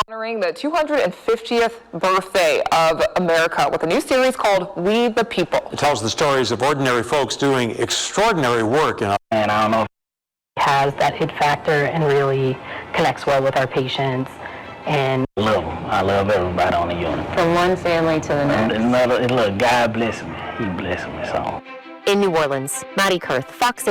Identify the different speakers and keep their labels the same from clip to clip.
Speaker 1: honoring the 250th birthday of America with a new series called We the People.
Speaker 2: It tells the stories of ordinary folks doing extraordinary work.
Speaker 3: And I don't know if it has that it factor and really connects well with our patients. And I love everybody on the unit.
Speaker 4: From one family to the next.
Speaker 3: Look, God bless me. He blessed me, so.
Speaker 5: In New Orleans, Maddie Kurth, Fox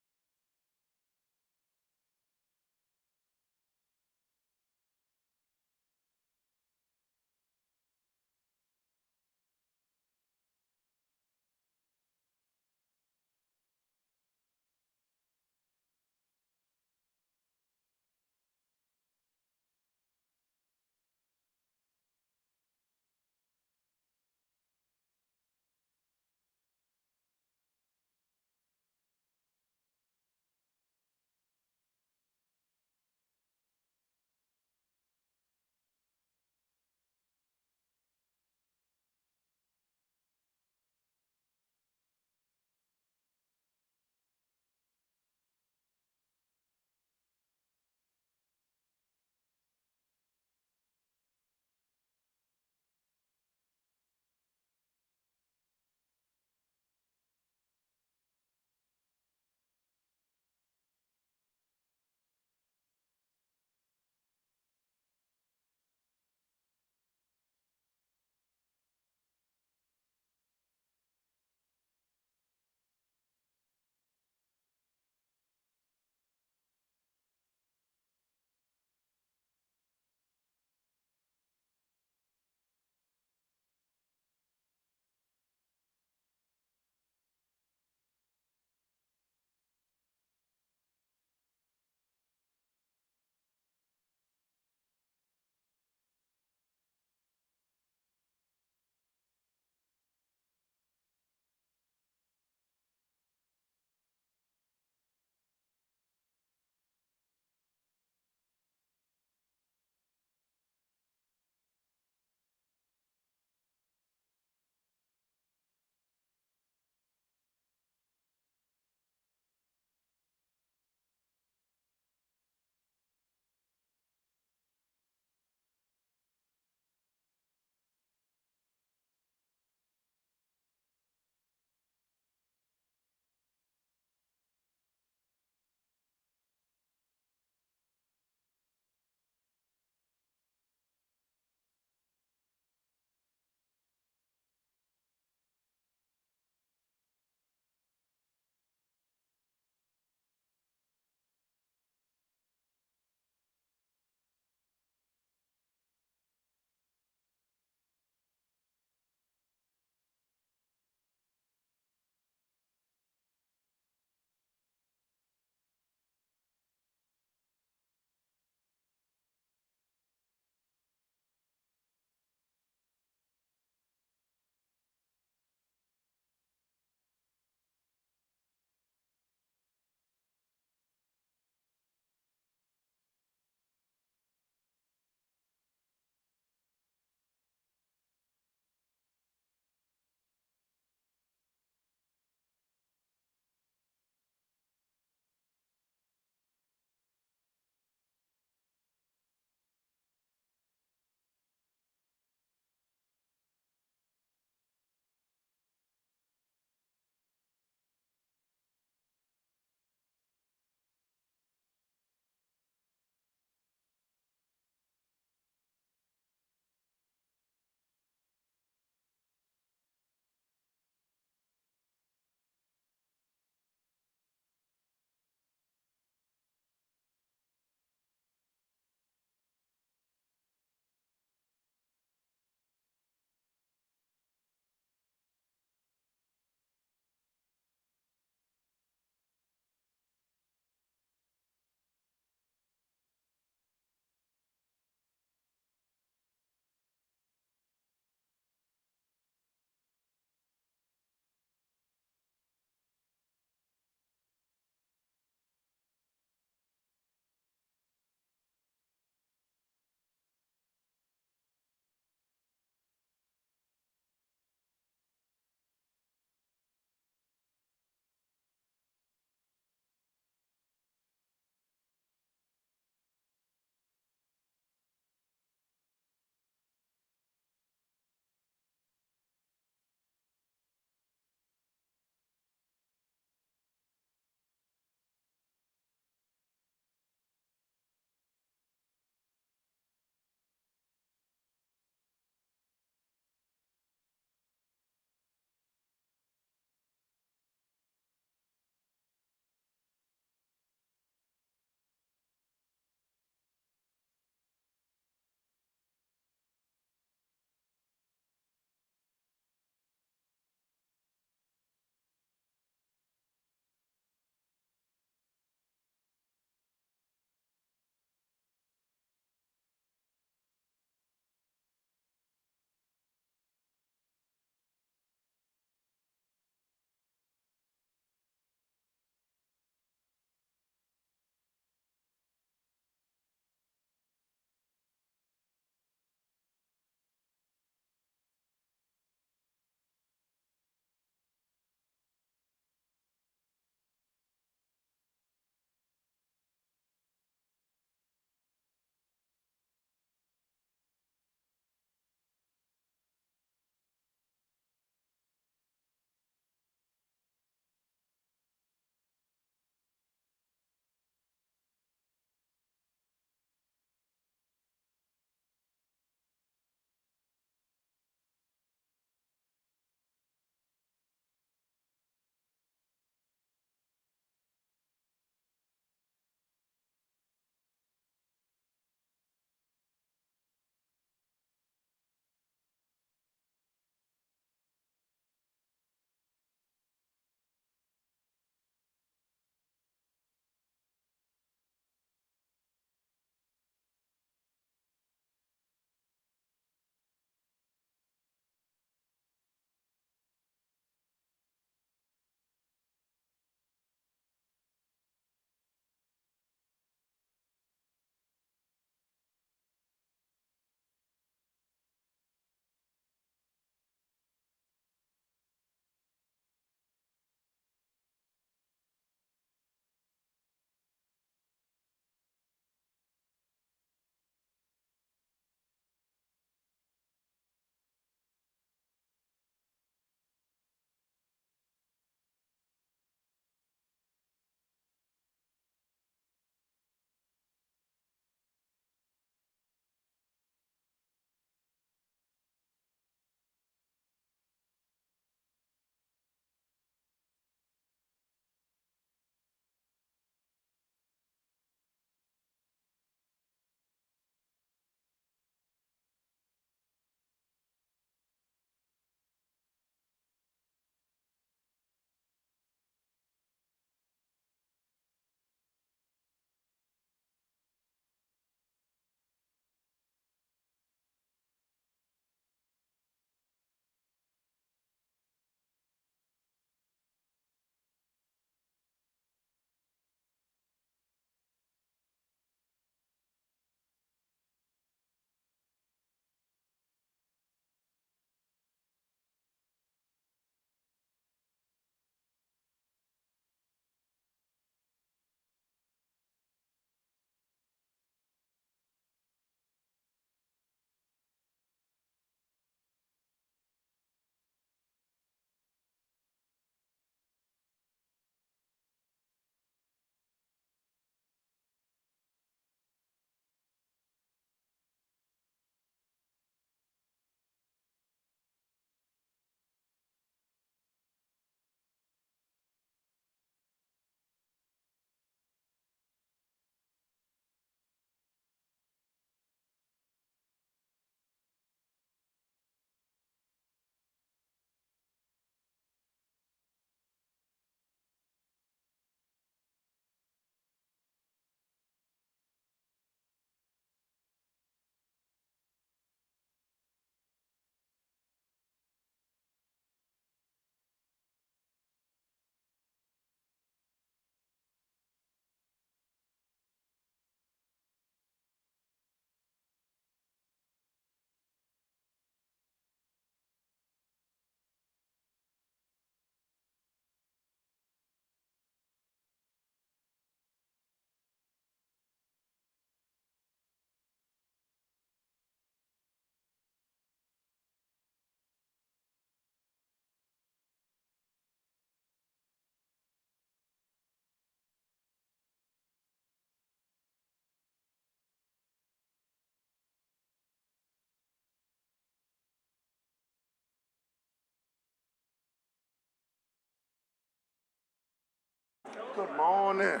Speaker 6: Good morning.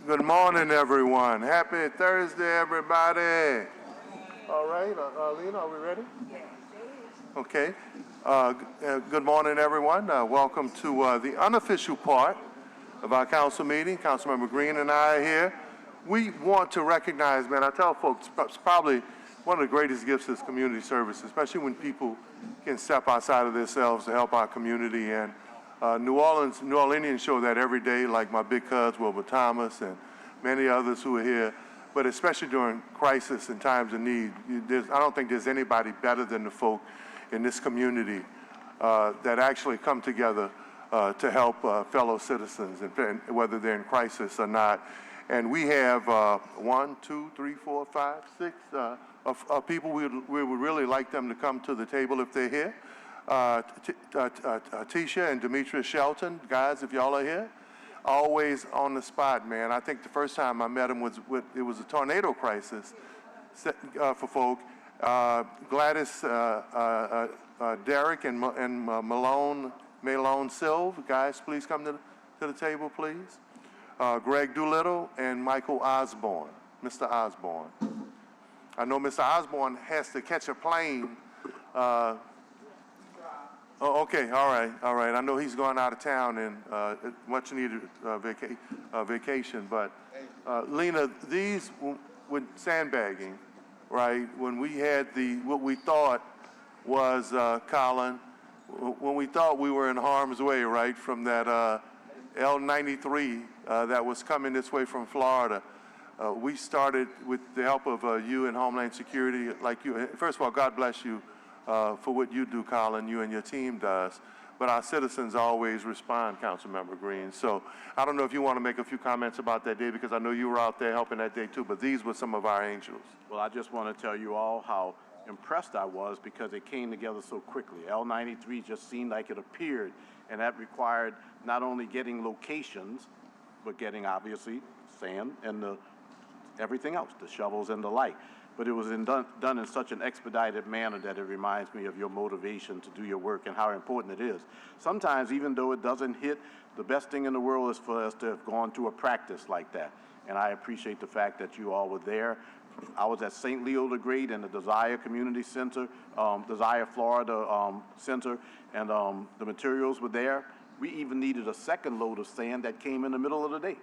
Speaker 6: Good morning, everyone. Happy Thursday, everybody. All right, Lena, are we ready? Okay. Good morning, everyone. Welcome to the unofficial part of our council meeting. Councilmember Green and I are here. We want to recognize, man, I tell folks, it's probably one of the greatest gifts is community service, especially when people can step outside of themselves to help our community. And New Orleanians show that every day, like my big cuz, Wilbur Thomas, and many others who are here. But especially during crisis and times of need, I don't think there's anybody better than the folk in this community that actually come together to help fellow citizens, and whether they're in crisis or not. And we have 1, 2, 3, 4, 5, 6 of people we would really like them to come to the table if they're here. Tisha and Demetrius Shelton, guys, if y'all are here, always on the spot, man. I think the first time I met him it was a tornado crisis for folk. Gladys, Derek, and Malone Silv, guys, please come to the table, please. Greg Doolittle and Michael Osborne, Mr. Osborne. I know Mr. Osborne has to catch a plane. Oh, okay, all right. I know he's going out of town and much needed vacation, but Lena, these with sandbagging, right? When we had what we thought was, Colin, when we thought we were in harm's way, right, from that L93 that was coming this way from Florida. We started with the help of you and Homeland Security, like you. First of all, God bless you for what you do, Colin, you and your team does. But our citizens always respond, Councilmember Green. So I don't know if you want to make a few comments about that day, because I know you were out there helping that day too, but these were some of our angels.
Speaker 7: Well, I just want to tell you all how impressed I was because it came together so quickly. L93 just seemed like it appeared, and that required not only getting locations, but getting, obviously, sand and everything else, the shovels and the like. But it was done in such an expedited manner that it reminds me of your motivation to do your work and how important it is. Sometimes, even though it doesn't hit, the best thing in the world is for us to have gone to a practice like that. And I appreciate the fact that you all were there. I was at St. Leo the Great and the Desire Community Center, Desire Florida Center, and the materials were there. We even needed a second load of sand that came in the middle of the day.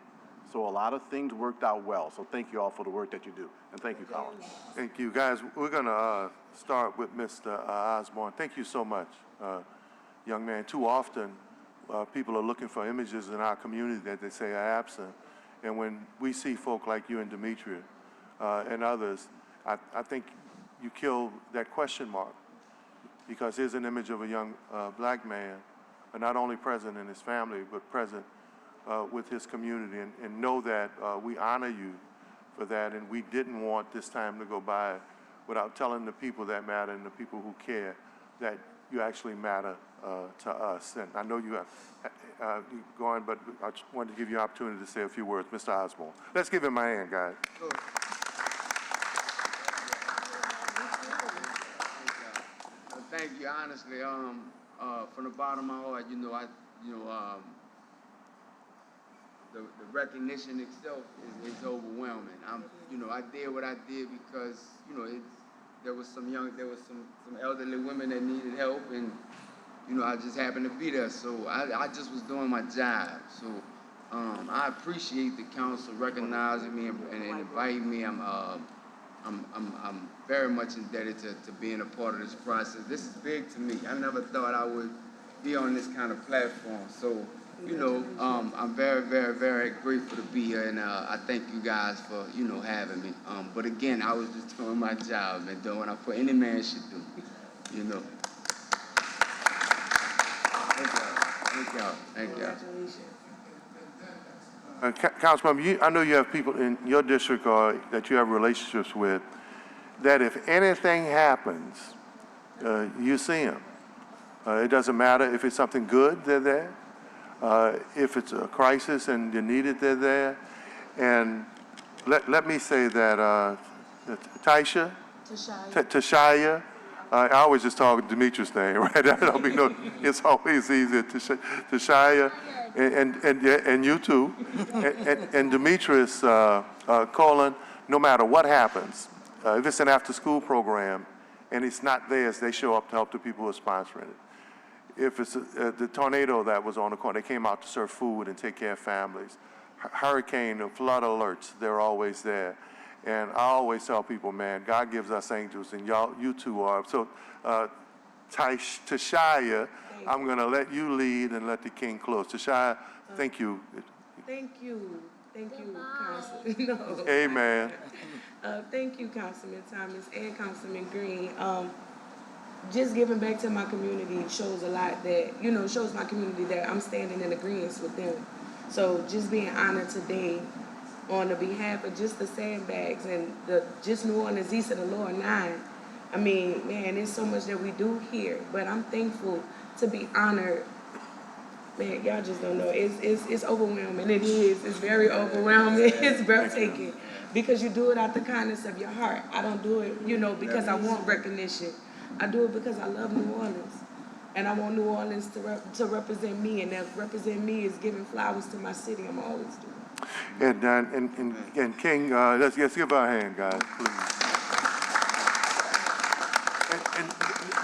Speaker 7: So a lot of things worked out well. So thank you all for the work that you do. And thank you, Colin.
Speaker 6: Thank you, guys. We're going to start with Mr. Osborne. Thank you so much, young man. Too often, people are looking for images in our community that they say are absent. And when we see folk like you and Demetria and others, I think you kill that question mark, because here's an image of a young black man, not only present in his family, but present with his community, and know that we honor you for that, and we didn't want this time to go by without telling the people that matter and the people who care that you actually matter to us. And I know you have going, but I just wanted to give you an opportunity to say a few words. Mr. Osborne. Let's give him a hand, guys.
Speaker 8: Thank you. Honestly, from the bottom of my heart, the recognition itself is overwhelming. I did what I did because there was some elderly women that needed help, and I just happened to be there. So I just was doing my job. So I appreciate the council recognizing me and inviting me. I'm very much indebted to being a part of this process. This is big to me. I never thought I would be on this kind of platform. So, I'm very, very, very grateful to be here, and I thank you guys for, having me. But again, I was just doing my job and doing what any man should do, Thank y'all.
Speaker 6: Councilmember, I know you have people in your district or that you have relationships with, that if anything happens, you see them. It doesn't matter if it's something good, they're there. If it's a crisis and you need it, they're there. And let me say that Taisha Tashaya. I always just talk Demetrius' name, right? That'll be no. It's always easier. Tashaya, and you too, and Demetrius Colin. No matter what happens, if it's an after-school program and it's not theirs, they show up to help the people who are sponsoring it. If it's the tornado that was on the corner, they came out to serve food and take care of families. Hurricane or flood alerts, they're always there. And I always tell people, man, God gives us angels, and you two are. So, Tashaya, I'm going to let you lead and let the king close. Tashaya, thank you.
Speaker 9: Thank you, Councilman. No.
Speaker 6: Amen.
Speaker 9: Thank you, Councilman Thomas and Councilman Green. Just giving back to my community shows a lot that, shows my community that I'm standing in agreement with them. So just being honored today on the behalf of just the sandbags and the just New Orleans East and the Lower 9. I mean, man, there's so much that we do here, but I'm thankful to be honored. Man, y'all just don't know. It's overwhelming. It is. It's very overwhelming. It's breathtaking because you do it out the kindness of your heart. I don't do it, because I want recognition. I do it because I love New Orleans. And I want New Orleans to represent me, and that represent me is giving flowers to my city. I'm always doing.
Speaker 6: And King, let's give our hand, guys, please. And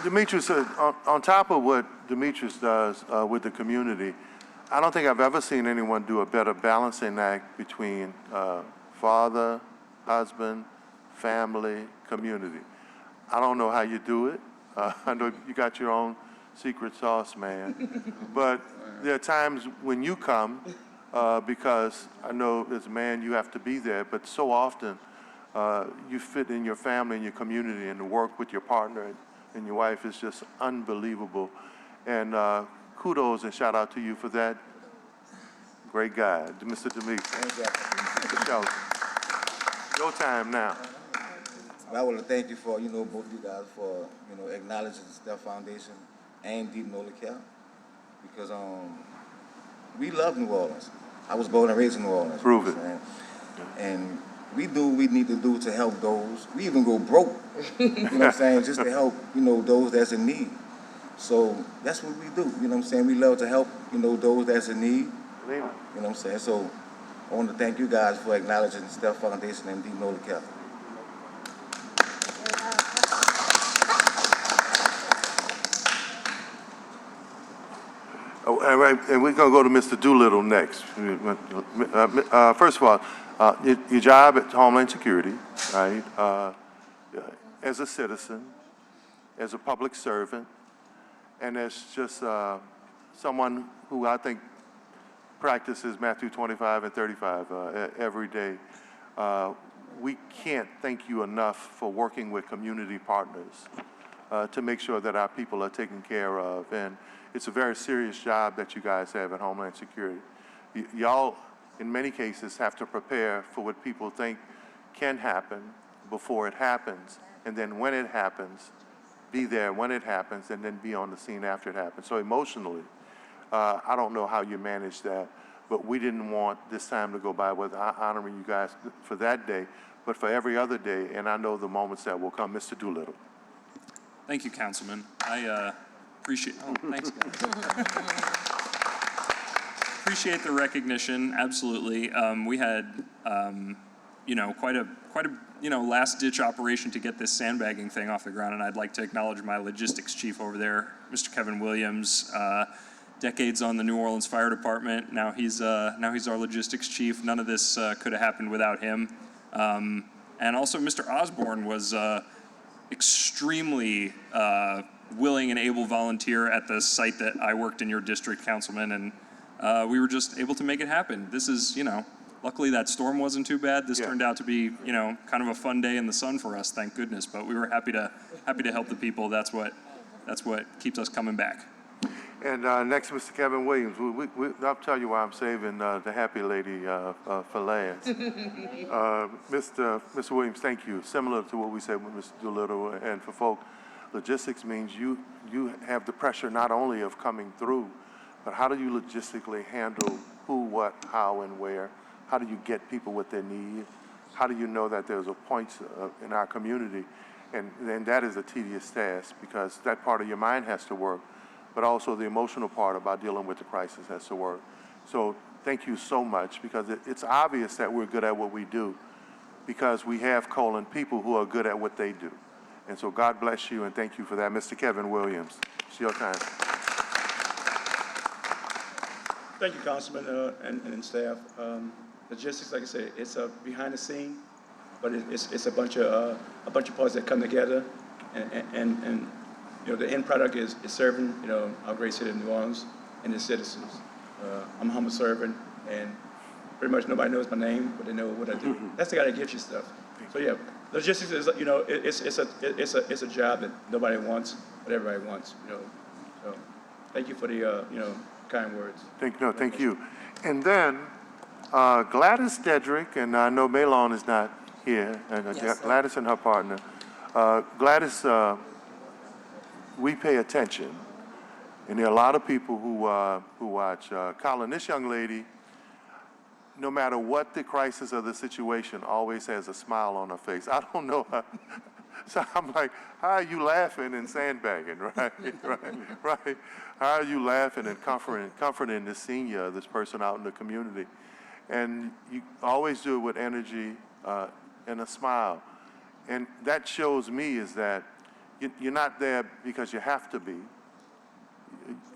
Speaker 6: Demetrius, on top of what Demetrius does with the community, I don't think I've ever seen anyone do a better balancing act between father, husband, family, community. I don't know how you do it. I know you got your own secret sauce, man. But there are times when you come, because I know as a man you have to be there, but so often you fit in your family and your community, and to work with your partner and your wife is just unbelievable. And kudos and shout out to you for that. Great guy, Mr. Demetrius. Your time now.
Speaker 10: I want to thank you for, both you guys for, acknowledging the Steph Foundation and Deep Nola Care, because we love New Orleans. I was born and raised in New Orleans.
Speaker 6: Prove it.
Speaker 10: And we do what we need to do to help those. We even go broke, just to help, those that's in need. So that's what we do, We love to help, those that's in need. So I want to thank you guys for acknowledging the Steph Foundation and Deep Nola Care.
Speaker 6: All right, and we're going to go to Mr. Doolittle next. First of all, your job at Homeland Security, right, as a citizen, as a public servant, and as just someone who I think practices Matthew 25 and 35 every day. We can't thank you enough for working with community partners to make sure that our people are taken care of. And it's a very serious job that you guys have at Homeland Security. Y'all, in many cases, have to prepare for what people think can happen before it happens. And then when it happens, be there when it happens, and then be on the scene after it happens. So emotionally, I don't know how you manage that, but we didn't want this time to go by without honoring you guys for that day, but for every other day, and I know the moments that will come. Mr. Doolittle.
Speaker 11: Thank you, Councilman. I appreciate, thanks, guys. Appreciate the recognition, absolutely. We had, quite a last-ditch operation to get this sandbagging thing off the ground, and I'd like to acknowledge my logistics chief over there, Mr. Kevin Williams. Decades on the New Orleans Fire Department. Now he's our logistics chief. None of this could have happened without him. And also, Mr. Osborne was extremely willing and able volunteer at the site that I worked in your district, Councilman, and we were just able to make it happen. This is, luckily that storm wasn't too bad. This turned out to be, kind of a fun day in the sun for us, thank goodness. But we were happy to help the people. That's what keeps us coming back.
Speaker 6: And next, Mr. Kevin Williams. I'll tell you why I'm saving the happy lady for last. Mr. Williams, thank you. Similar to what we said with Mr. Doolittle, and for folk, logistics means you have the pressure not only of coming through, but how do you logistically handle who, what, how, and where? How do you get people what they need? How do you know that there's a point in our community? And that is a tedious task because that part of your mind has to work, but also the emotional part about dealing with the crisis has to work. So thank you so much because it's obvious that we're good at what we do because we have people who are good at what they do. And so God bless you and thank you for that. Mr. Kevin Williams, it's your time.
Speaker 12: Thank you, Councilman and staff. Logistics, like I said, it's behind the scene, but it's a bunch of parts that come together, and you know the end product is serving our great city of New Orleans and its citizens. I'm a humble servant, and pretty much nobody knows my name, but they know what I do. That's the guy that gives you stuff. So yeah, logistics is it's a job that nobody wants, but everybody wants. So thank you for the kind words.
Speaker 6: Thank you. And then Gladys Dedrick, and I know Malon is not here, and Gladys and her partner. Gladys, we pay attention, and there are a lot of people who watch. Colin, this young lady, no matter what the crisis or the situation, always has a smile on her face. I don't know how. So I'm like, how are you laughing and sandbagging, right? Right. How are you laughing and comforting this senior, this person out in the community? And you always do it with energy and a smile. And that shows me is that you're not there because you have to be.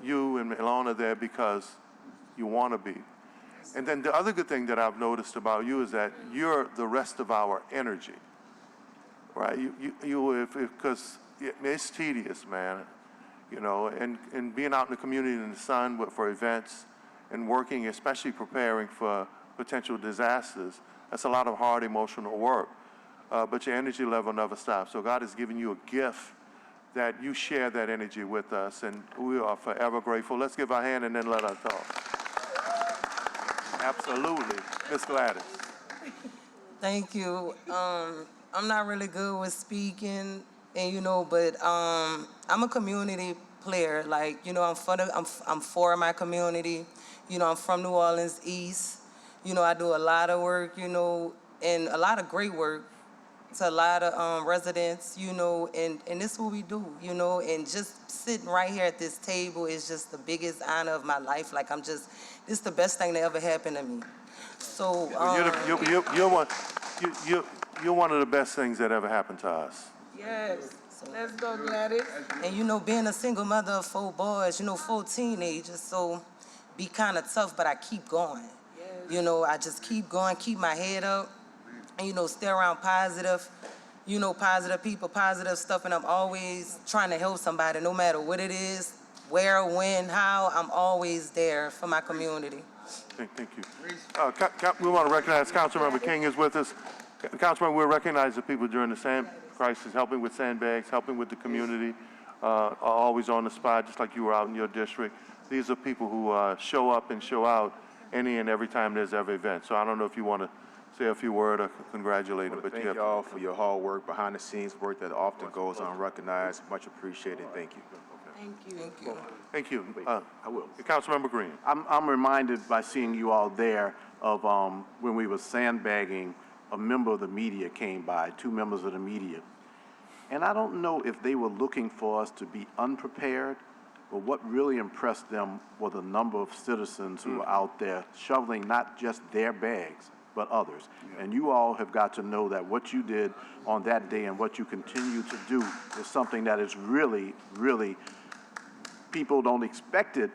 Speaker 6: You and Elon are there because you want to be. And then the other good thing that I've noticed about you is that you're the rest of our energy. Right, because it's tedious, man, and being out in the community in the sun for events and working, especially preparing for potential disasters, that's a lot of hard emotional work, but your energy level never stops. So God has given you a gift that you share that energy with us, and we are forever grateful. Let's give our hand and then let her talk. Absolutely. Miss Gladys.
Speaker 13: Thank you. I'm not really good with speaking, and but I'm a community player. Like I'm for my community. I'm from New Orleans East. I do a lot of work. And a lot of great work to a lot of residents. And this is what we do. And just sitting right here at this table is just the biggest honor of my life. Like this is the best thing that ever happened to me. So
Speaker 6: you're one of the best things that ever happened to us.
Speaker 9: Yes. Let's go, Gladys.
Speaker 13: And being a single mother of 4 boys, 4 teenagers, so be kind of tough, but I keep going. Yes. I just keep going, keep my head up, and stay around positive, positive people, positive stuff, and I'm always trying to help somebody, no matter what it is, where, when, how, I'm always there for my community.
Speaker 6: Thank you. We want to recognize Councilmember King is with us. Councilman, we recognize the people during the sand crisis, helping with sandbags, helping with the community, are always on the spot, just like you were out in your district. These are people who show up and show out any and every time there's ever event. So I don't know if you want to say a few words or congratulate them.
Speaker 14: Thank you all for your hard work, behind the scenes work that often goes unrecognized. Much appreciated. Thank you.
Speaker 9: Thank you.
Speaker 6: Thank you.
Speaker 7: I will.
Speaker 6: Councilmember Green.
Speaker 7: I'm reminded by seeing you all there of when we were sandbagging, a member of the media came by, 2 members of the media. And I don't know if they were looking for us to be unprepared, but what really impressed them were the number of citizens who were out there shoveling not just their bags, but others. And you all have got to know that what you did on that day and what you continue to do is something that is really, really, people don't expect it.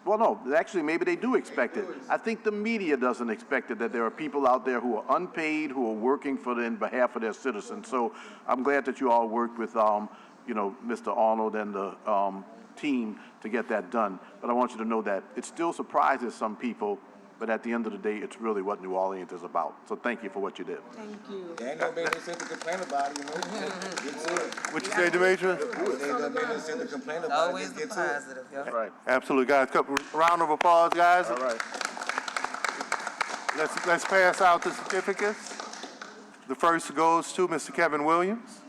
Speaker 7: Well, no, actually, maybe they do expect it. I think the media doesn't expect it, that there are people out there who are unpaid, who are working in behalf of their citizens. So I'm glad that you all worked with, Mr. Arnold and the team to get that done. But I want you to know that it still surprises some people, but at the end of the day, it's really what New Orleans is about. So thank you for what you did.
Speaker 9: Thank you.
Speaker 10: There ain't no business to complain about it,
Speaker 6: What you say, Demetria?
Speaker 10: There ain't no business to complain about it.
Speaker 13: Always the positive, yeah.
Speaker 7: Right.
Speaker 6: Absolutely, guys. Round of applause, guys.
Speaker 7: All right.
Speaker 6: Let's pass out the certificates. The first goes to Mr. Kevin Williams.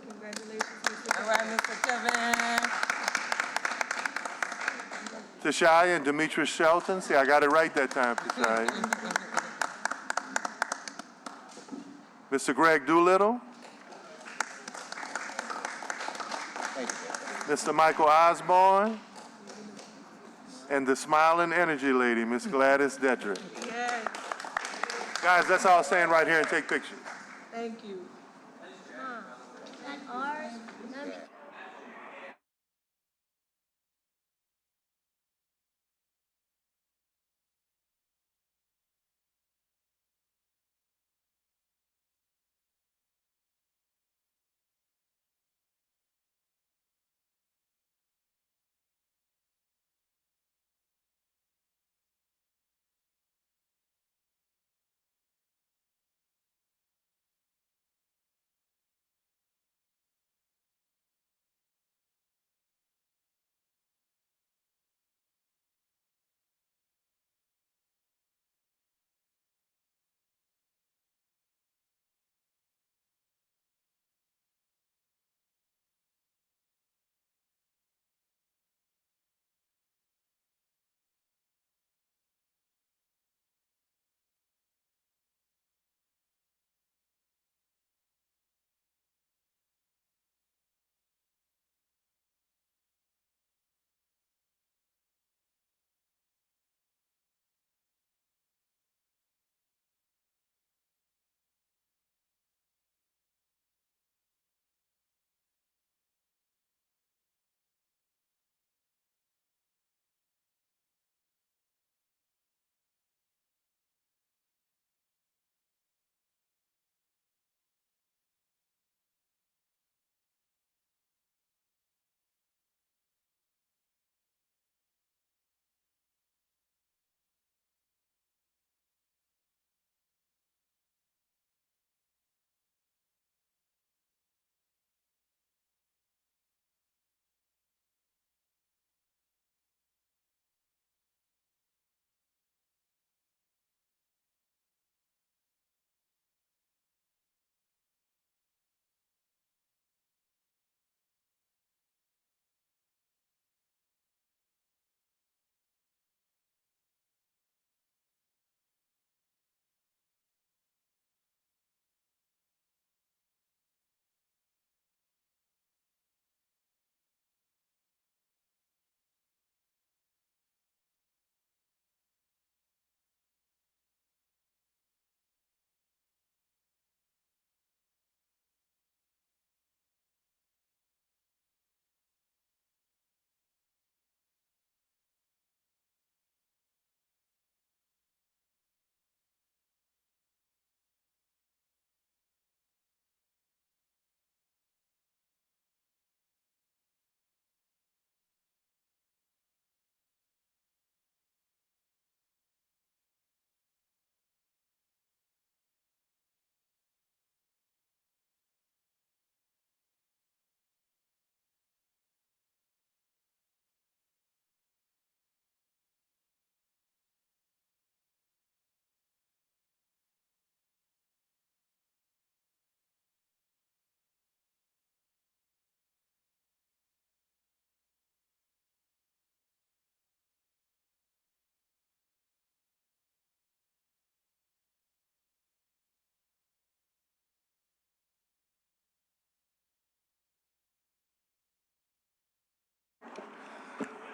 Speaker 9: Congratulations, Mr.
Speaker 13: All right, Mr. Kevin.
Speaker 6: Tashai and Demetrius Shelton. See, I got it right that time, Tashai. Mr. Greg Doolittle. Mr. Michael Osborne, and the smiling energy lady, Miss Gladys Dedrick.
Speaker 9: Yes,
Speaker 6: Guys, let's all stand right here and take pictures.
Speaker 9: thank you.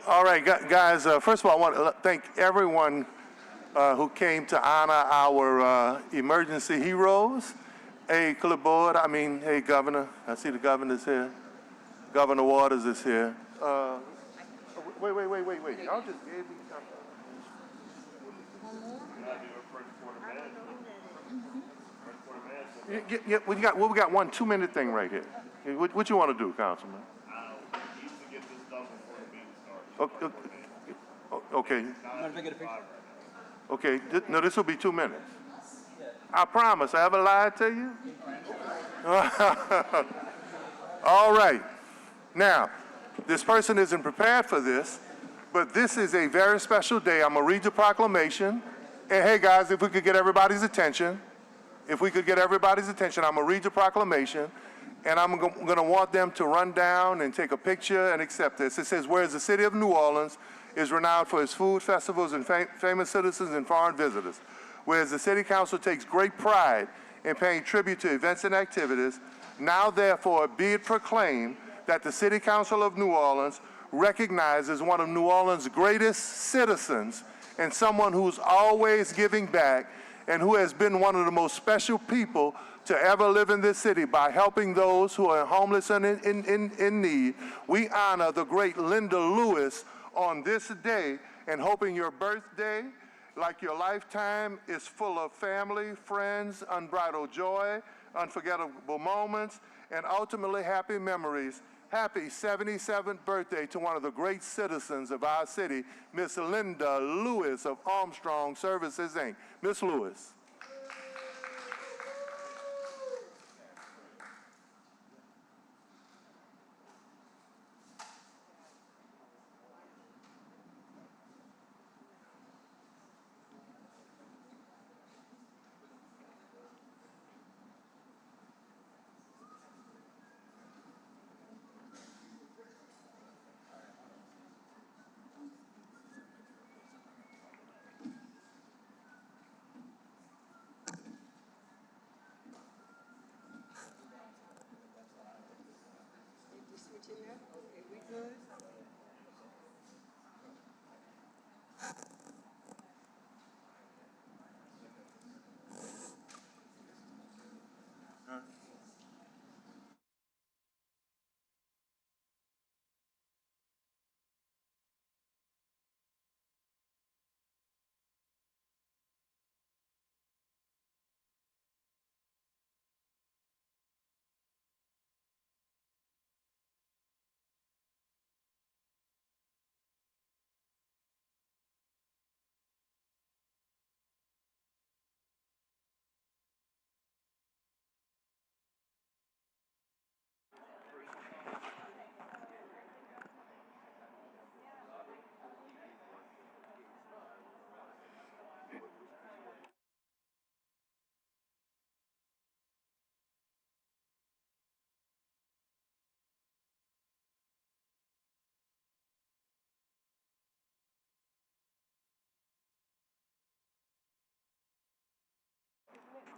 Speaker 6: All right, guys, first of all, I want to thank everyone who came to honor our emergency heroes. Hey, clipboard, hey, Governor. I see the governor's here. Governor Waters is here. Wait. Y'all just gave me something. Yeah, we got one 2-minute thing right here. What you want to do, Councilman? Okay. Okay, no, this will be 2 minutes. I promise, I ever lied to you? All right. Now, this person isn't prepared for this, but this is a very special day. I'm going to read the proclamation. And hey, guys, if we could get everybody's attention. I'm going to read the proclamation, and I'm going to want them to run down and take a picture and accept this. It says, whereas the city of New Orleans is renowned for its food festivals and famous citizens and foreign visitors, whereas the city council takes great pride in paying tribute to events and activities, now therefore be it proclaimed that the City Council of New Orleans recognizes one of New Orleans' greatest citizens and someone who's always giving back and who has been one of the most special people to ever live in this city by helping those who are homeless and in need. We honor the great Linda Lewis on this day and hoping your birthday, like your lifetime, is full of family, friends, unbridled joy, unforgettable moments, and ultimately happy memories. Happy 77th birthday to one of the great citizens of our city, Miss Linda Lewis of Armstrong Services, Inc. Miss Lewis.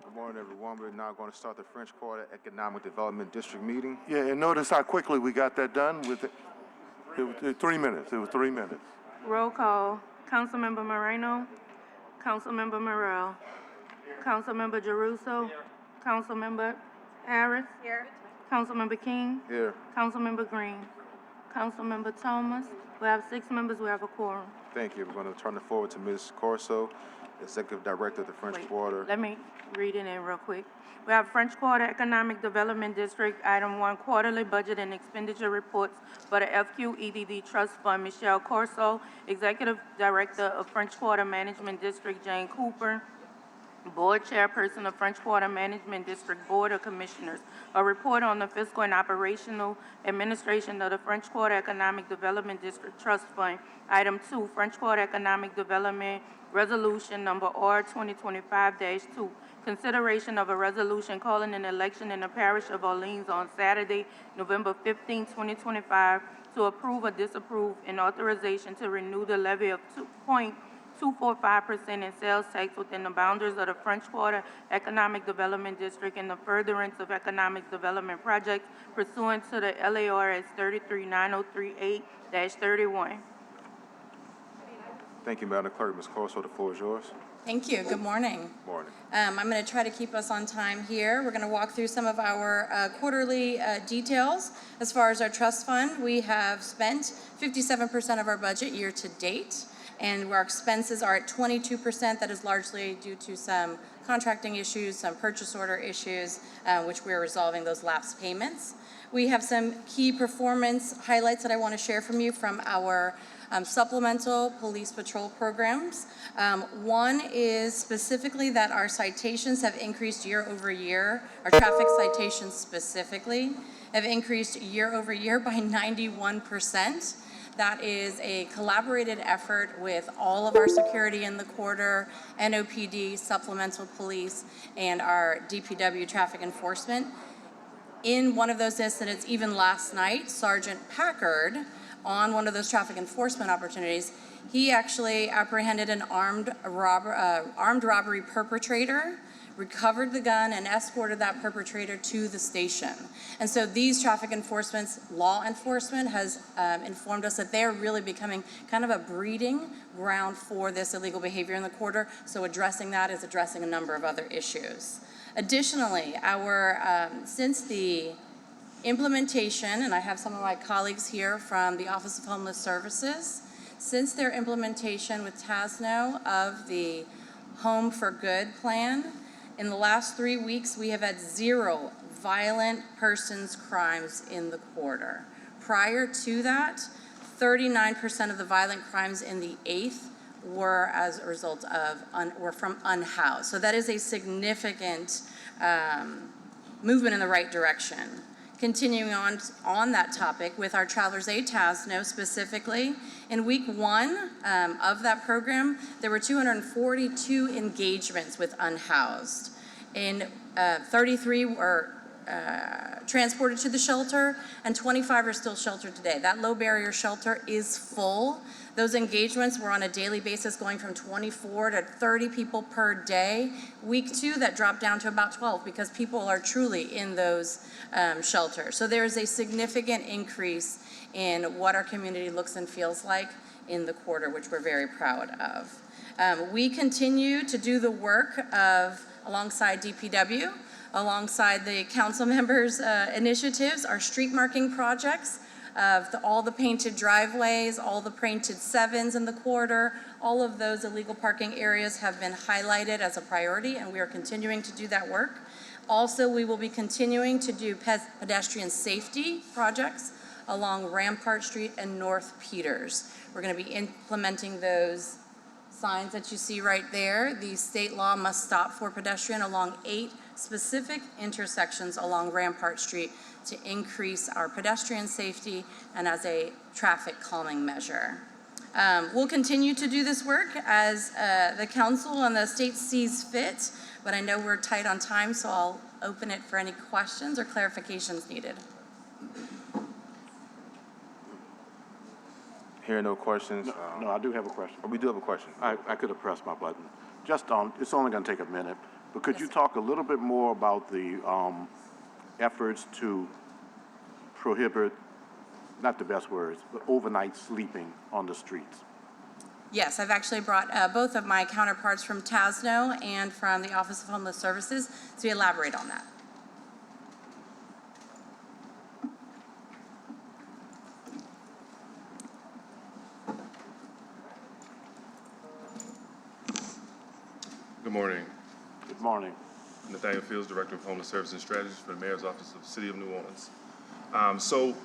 Speaker 14: Good morning, everyone. We're now going to start the French Quarter Economic Development District meeting.
Speaker 6: Yeah, and notice how quickly we got that done with it. It was 3 minutes. It was 3 minutes.
Speaker 9: Roll call. Councilmember Moreno. Councilmember Morrell. Councilmember Jeruso. Councilmember Harris. Here. Councilmember King.
Speaker 14: Here.
Speaker 9: Councilmember Green. Councilmember Thomas. We have 6 members. We have a quorum.
Speaker 14: Thank you. We're going to turn it forward to Ms. Corso, Executive Director of the French Quarter.
Speaker 9: Let me read it in real quick. We have French Quarter Economic Development District, Item 1, Quarterly Budget and Expenditure Reports for the FQEDD Trust Fund. Michelle Corso, Executive Director of French Quarter Management District, Jane Cooper, Board Chairperson of French Quarter Management District Board of Commissioners. A report on the fiscal and operational administration of the French Quarter Economic Development District Trust Fund. Item 2, French Quarter Economic Development Resolution Number R 2025-2. Consideration of a resolution calling an election in the parish of Orleans on Saturday, November 15, 2025, to approve or disapprove an authorization to renew the levy of 2.245% in sales tax within the boundaries of the French Quarter Economic Development District in the furtherance of economic development projects pursuant to the LARS 339038-31.
Speaker 14: Thank you, Madam Clerk. Ms. Corso, the floor is yours.
Speaker 15: Thank you. Good morning.
Speaker 14: Morning.
Speaker 15: I'm going to try to keep us on time here. We're going to walk through some of our quarterly details. As far as our trust fund, we have spent 57% of our budget year to date, and our expenses are at 22%. That is largely due to some contracting issues, some purchase order issues, which we're resolving those lapsed payments. We have some key performance highlights that I want to share from you from our supplemental police patrol programs. One is specifically that our citations have increased year over year. Our traffic citations specifically have increased year over year by 91%. That is a collaborated effort with all of our security in the quarter, NOPD, supplemental police, and our DPW traffic enforcement. In one of those incidents, even last night, Sergeant Packard, on one of those traffic enforcement opportunities, he actually apprehended an armed robbery perpetrator, recovered the gun, and escorted that perpetrator to the station. And so these traffic law enforcement has informed us that they're really becoming kind of a breeding ground for this illegal behavior in the quarter. So addressing that is addressing a number of other issues. Additionally, since the implementation, and I have some of my colleagues here from the Office of Homeless Services, since their implementation with TASNO of the Home for Good plan, in the last 3 weeks, we have had 0 violent persons crimes in the quarter. Prior to that, 39% of the violent crimes in the 8th were as a result of, were from unhoused. So that is a significant movement in the right direction. Continuing on that topic with our Travelers Aid TASNO specifically, in week 1 of that program, there were 242 engagements with unhoused. 33 were transported to the shelter, and 25 are still sheltered today. That low barrier shelter is full. Those engagements were on a daily basis going from 24 to 30 people per day. Week 2, that dropped down to about 12 because people are truly in those shelters. So there is a significant increase in what our community looks and feels like in the quarter, which we're very proud of. We continue to do the work alongside DPW, alongside the council members' initiatives, our street marking projects, of all the painted driveways, all the painted 7s in the quarter, all of those illegal parking areas have been highlighted as a priority, and we are continuing to do that work. Also, we will be continuing to do pedestrian safety projects along Rampart Street and North Peters. We're going to be implementing those signs that you see right there. The state law must stop for pedestrian along 8 specific intersections along Rampart Street to increase our pedestrian safety and as a traffic calming measure. We'll continue to do this work as the council and the state sees fit, but I know we're tight on time, so I'll open it for any questions or clarifications needed.
Speaker 14: Hearing no questions.
Speaker 7: No, I do have a question.
Speaker 14: We do have a question.
Speaker 7: I could have pressed my button. It's only going to take a minute, but could you talk a little bit more about the efforts to prohibit, not the best words, but overnight sleeping on the streets?
Speaker 15: Yes, I've actually brought both of my counterparts from TASNO and from the Office of Homeless Services to elaborate on that.
Speaker 16: Good morning.
Speaker 7: Good morning.
Speaker 16: Nathaniel Fields, Director of Homeless Services and Strategies for the Mayor's Office of the City of New Orleans. So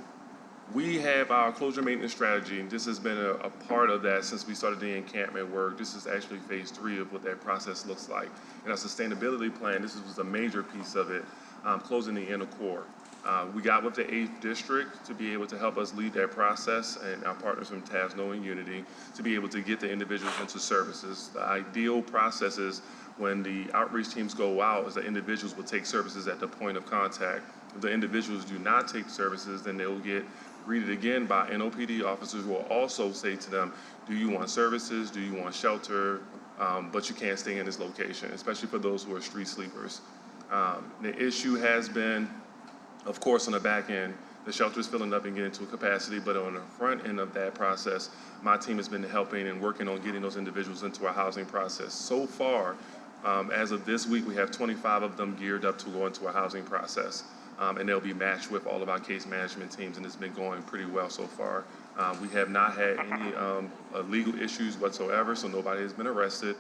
Speaker 16: we have our closure maintenance strategy, and this has been a part of that since we started the encampment work. This is actually phase 3 of what that process looks like. In our sustainability plan, this was a major piece of it, closing the inner core. We got with the 8th district to be able to help us lead that process, and our partners from TASNO and Unity to be able to get the individuals into services. The ideal process is when the outreach teams go out is that individuals will take services at the point of contact. If the individuals do not take services, then they will get greeted again by NOPD officers who will also say to them, do you want services, do you want shelter, but you can't stay in this location, especially for those who are street sleepers. The issue has been, of course, on the back end, the shelter is filling up and getting to a capacity, but on the front end of that process, my team has been helping and working on getting those individuals into our housing process. So far, as of this week, we have 25 of them geared up to go into a housing process, and they'll be matched with all of our case management teams, and it's been going pretty well so far. We have not had any legal issues whatsoever, so nobody has been arrested.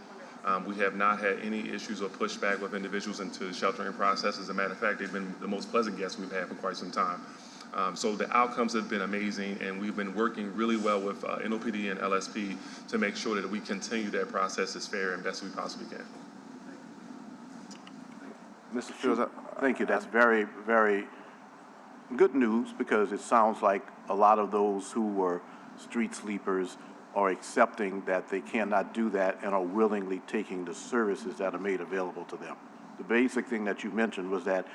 Speaker 16: We have not had any issues or pushback with individuals into the sheltering process. As a matter of fact, they've been the most pleasant guests we've had for quite some time. So the outcomes have been amazing, and we've been working really well with NOPD and LSP to make sure that we continue that process as fair and best we possibly can.
Speaker 7: Mr. Fields, thank you. That's very, very good news, because it sounds like a lot of those who were street sleepers are accepting that they cannot do that and are willingly taking the services that are made available to them. The basic thing that you mentioned was that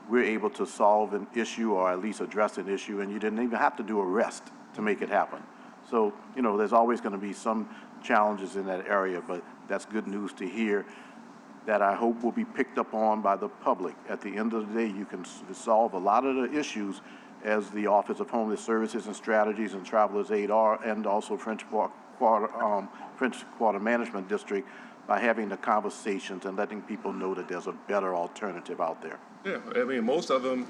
Speaker 7: we're able to solve an issue or at least address an issue, and you didn't even have to do arrest to make it happen. So, there's always going to be some challenges in that area, but that's good news to hear. that I hope will be picked up on by the public. At the end of the day, you can solve a lot of the issues as the Office of Homeless Services and Strategies and Travelers Aid are, and also French Quarter Management District, by having the conversations and letting people know that there's a better alternative out there.
Speaker 16: Yeah, I mean, most of them,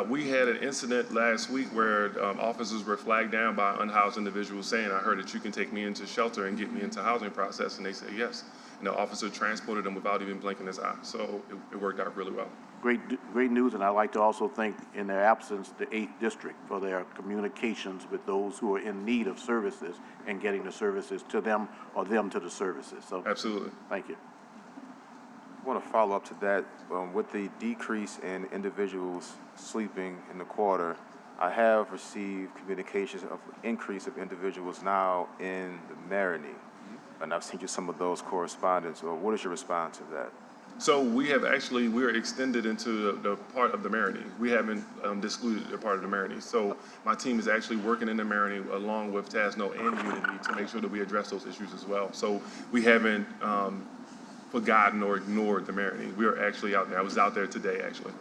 Speaker 16: we had an incident last week where officers were flagged down by unhoused individuals saying, I heard that you can take me into shelter and get me into housing process, and they said yes. And the officer transported them without even blinking his eye. So it worked out really well.
Speaker 7: Great news, and I'd like to also thank, in their absence, the 8th District for their communications with those who are in need of services and getting the services to them or them to the services. So
Speaker 16: absolutely.
Speaker 7: Thank you.
Speaker 14: I want to follow up to that. With the decrease in individuals sleeping in the quarter, I have received communications of increase of individuals now in the Marigny. And I've sent you some of those correspondence. What is your response to that?
Speaker 16: So we're extended into the part of the Marigny. We haven't excluded a part of the Marigny. So my team is actually working in the Marigny along with Tasno and Unity to make sure that we address those issues as well. So we haven't forgotten or ignored the Marigny. We are actually out there. I was out there today, actually.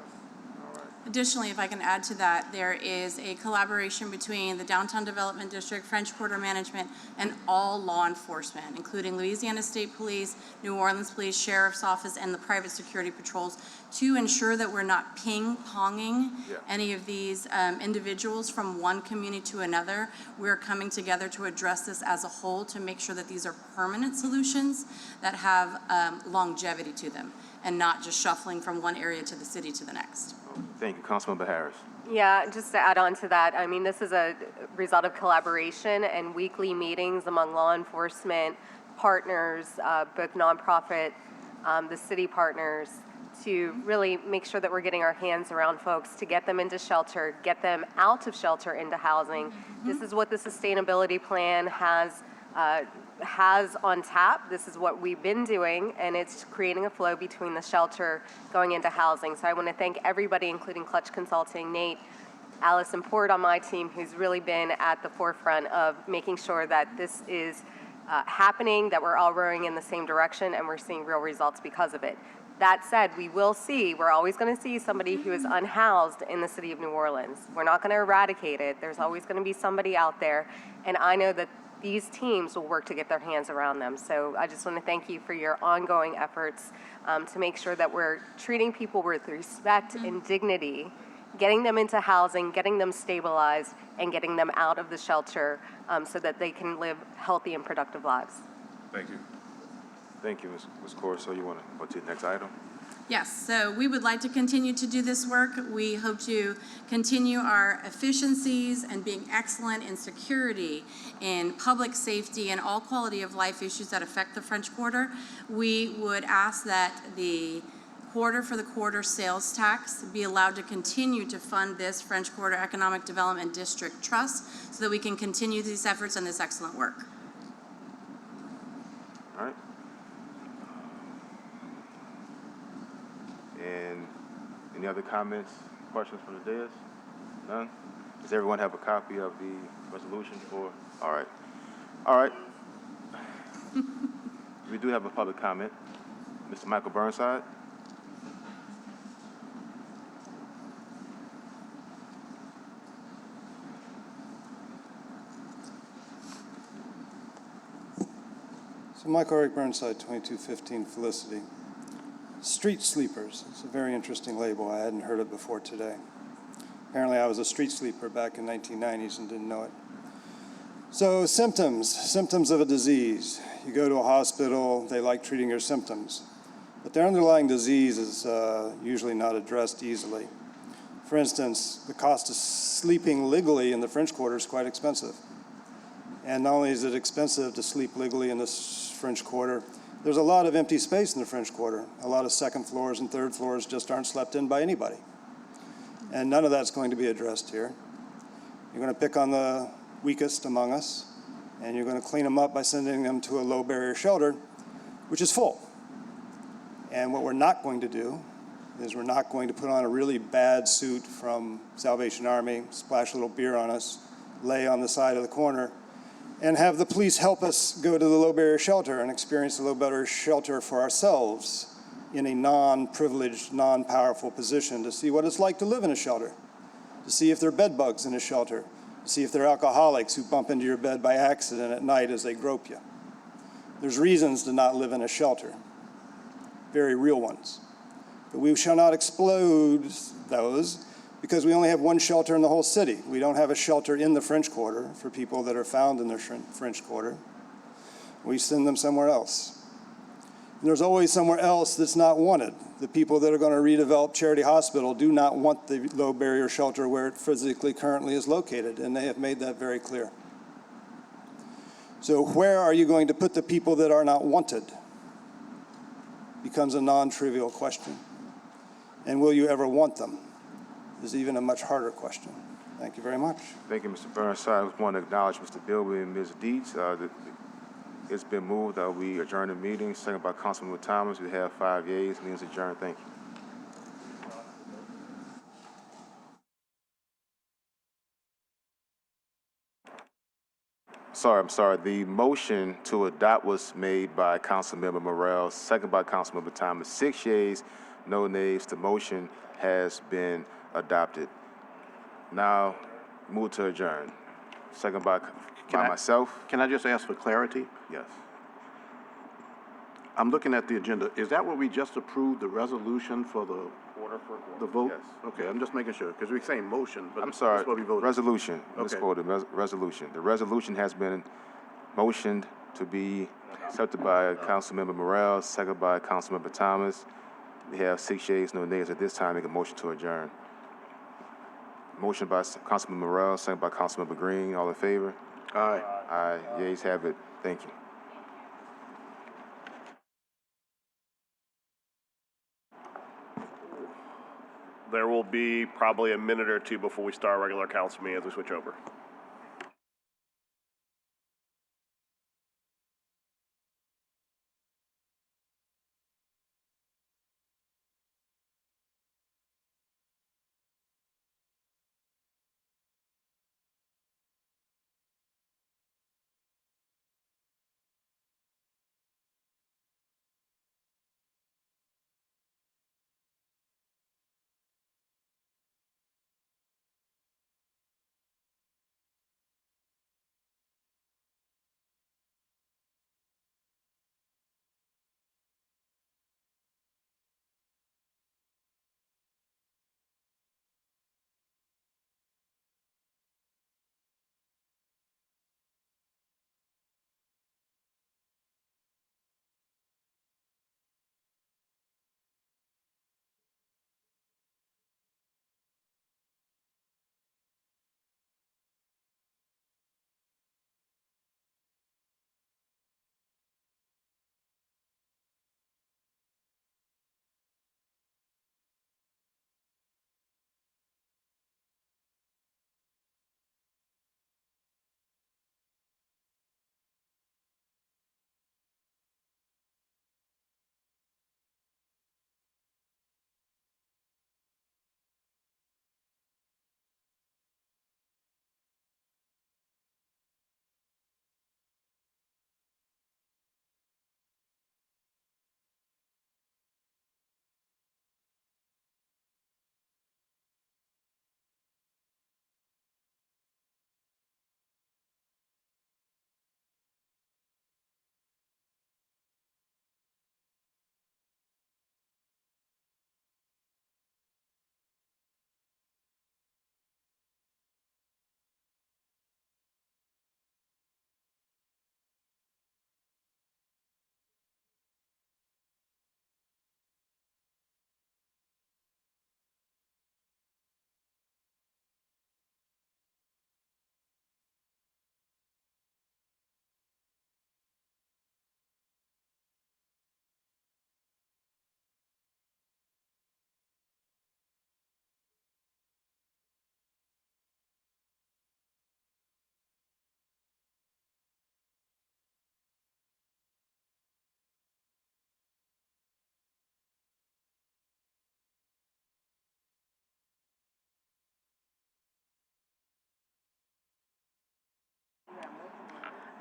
Speaker 15: Additionally, if I can add to that, there is a collaboration between the Downtown Development District, French Quarter Management, and all law enforcement, including Louisiana State Police, New Orleans Police, Sheriff's Office, and the private security patrols, to ensure that we're not ping-ponging any of these individuals from one community to another. We're coming together to address this as a whole to make sure that these are permanent solutions that have longevity to them and not just shuffling from one area to the city to the next.
Speaker 14: Thank you. Councilmember Harris.
Speaker 5: Yeah, just to add on to that, I mean, this is a result of collaboration and weekly meetings among law enforcement partners, both nonprofit, the city partners, to really make sure that we're getting our hands around folks to get them into shelter, get them out of shelter into housing. This is what the sustainability plan has on tap. This is what we've been doing, and it's creating a flow between the shelter going into housing. So I want to thank everybody, including Clutch Consulting, Nate, Allison Port on my team, who's really been at the forefront of making sure that this is happening, that we're all rowing in the same direction, and we're seeing real results because of it. That said, we're always going to see somebody who is unhoused in the city of New Orleans. We're not going to eradicate it. There's always going to be somebody out there, and I know that these teams will work to get their hands around them. So I just want to thank you for your ongoing efforts to make sure that we're treating people with respect and dignity, getting them into housing, getting them stabilized, and getting them out of the shelter so that they can live healthy and productive lives.
Speaker 16: Thank you.
Speaker 14: Thank you, Ms. Corso. You want to go to the next item?
Speaker 15: Yes, so we would like to continue to do this work. We hope to continue our efficiencies and being excellent in security, in public safety, and all quality of life issues that affect the French Quarter. We would ask that the quarter-for-the-quarter sales tax be allowed to continue to fund this French Quarter Economic Development District Trust so that we can continue these efforts and this excellent work.
Speaker 14: All right. And any other comments, questions from the dais? None? Does everyone have a copy of the resolution for? All right. All right. We do have a public comment. Mr. Michael Burnside.
Speaker 17: So Michael Eric Burnside, 2215 Felicity. Street sleepers. It's a very interesting label. I hadn't heard it before today. Apparently I was a street sleeper back in 1990s and didn't know it. So symptoms of a disease. You go to a hospital, they like treating your symptoms. But their underlying disease is usually not addressed easily. For instance, the cost of sleeping legally in the French Quarter is quite expensive. And not only is it expensive to sleep legally in the French Quarter, there's a lot of empty space in the French Quarter. A lot of second floors and third floors just aren't slept in by anybody. And none of that's going to be addressed here. You're going to pick on the weakest among us, and you're going to clean them up by sending them to a low barrier shelter, which is full. And what we're not going to do is we're not going to put on a really bad suit from Salvation Army, splash a little beer on us, lay on the side of the corner, and have the police help us go to the low barrier shelter and experience the low barrier shelter for ourselves in a non-privileged, non-powerful position to see what it's like to live in a shelter, to see if there are bed bugs in a shelter, to see if there are alcoholics who bump into your bed by accident at night as they grope you. There's reasons to not live in a shelter, very real ones. But we shall not explode those because we only have one shelter in the whole city. We don't have a shelter in the French Quarter for people that are found in the French Quarter. We send them somewhere else. And there's always somewhere else that's not wanted. The people that are going to redevelop Charity Hospital do not want the low barrier shelter where it physically currently is located, and they have made that very clear. So where are you going to put the people that are not wanted? Becomes a non-trivial question. And will you ever want them? Is even a much harder question. Thank you very much.
Speaker 14: Thank you, Mr. Burnside. I just want to acknowledge Mr. Bilby and Ms. Dietz. It's been moved that we adjourn the meeting. Second by Councilman Thomas. We have 5 yeas. Means adjourned. Thank you. I'm sorry. The motion to adopt was made by Councilmember Morrell, second by Councilmember Thomas. 6 yeas, no nays. The motion has been adopted. Now, move to adjourn. Second by myself.
Speaker 7: Can I just ask for clarity?
Speaker 14: Yes.
Speaker 7: I'm looking at the agenda. Is that what we just approved, the resolution for the vote?
Speaker 14: Yes.
Speaker 7: Okay, I'm just making sure, because we're saying motion, but
Speaker 14: I'm sorry.
Speaker 7: that's what we voted.
Speaker 14: Resolution.
Speaker 7: Okay.
Speaker 14: Misquoted. Resolution. The resolution has been motioned to be accepted by Councilmember Morrell, second by Councilmember Thomas. We have 6 yeas, no nays. At this time, make a motion to adjourn. Motion by Councilmember Morrell, second by Councilmember Green. All in favor?
Speaker 7: Aye.
Speaker 14: Aye. Yeas have it. Thank you.
Speaker 18: There will be probably a minute or two before we start our regular council meeting as we switch over.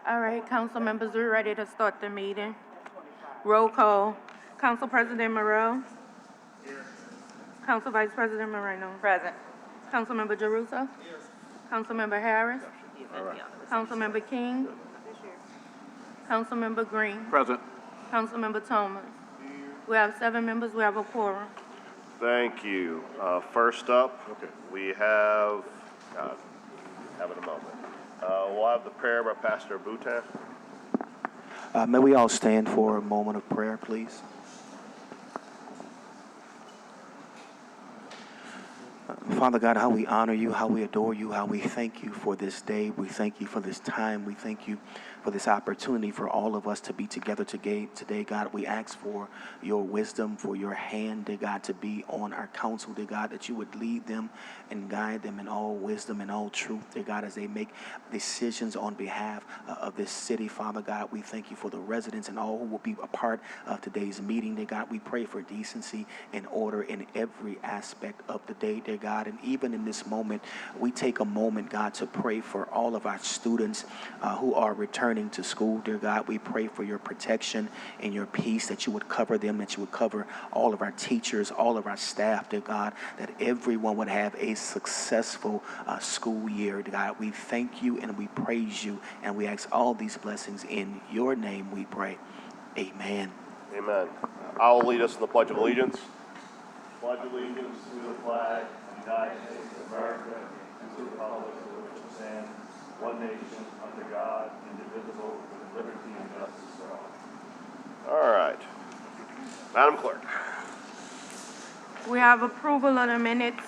Speaker 19: All right, council members, we're ready to start the meeting. Roll call.
Speaker 9: Council President Morrell. Council Vice President Moreno.
Speaker 4: Present.
Speaker 9: Councilmember Jeruso. Councilmember Harris.
Speaker 7: All right.
Speaker 9: Councilmember King. Councilmember Green.
Speaker 7: Present.
Speaker 9: Councilmember Thomas. We have 7 members. We have a quorum.
Speaker 18: Thank you. First up, we have, have in a moment. We'll have the prayer by Pastor Bhutan.
Speaker 19: May we all stand for a moment of prayer, please? Father God, how we honor you, how we adore you, how we thank you for this day. We thank you for this time. We thank you for this opportunity for all of us to be together today. God, we ask for your wisdom, for your hand, dear God, to be on our council, dear God, that you would lead them and guide them in all wisdom and all truth, dear God, as they make decisions on behalf of this city. Father God, we thank you for the residents and all who will be a part of today's meeting, dear God. We pray for decency and order in every aspect of the day, dear God. And even in this moment, we take a moment, God, to pray for all of our students who are returning to school, dear God. We pray for your protection and your peace, that you would cover them, that you would cover all of our teachers, all of our staff, dear God, that everyone would have a successful school year, dear God. We thank you and we praise you, and we ask all these blessings in your name we pray. Amen.
Speaker 18: Amen. I will lead us in the Pledge of Allegiance. Pledge allegiance to the flag of the United States of America and to the republic for which it stands, one nation, under God, indivisible, with liberty and justice for all. All right. Madam Clerk.
Speaker 9: We have approval of the minutes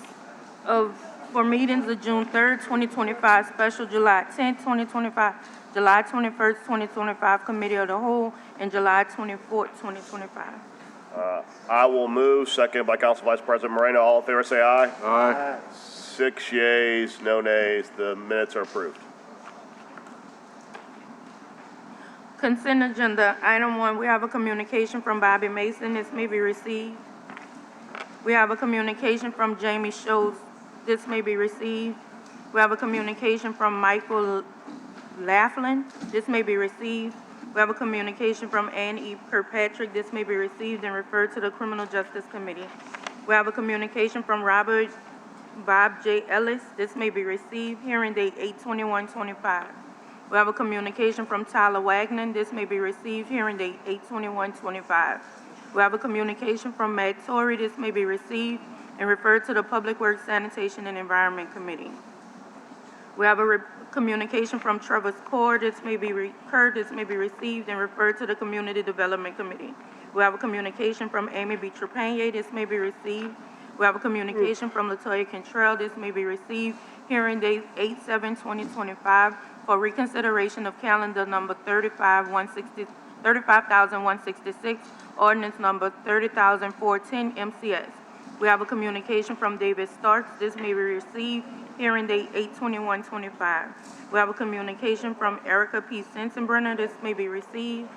Speaker 9: for meetings of June 3rd, 2025, special July 10th, 2025, July 21st, 2025, committee of the whole, and July 24th, 2025.
Speaker 18: I will move, second by Council Vice President Moreno. All in favor say aye. Aye. 6 yeas, no nays. The minutes are approved.
Speaker 9: Consent agenda, item 1, we have a communication from Bobby Mason. This may be received. We have a communication from Jamie Schultz. This may be received. We have a communication from Michael Laughlin. This may be received. We have a communication from Ann E. Kirkpatrick. This may be received and referred to the Criminal Justice Committee. We have a communication from Bob J. Ellis. This may be received. Hearing date 8/21/25. We have a communication from Tyler Wagner. This may be received. Hearing date 8/21/25. We have a communication from Matt Torrey. This may be received and referred to the Public Works, Sanitation, and Environment Committee. We have a communication from Travis Core. This may be This may be received and referred to the Community Development Committee. We have a communication from Amy B. Trepanier. This may be received. We have a communication from Latoya Cantrell. This may be received. Hearing date 8/7/2025 for reconsideration of calendar number 35,166, ordinance number 30,410 MCS. We have a communication from David Starks. This may be received. Hearing date 8/21/25. We have a communication from Erica P. Sensenbrenner. This may be received.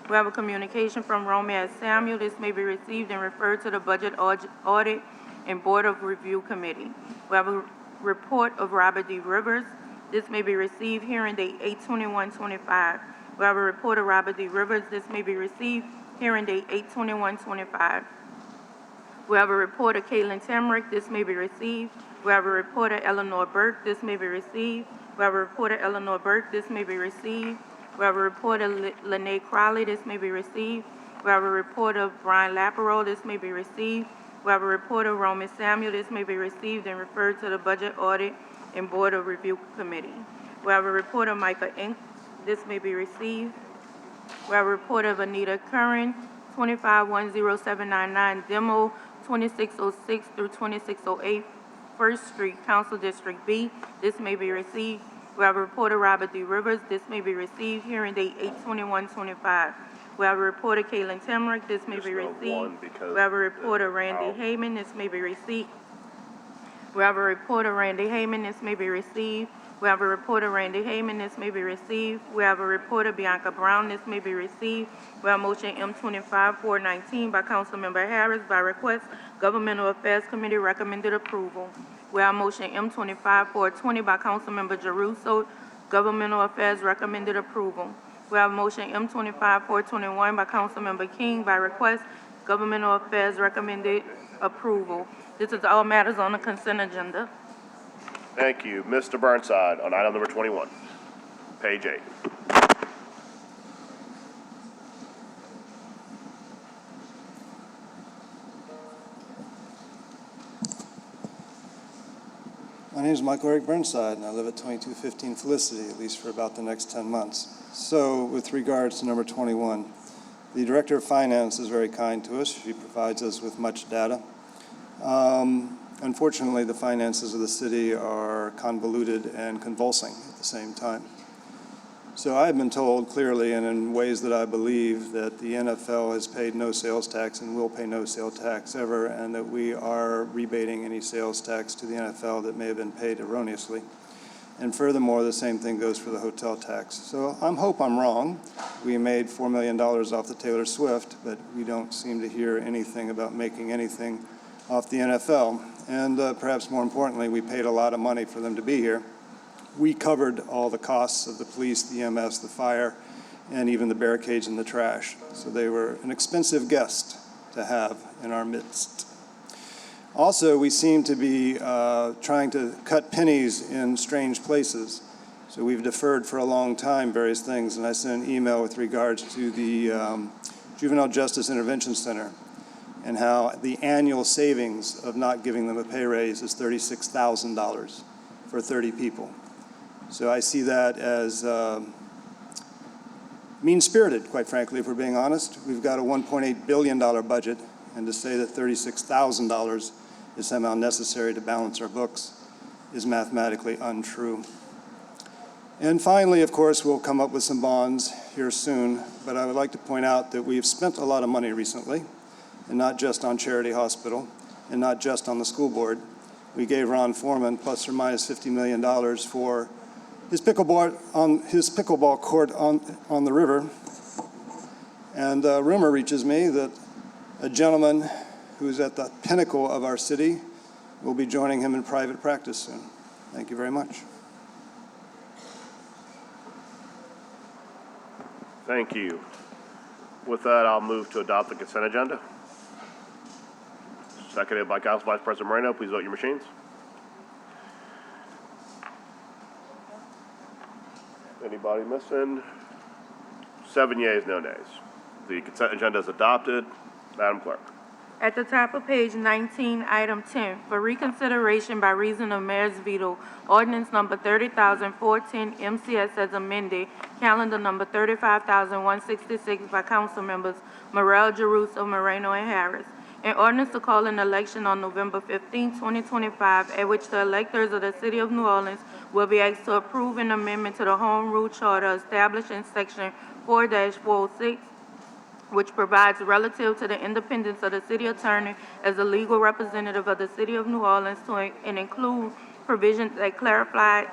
Speaker 9: We have a communication from Romeo Samuel. This may be received and referred to the Budget Audit and Board of Review Committee. We have a report of Robert D. Rivers. This may be received. Hearing date 8/21/25. We have a report of Robert D. Rivers. This may be received. Hearing date 8/21/25. We have a report of Caitlin Tamrick. This may be received. We have a report of Eleanor Burke. This may be received. We have a report of Eleanor Burke. This may be received. We have a report of Lene Crowley. This may be received. We have a report of Brian Laparo. This may be received. We have a report of Roman Samuel. This may be received and referred to the Budget Audit and Board of Review Committee. We have a report of Micah Inc. This may be received. We have a report of Anita Curran, 25-10799 Demo, 2606 through 2608 First Street, Council District B. This may be received. We have a report of Robert D. Rivers. This may be received. Hearing date 8/21/25. We have a report of Caitlin Tamrick. This may be received. We have a report of Randy Heyman. This may be received. We have a report of Randy Heyman. This may be received. We have a report of Randy Heyman. This may be received. We have a report of Bianca Brown. This may be received. We have motion M25-419 by Councilmember Harris by request. Governmental Affairs Committee recommended approval. We have motion M25-420 by Councilmember Jeruso. Governmental Affairs recommended approval. We have motion M25-421 by Councilmember King by request.
Speaker 20: Governmental Affairs recommended approval. This is all matters on the consent agenda.
Speaker 18: Thank you. Mr. Burnside on item number 21, page 8.
Speaker 17: My name is Michael Eric Burnside, and I live at 2215 Felicity, at least for about the next 10 months. So, with regards to number 21, the Director of Finance is very kind to us. She provides us with much data. Unfortunately, the finances of the city are convoluted and convulsing at the same time. So I've been told clearly and in ways that I believe that the NFL has paid no sales tax and will pay no sales tax ever, and that we are rebating any sales tax to the NFL that may have been paid erroneously. And furthermore, the same thing goes for the hotel tax. So I hope I'm wrong. We made $4 million off the Taylor Swift, but we don't seem to hear anything about making anything off the NFL. And perhaps more importantly, we paid a lot of money for them to be here. We covered all the costs of the police, the EMS, the fire, and even the barricades and the trash. So they were an expensive guest to have in our midst. Also, we seem to be trying to cut pennies in strange places. So we've deferred for a long time various things, and I sent an email with regards to the Juvenile Justice Intervention Center and how the annual savings of not giving them a pay raise is $36,000 for 30 people. So I see that as mean-spirited, quite frankly, if we're being honest. We've got a $1.8 billion budget, and to say that $36,000 is somehow necessary to balance our books is mathematically untrue. And finally, of course, we'll come up with some bonds here soon, but I would like to point out that we've spent a lot of money recently, and not just on Charity Hospital, and not just on the school board. We gave Ron Foreman plus or minus $50 million for his pickleball court on the river. And rumor reaches me that a gentleman who's at the pinnacle of our city will be joining him in private practice soon. Thank you very much.
Speaker 18: Thank you. With that, I'll move to adopt the consent agenda. Seconded by Council Vice President Moreno. Please vote your machines. Anybody missing? 7 yeas, no nays. The consent agenda is adopted. Madam Clerk.
Speaker 20: At the top of page 19, item 10, for reconsideration by reason of mayor's veto, ordinance number 30,410 MCS as amended, calendar number 35,166 by council members Morel, Jeruso, Moreno, and Harris. An ordinance to call an election on November 15, 2025, at which the electors of the city of New Orleans will be asked to approve an amendment to the Home Rule Charter established in section 4-406, which provides relative to the independence of the city attorney as the legal representative of the city of New Orleans and include provisions that clarify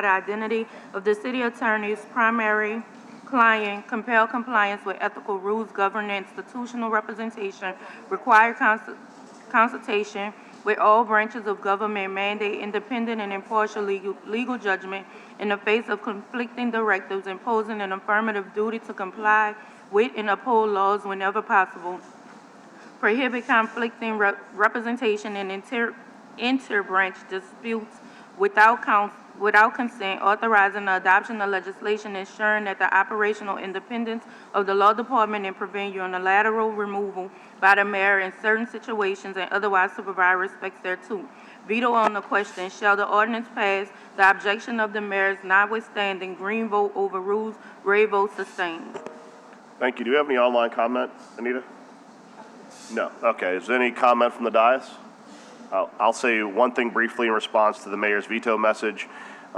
Speaker 20: the identity of the city attorney's primary client, compel compliance with ethical rules governing institutional representation, require consultation with all branches of government, mandate independent and impartial legal judgment in the face of conflicting directives, imposing an affirmative duty to comply with and uphold laws whenever possible, prohibit conflicting representation in inter-branch disputes without consent, authorizing the adoption of legislation ensuring that the operational independence of the law department and prevent unilateral removal by the mayor in certain situations and otherwise supervise respects thereto. Veto on the question, shall the ordinance pass? The objection of the mayor is notwithstanding, green vote overrules, gray vote sustained.
Speaker 18: Thank you. Do we have any online comment, Anita? No. Okay. Is there any comment from the dais? I'll say one thing briefly in response to the mayor's veto message.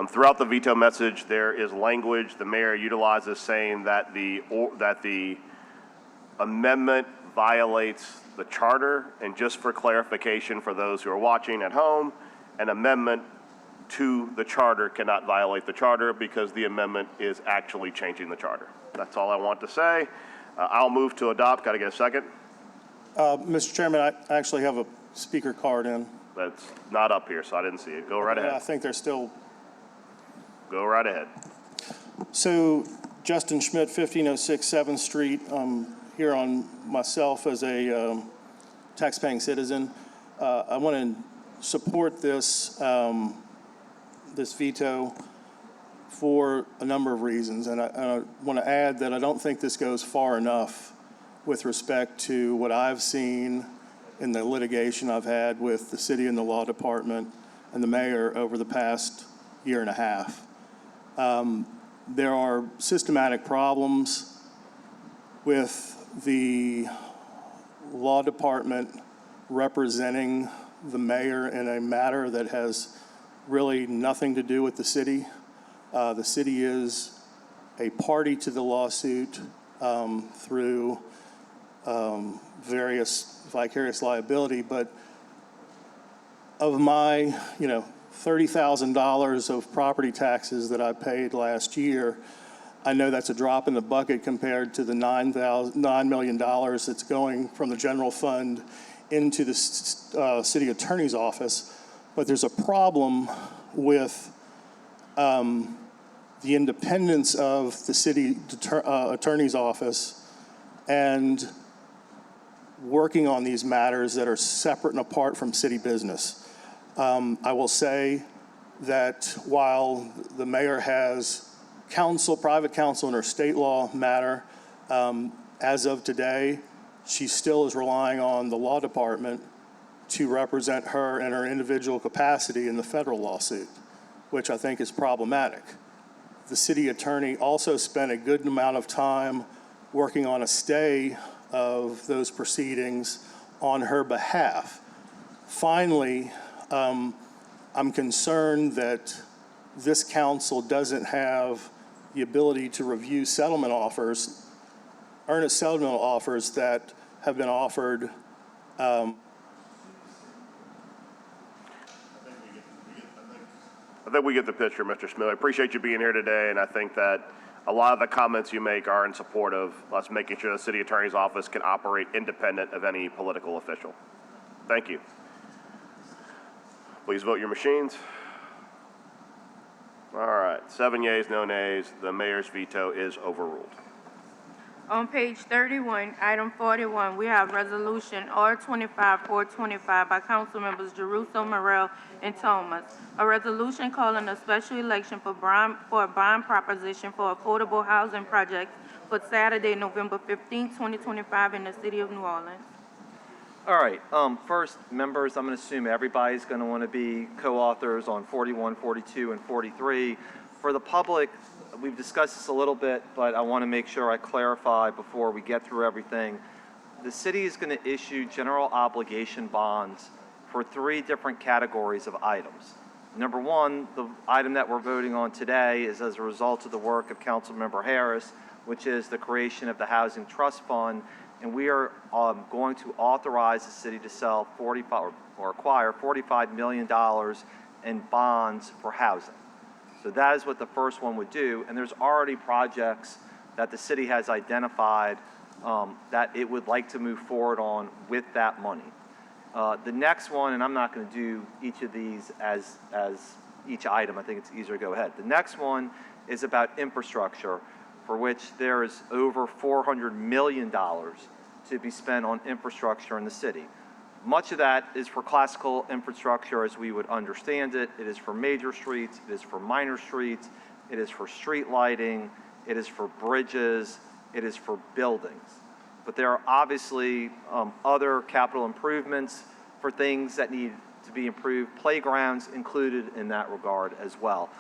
Speaker 18: Throughout the veto message, there is language the mayor utilizes saying that the amendment violates the charter. And just for clarification for those who are watching at home, an amendment to the charter cannot violate the charter because the amendment is actually changing the charter. That's all I want to say. I'll move to adopt. Got to get a second?
Speaker 21: Mr. Chairman, I actually have a speaker card in.
Speaker 18: That's not up here, so I didn't see it. Go right ahead.
Speaker 21: I think they're still.
Speaker 18: Go right ahead.
Speaker 21: So Justin Schmidt, 1506 7th Street. here on myself as a taxpaying citizen. I want to support this, this veto for a number of reasons. And I want to add that I don't think this goes far enough with respect to what I've seen in the litigation I've had with the city and the law department and the mayor over the past year and a half. There are systematic problems with the law department representing the mayor in a matter that has really nothing to do with the city. The city is a party to the lawsuit through various vicarious liability, but of my, $30,000 of property taxes that I paid last year, I know that's a drop in the bucket compared to the $9 million that's going from the general fund into the city attorney's office. But there's a problem with the independence of the city attorney's office and working on these matters that are separate and apart from city business. I will say that while the mayor has private counsel in her state law matter, as of today, she still is relying on the law department to represent her in her individual capacity in the federal lawsuit, which I think is problematic. The city attorney also spent a good amount of time working on a stay of those proceedings on her behalf. Finally, I'm concerned that this council doesn't have the ability to review settlement offers, earnest settlement offers that have been offered.
Speaker 18: I think we get the picture, Mr. Smith. I appreciate you being here today, and I think that a lot of the comments you make are in support of us making sure the city attorney's office can operate independent of any political official. Thank you. Please vote your machines. All right, 7 yeas, no nays. The mayor's veto is overruled.
Speaker 20: On page 31, item 41, we have resolution R-25-425 by council members Jeruso, Morrell, and Thomas. A resolution calling a special election for a bond proposition for affordable housing projects for Saturday, November 15, 2025 in the city of New Orleans.
Speaker 1: All right, first, members, I'm going to assume everybody's going to want to be co-authors on 41, 42, and 43. For the public, we've discussed this a little bit, but I want to make sure I clarify before we get through everything. The city is going to issue general obligation bonds for 3 different categories of items. Number 1, the item that we're voting on today is as a result of the work of Councilmember Harris, which is the creation of the Housing Trust Fund, and we are going to authorize the city to sell or acquire $45 million in bonds for housing. So that is what the first one would do, and there's already projects that the city has identified that it would like to move forward on with that money. The next one, and I'm not going to do each of these as each item, I think it's easier to go ahead. The next one is about infrastructure, for which there is over $400 million to be spent on infrastructure in the city. Much of that is for classical infrastructure as we would understand it. It is for major streets, it is for minor streets, it is for street lighting, it is for bridges, it is for buildings. But there are obviously other capital improvements for things that need to be improved, playgrounds included in that regard as well.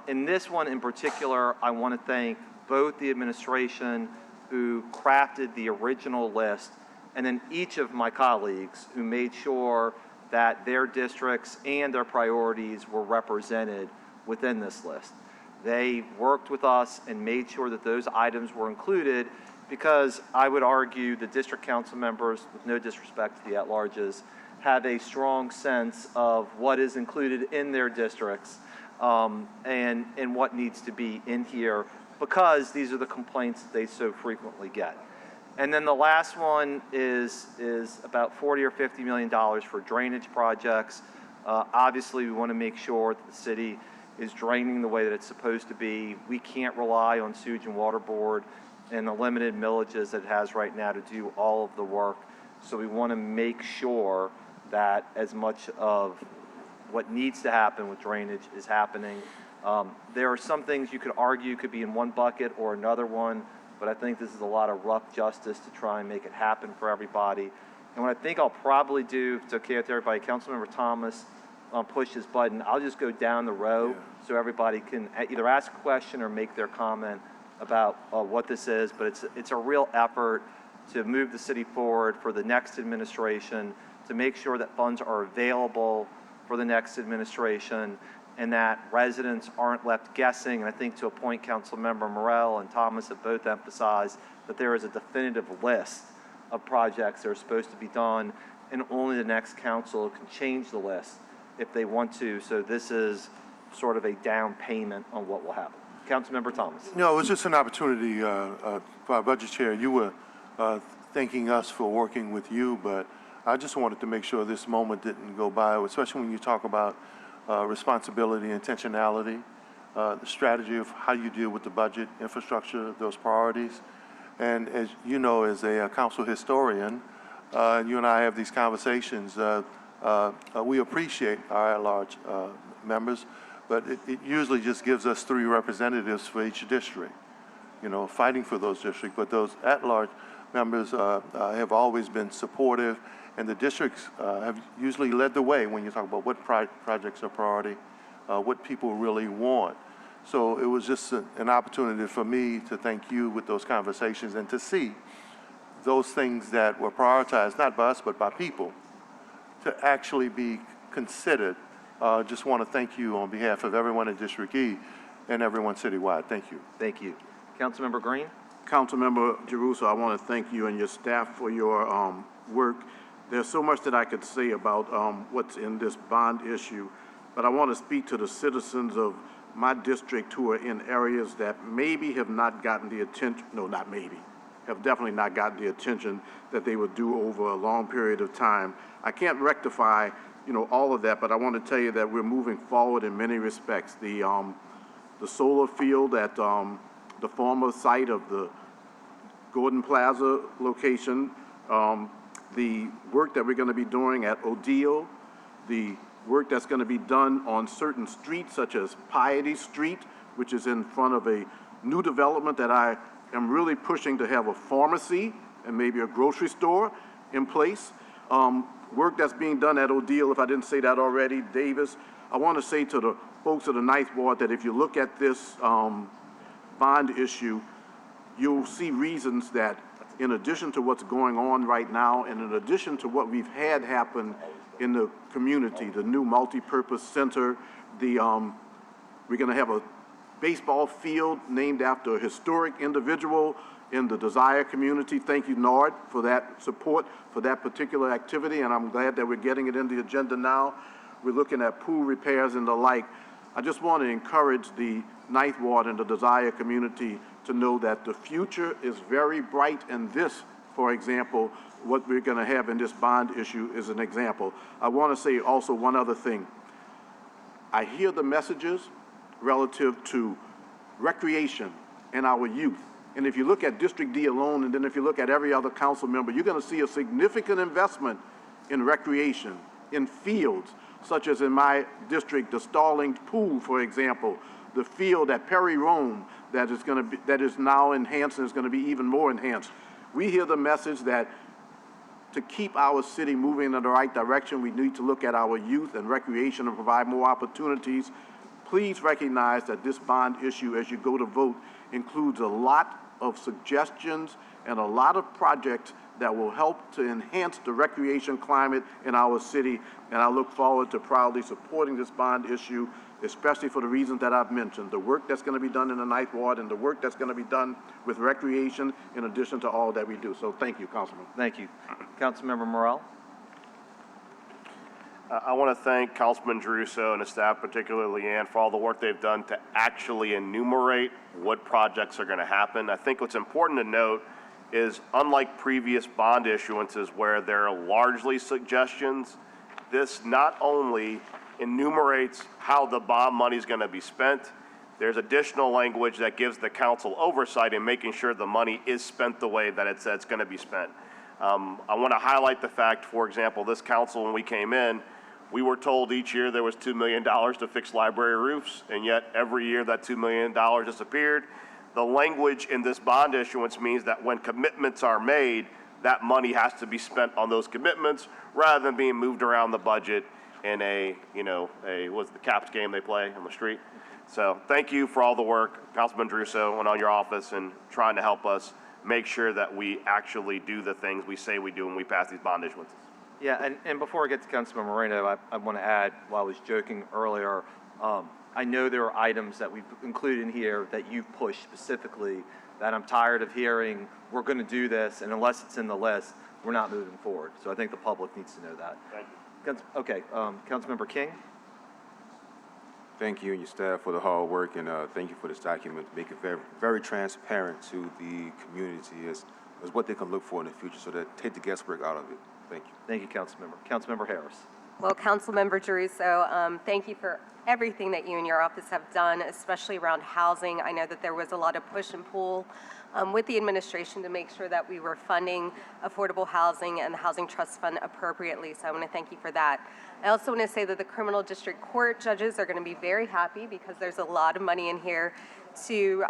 Speaker 1: In this one in particular, I want to thank both the administration who crafted the original list and then each of my colleagues who made sure that their districts and their priorities were represented within this list. They worked with us and made sure that those items were included because I would argue the district council members, with no disrespect to the at-larges, have a strong sense of what is included in their districts and what needs to be in here because these are the complaints that they so frequently get. And then the last one is about $40 or $50 million for drainage projects. Obviously, we want to make sure that the city is draining the way that it's supposed to be. We can't rely on Sewage and Water Board and the limited millages that it has right now to do all of the work. So we want to make sure that as much of what needs to happen with drainage is happening. There are some things you could argue could be in one bucket or another one, but I think this is a lot of rough justice to try and make it happen for everybody. And what I think I'll probably do, if it's okay with everybody, Councilmember Thomas push his button, I'll just go down the row so everybody can either ask a question or make their comment about what this is, but it's a real effort to move the city forward for the next administration, to make sure that funds are available for the next administration, and that residents aren't left guessing. And I think to a point, Councilmember Morell and Thomas have both emphasized that there is a definitive list of projects that are supposed to be done, and only the next council can change the list if they want to. So this is sort of a down payment on what will happen. Councilmember Thomas.
Speaker 6: No, it was just an opportunity for our budget chair. You were thanking us for working with you, but I just wanted to make sure this moment didn't go by, especially when you talk about responsibility, intentionality, the strategy of how you deal with the budget, infrastructure, those priorities. And as you know, as a council historian, you and I have these conversations, we appreciate our at-large members, but it usually just gives us 3 representatives for each district, you know, fighting for those districts. But those at-large members have always been supportive, and the districts have usually led the way when you talk about what projects are priority, what people really want. So it was just an opportunity for me to thank you with those conversations and to see those things that were prioritized, not by us, but by people, to actually be considered. Just want to thank you on behalf of everyone in District E and everyone citywide. Thank you.
Speaker 1: Thank you. Councilmember Green?
Speaker 7: Councilmember Jeruso, I want to thank you and your staff for your work. There's so much that I could say about what's in this bond issue, but I want to speak to the citizens of my district who are in areas that maybe have not gotten the attention, no, not maybe, have definitely not gotten the attention that they would do over a long period of time. I can't rectify, you know, all of that, but I want to tell you that we're moving forward in many respects. The solar field at the former site of the Gordon Plaza location, the work that we're going to be doing at Odile, the work that's going to be done on certain streets such as Piety Street, which is in front of a new development that I am really pushing to have a pharmacy and maybe a grocery store in place. Work that's being done at Odile, if I didn't say that already, Davis, I want to say to the folks of the Ninth Ward that if you look at this bond issue, you'll see reasons that in addition to what's going on right now, and in addition to what we've had happen in the community, the new multi-purpose center, we're going to have a baseball field named after a historic individual in the Desire community. Thank you, Nord, for that support for that particular activity, and I'm glad that we're getting it in the agenda now. We're looking at pool repairs and the like. I just want to encourage the Ninth Ward and the Desire community to know that the future is very bright, and this, for example, what we're going to have in this bond issue is an example. I want to say also one other thing. I hear the messages relative to recreation and our youth. And if you look at District D alone, and then if you look at every other council member, you're going to see a significant investment in recreation, in fields, such as in my district, the Starling Pool, for example, the field at Perry Rome that is now enhanced and is going to be even more enhanced. We hear the message that to keep our city moving in the right direction, we need to look at our youth and recreation and provide more opportunities. Please recognize that this bond issue, as you go to vote, includes a lot of suggestions and a lot of projects that will help to enhance the recreation climate in our city. And I look forward to proudly supporting this bond issue, especially for the reasons that I've mentioned, the work that's going to be done in the Ninth Ward and the work that's going to be done with recreation in addition to all that we do. So thank you, Councilman.
Speaker 1: Thank you. Councilmember Morell?
Speaker 18: I want to thank Councilman Jeruso and his staff, particularly Leanne, for all the work they've done to actually enumerate what projects are going to happen. I think what's important to note is, unlike previous bond issuances where there are largely suggestions, this not only enumerates how the bond money is going to be spent, there's additional language that gives the council oversight in making sure the money is spent the way that it's going to be spent. I want to highlight the fact, for example, this council, when we came in, we were told each year there was $2 million to fix library roofs, and yet every year that $2 million disappeared. The language in this bond issuance means that when commitments are made, that money has to be spent on those commitments rather than being moved around the budget in what's the Caps game they play on the street. So thank you for all the work, Councilman Druso, and on your office and trying to help us make sure that we actually do the things we say we do when we pass these bond issuances.
Speaker 1: Yeah, and before I get to Councilman Moreno, I want to add, while I was joking earlier, I know there are items that we've included in here that you've pushed specifically that I'm tired of hearing, we're going to do this, and unless it's in the list, we're not moving forward. So I think the public needs to know that.
Speaker 18: Thank you.
Speaker 1: Okay, Councilmember King?
Speaker 14: Thank you and your staff for the hard work, and thank you for this document. Make it very, very transparent to the community as what they can look for in the future, so that take the guesswork out of it. Thank you.
Speaker 1: Thank you, Councilmember. Councilmember Harris.
Speaker 5: Well, Councilmember Druso, thank you for everything that you and your office have done, especially around housing. I know that there was a lot of push and pull with the administration to make sure that we were funding affordable housing and the Housing Trust Fund appropriately, so I want to thank you for that. I also want to say that the criminal district court judges are going to be very happy because there's a lot of money in here to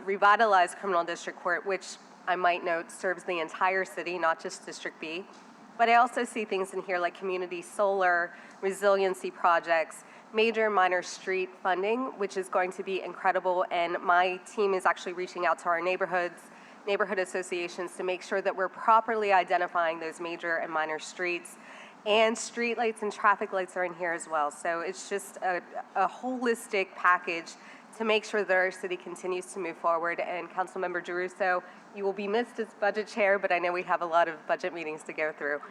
Speaker 5: revitalize criminal district court, which I might note serves the entire city, not just District B. But I also see things in here like community solar, resiliency projects, major and minor street funding, which is going to be incredible. And my team is actually reaching out to our neighborhood associations to make sure that we're properly identifying those major and minor streets. And street lights and traffic lights are in here as well. So it's just a holistic package to make sure that our city continues to move forward. And Councilmember Druso, you will be missed as budget chair, but I know we have a lot of budget meetings to go through.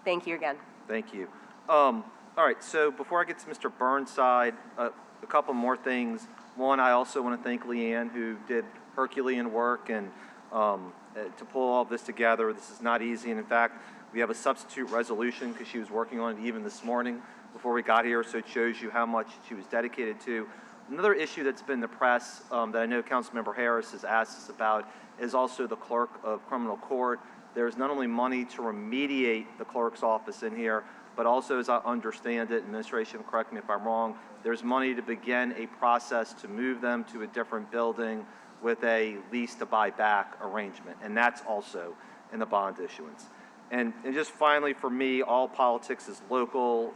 Speaker 5: Thank you again.
Speaker 1: Thank you. All right, so before I get to Mr. Burnside, a couple more things. One, I also want to thank Leanne, who did Herculean work and to pull all of this together. This is not easy, and in fact, we have a substitute resolution because she was working on it even this morning before we got here, so it shows you how much she was dedicated to. Another issue that's been in the press that I know Councilmember Harris has asked us about is also the clerk of criminal court. There's not only money to remediate the clerk's office in here, but also, as I understand it, administration, correct me if I'm wrong, there's money to begin a process to move them to a different building with a lease to buy back arrangement, and that's also in the bond issuance. And just finally, for me, all politics is local.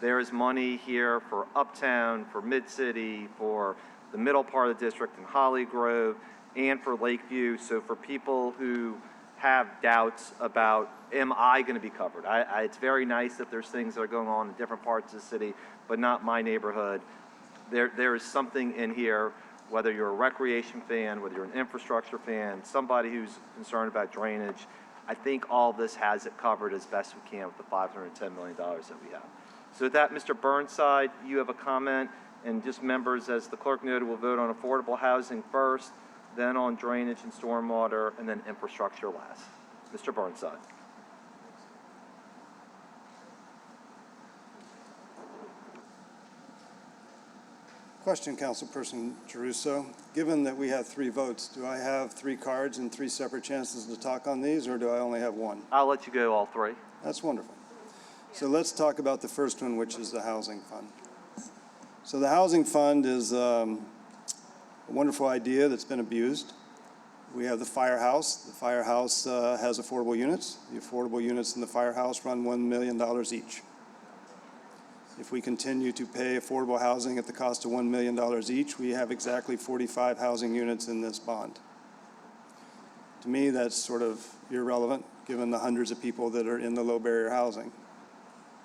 Speaker 1: There is money here for Uptown, for Mid-City, for the middle part of the district in Holly Grove, and for Lakeview. So for people who have doubts about, am I going to be covered? It's very nice that there's things that are going on in different parts of the city, but not my neighborhood. There is something in here, whether you're a recreation fan, whether you're an infrastructure fan, somebody who's concerned about drainage. I think all this has it covered as best we can with the $510 million that we have. So with that, Mr. Burnside, you have a comment, and just members, as the clerk noted, will vote on affordable housing first, then on drainage and stormwater, and then infrastructure last. Mr. Burnside.
Speaker 17: Question, Councilperson Druso. Given that we have 3 votes, do I have 3 cards and 3 separate chances to talk on these, or do I only have 1?
Speaker 1: I'll let you go all 3.
Speaker 17: That's wonderful. So let's talk about the first one, which is the housing fund. So the housing fund is a wonderful idea that's been abused. We have the firehouse. The firehouse has affordable units. The affordable units in the firehouse run $1 million each. If we continue to pay affordable housing at the cost of $1 million each, we have exactly 45 housing units in this bond. To me, that's sort of irrelevant, given the hundreds of people that are in the low barrier housing,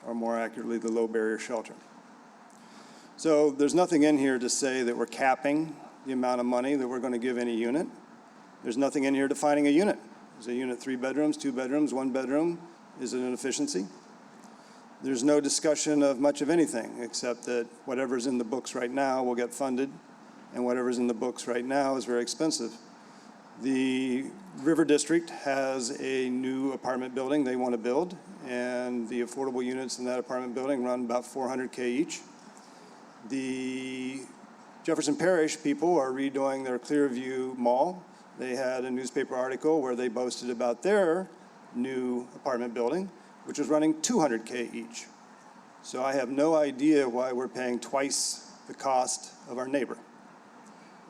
Speaker 17: or more accurately, the low barrier shelter. So there's nothing in here to say that we're capping the amount of money that we're going to give any unit. There's nothing in here defining a unit. Is a unit 3 bedrooms, 2 bedrooms, 1 bedroom? Is it an efficiency? There's no discussion of much of anything, except that whatever's in the books right now will get funded, and whatever's in the books right now is very expensive. The River District has a new apartment building they want to build, and the affordable units in that apartment building run about $400K each. The Jefferson Parish people are redoing their Clearview Mall. They had a newspaper article where they boasted about their new apartment building, which is running $200K each. So I have no idea why we're paying twice the cost of our neighbor.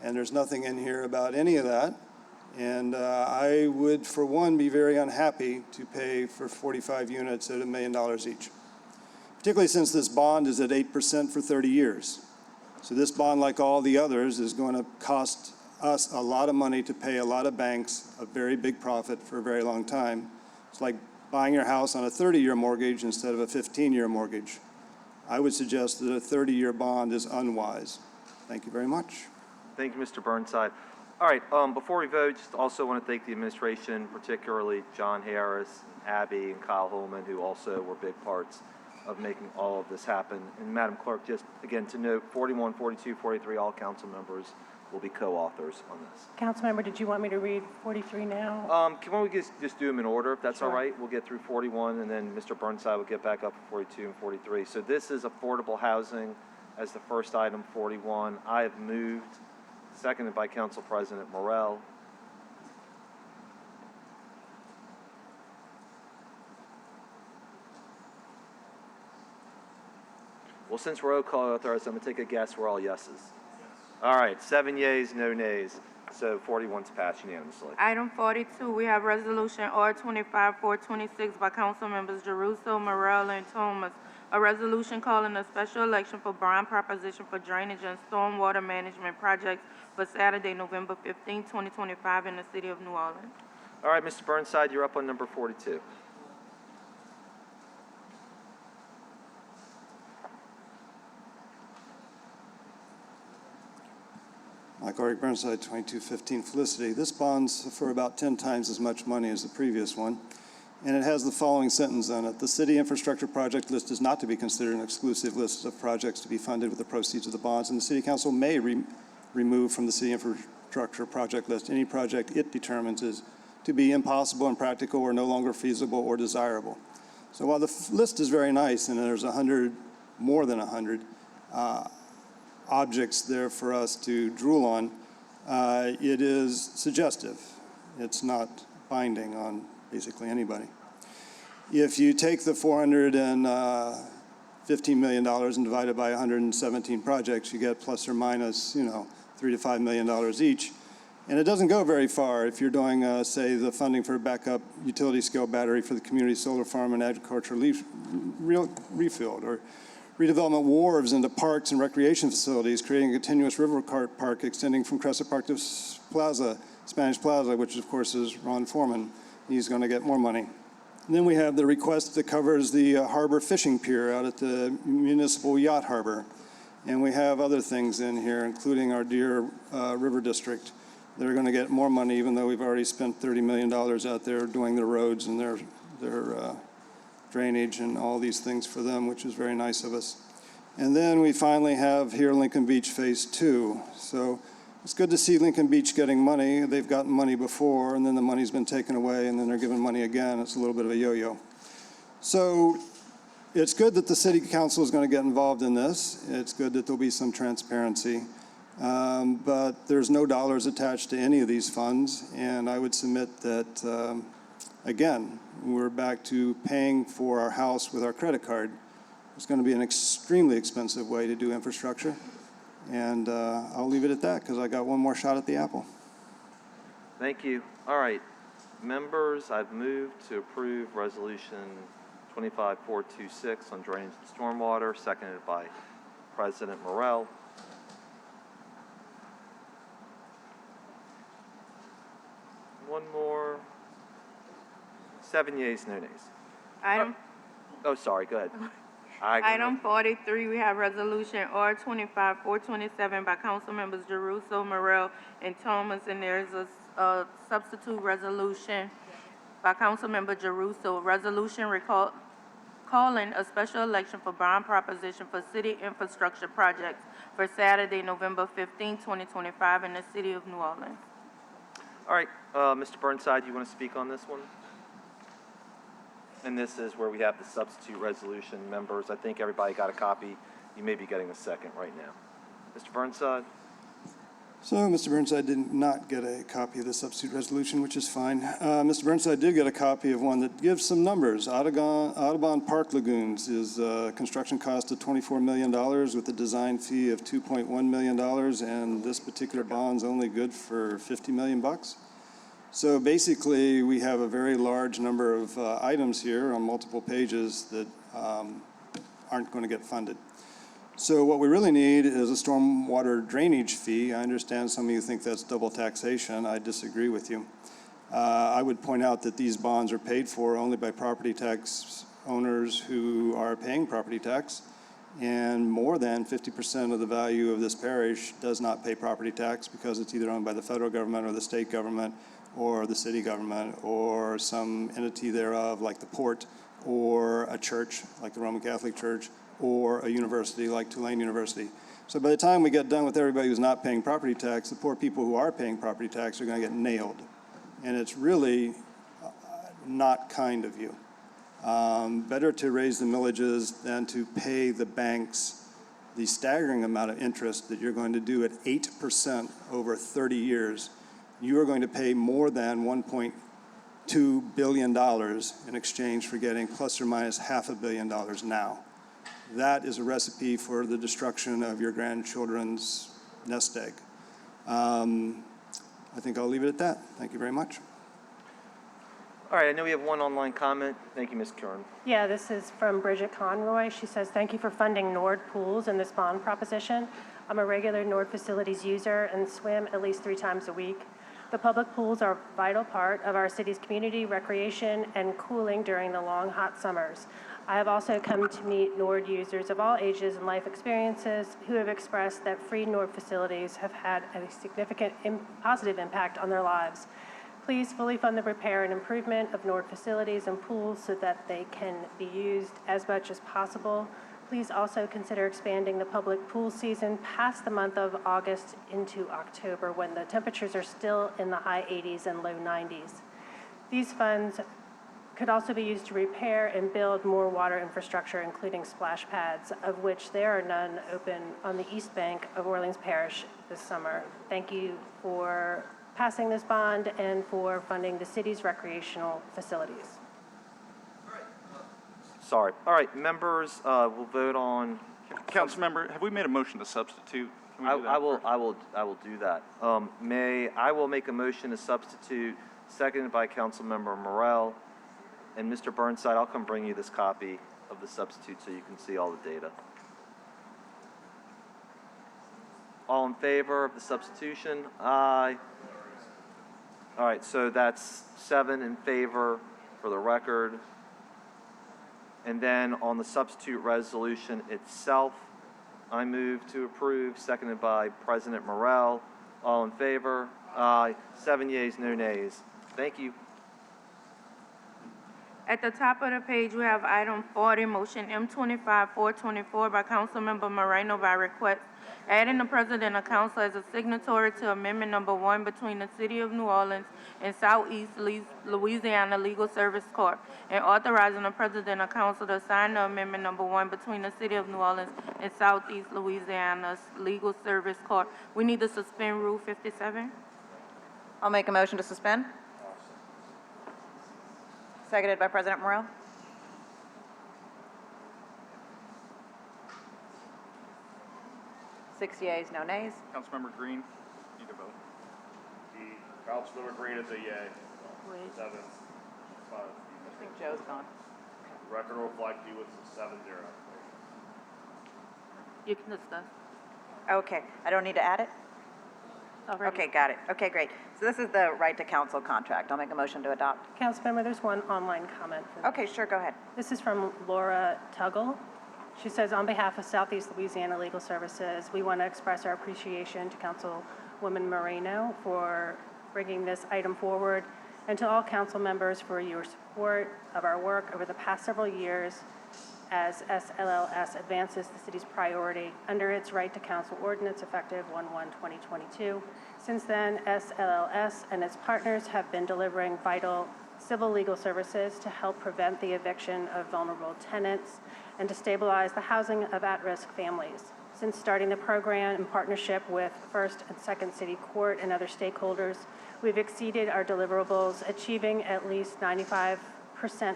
Speaker 17: And there's nothing in here about any of that. And I would, for one, be very unhappy to pay for 45 units at $1 million each, particularly since this bond is at 8% for 30 years. So this bond, like all the others, is going to cost us a lot of money to pay a lot of banks a very big profit for a very long time. It's like buying your house on a 30-year mortgage instead of a 15-year mortgage. I would suggest that a 30-year bond is unwise. Thank you very much.
Speaker 1: Thank you, Mr. Burnside. All right, before we vote, just also want to thank the administration, particularly John Harris, Abby, and Kyle Holman, who also were big parts of making all of this happen. And Madam Clerk, just again to note, 41, 42, 43, all council members will be co-authors on this.
Speaker 2: Councilmember, did you want me to read 43 now?
Speaker 1: Can we just do them in order, if that's all right? We'll get through 41, and then Mr. Burnside will get back up for 42 and 43. So this is affordable housing as the first item, 41. I have moved, seconded by Council President Morrell. Well, since we're all co-authors, I'm going to take a guess. We're all yeses. All right, 7 yeas, no nays. So 41's passed unanimously.
Speaker 20: Item 42, we have Resolution R-25-426 by Council Members Jeruso, Morrell, and Thomas. A resolution calling a special election for bond proposition for drainage and stormwater management projects for Saturday, November 15, 2025 in the city of New Orleans.
Speaker 1: All right, Mr. Burnside, you're up on number 42.
Speaker 17: Michael Eric Burnside, 2215 Felicity. This bond's for about 10 times as much money as the previous one, and it has the following sentence on it. The city infrastructure project list is not to be considered an exclusive list of projects to be funded with the proceeds of the bonds, and the city council may remove from the city infrastructure project list any project it determines is to be impossible, impractical, or no longer feasible or desirable. So while the list is very nice, and there's more than 100 objects there for us to drool on, it is suggestive. It's not binding on basically anybody. If you take the $415 million and divide it by 117 projects, you get plus or minus, $3 to $5 million each. And it doesn't go very far if you're doing, say, the funding for a backup utility scale battery for the community solar farm and agricultural refield, or redevelopment wharves into parks and recreation facilities, creating a continuous river park extending from Crescent Park to Spanish Plaza, which of course is Ron Foreman. He's going to get more money. And then we have the request that covers the harbor fishing pier out at the municipal yacht harbor. And we have other things in here, including our dear river district. They're going to get more money, even though we've already spent $30 million out there doing their roads and their drainage and all these things for them, which is very nice of us. And then we finally have here Lincoln Beach Phase 2. So it's good to see Lincoln Beach getting money. They've gotten money before, and then the money's been taken away, and then they're given money again. It's a little bit of a yo-yo. So it's good that the city council is going to get involved in this. It's good that there'll be some transparency. But there's no dollars attached to any of these funds, and I would submit that, again, we're back to paying for our house with our credit card. It's going to be an extremely expensive way to do infrastructure, and I'll leave it at that because I got one more shot at the apple.
Speaker 1: Thank you. All right, members, I've moved to approve Resolution 25426 on drainage and stormwater, seconded by President Morrell. One more. 7 yeas, no nays.
Speaker 20: Item
Speaker 1: Oh, sorry, go ahead.
Speaker 20: Item 43, we have Resolution R-25-427 by Council Members Jeruso, Morrell, and Thomas, and there's a substitute resolution by Council Member Jeruso, resolution calling a special election for bond proposition for city infrastructure projects for Saturday, November 15, 2025 in the city of New Orleans.
Speaker 1: All right, Mr. Burnside, you want to speak on this one? And this is where we have the substitute resolution. Members, I think everybody got a copy. You may be getting a second right now. Mr. Burnside?
Speaker 17: So Mr. Burnside did not get a copy of the substitute resolution, which is fine. Mr. Burnside did get a copy of one that gives some numbers. Audubon Park Lagoons is a construction cost of $24 million with a design fee of $2.1 million, and this particular bond's only good for $50 million bucks. So basically, we have a very large number of items here on multiple pages that aren't going to get funded. So what we really need is a stormwater drainage fee. I understand some of you think that's double taxation. I disagree with you. I would point out that these bonds are paid for only by property tax owners who are paying property tax, and more than 50% of the value of this parish does not pay property tax because it's either owned by the federal government or the state government or the city government or some entity thereof like the port or a church like the Roman Catholic Church or a university like Tulane University. So by the time we get done with everybody who's not paying property tax, the poor people who are paying property tax are going to get nailed. And it's really not kind of you. Better to raise the millages than to pay the banks the staggering amount of interest that you're going to do at 8% over 30 years. You are going to pay more than $1.2 billion in exchange for getting plus or minus $500 million now. That is a recipe for the destruction of your grandchildren's nest egg. I think I'll leave it at that. Thank you very much.
Speaker 1: All right, I know we have one online comment. Thank you, Ms. Curran.
Speaker 2: Yeah, this is from Bridget Conroy. She says, thank you for funding Nord pools in this bond proposition. I'm a regular Nord facilities user and swim at least 3 times a week. The public pools are a vital part of our city's community, recreation, and cooling during the long, hot summers. I have also come to meet Nord users of all ages and life experiences who have expressed that free Nord facilities have had a significant positive impact on their lives. Please fully fund the repair and improvement of Nord facilities and pools so that they can be used as much as possible. Please also consider expanding the public pool season past the month of August into October when the temperatures are still in the high 80s and low 90s. These funds could also be used to repair and build more water infrastructure, including splash pads, of which there are none open on the east bank of Orleans Parish this summer. Thank you for passing this bond and for funding the city's recreational facilities.
Speaker 1: Sorry. All right, members, we'll vote on.
Speaker 3: Councilmember, have we made a motion to substitute? Can we do that
Speaker 1: I will do that. I will make a motion to substitute, seconded by Councilmember Morrell. And Mr. Burnside, I'll come bring you this copy of the substitute so you can see all the data. All in favor of the substitution? Aye. All right, so that's 7 in favor for the record. And then on the substitute resolution itself, I move to approve, seconded by President Morrell. All in favor? Aye. 7 yeas, no nays. Thank you.
Speaker 20: At the top of the page, we have item 40, motion M25-424 by Councilmember Moreno by request, adding the President of Council as a signatory to Amendment Number 1 between the City of New Orleans and Southeast Louisiana Legal Service Corp., and authorizing the President of Council to sign the Amendment Number 1 between the City of New Orleans and Southeast Louisiana's Legal Service Corp. We need to suspend Rule 57.
Speaker 22: I'll make a motion to suspend. Seconded by President Morrell. Six yeas, no nays.
Speaker 3: Councilmember Green, need to vote.
Speaker 18: Councilmember Green is a yay. 7. 5.
Speaker 22: I think Joe's gone.
Speaker 18: Record will reflect you with 7-0.
Speaker 20: You can discuss.
Speaker 22: Okay, I don't need to add it?
Speaker 2: Already.
Speaker 22: Okay, got it. Okay, great. So this is the right to counsel contract. I'll make a motion to adopt.
Speaker 2: Councilmember, there's one online comment.
Speaker 22: Okay, sure, go ahead.
Speaker 2: This is from Laura Tuggle. She says, on behalf of Southeast Louisiana Legal Services, we want to express our appreciation to Councilwoman Moreno for bringing this item forward, and to all council members for your support of our work over the past several years as SLLS advances the city's priority under its right to counsel ordinance effective 1/1/2022. Since then, SLLS and its partners have been delivering vital civil legal services to help prevent the eviction of vulnerable tenants and to stabilize the housing of at-risk families. Since starting the program in partnership with First and Second City Court and other stakeholders, we've exceeded our deliverables, achieving at least 95%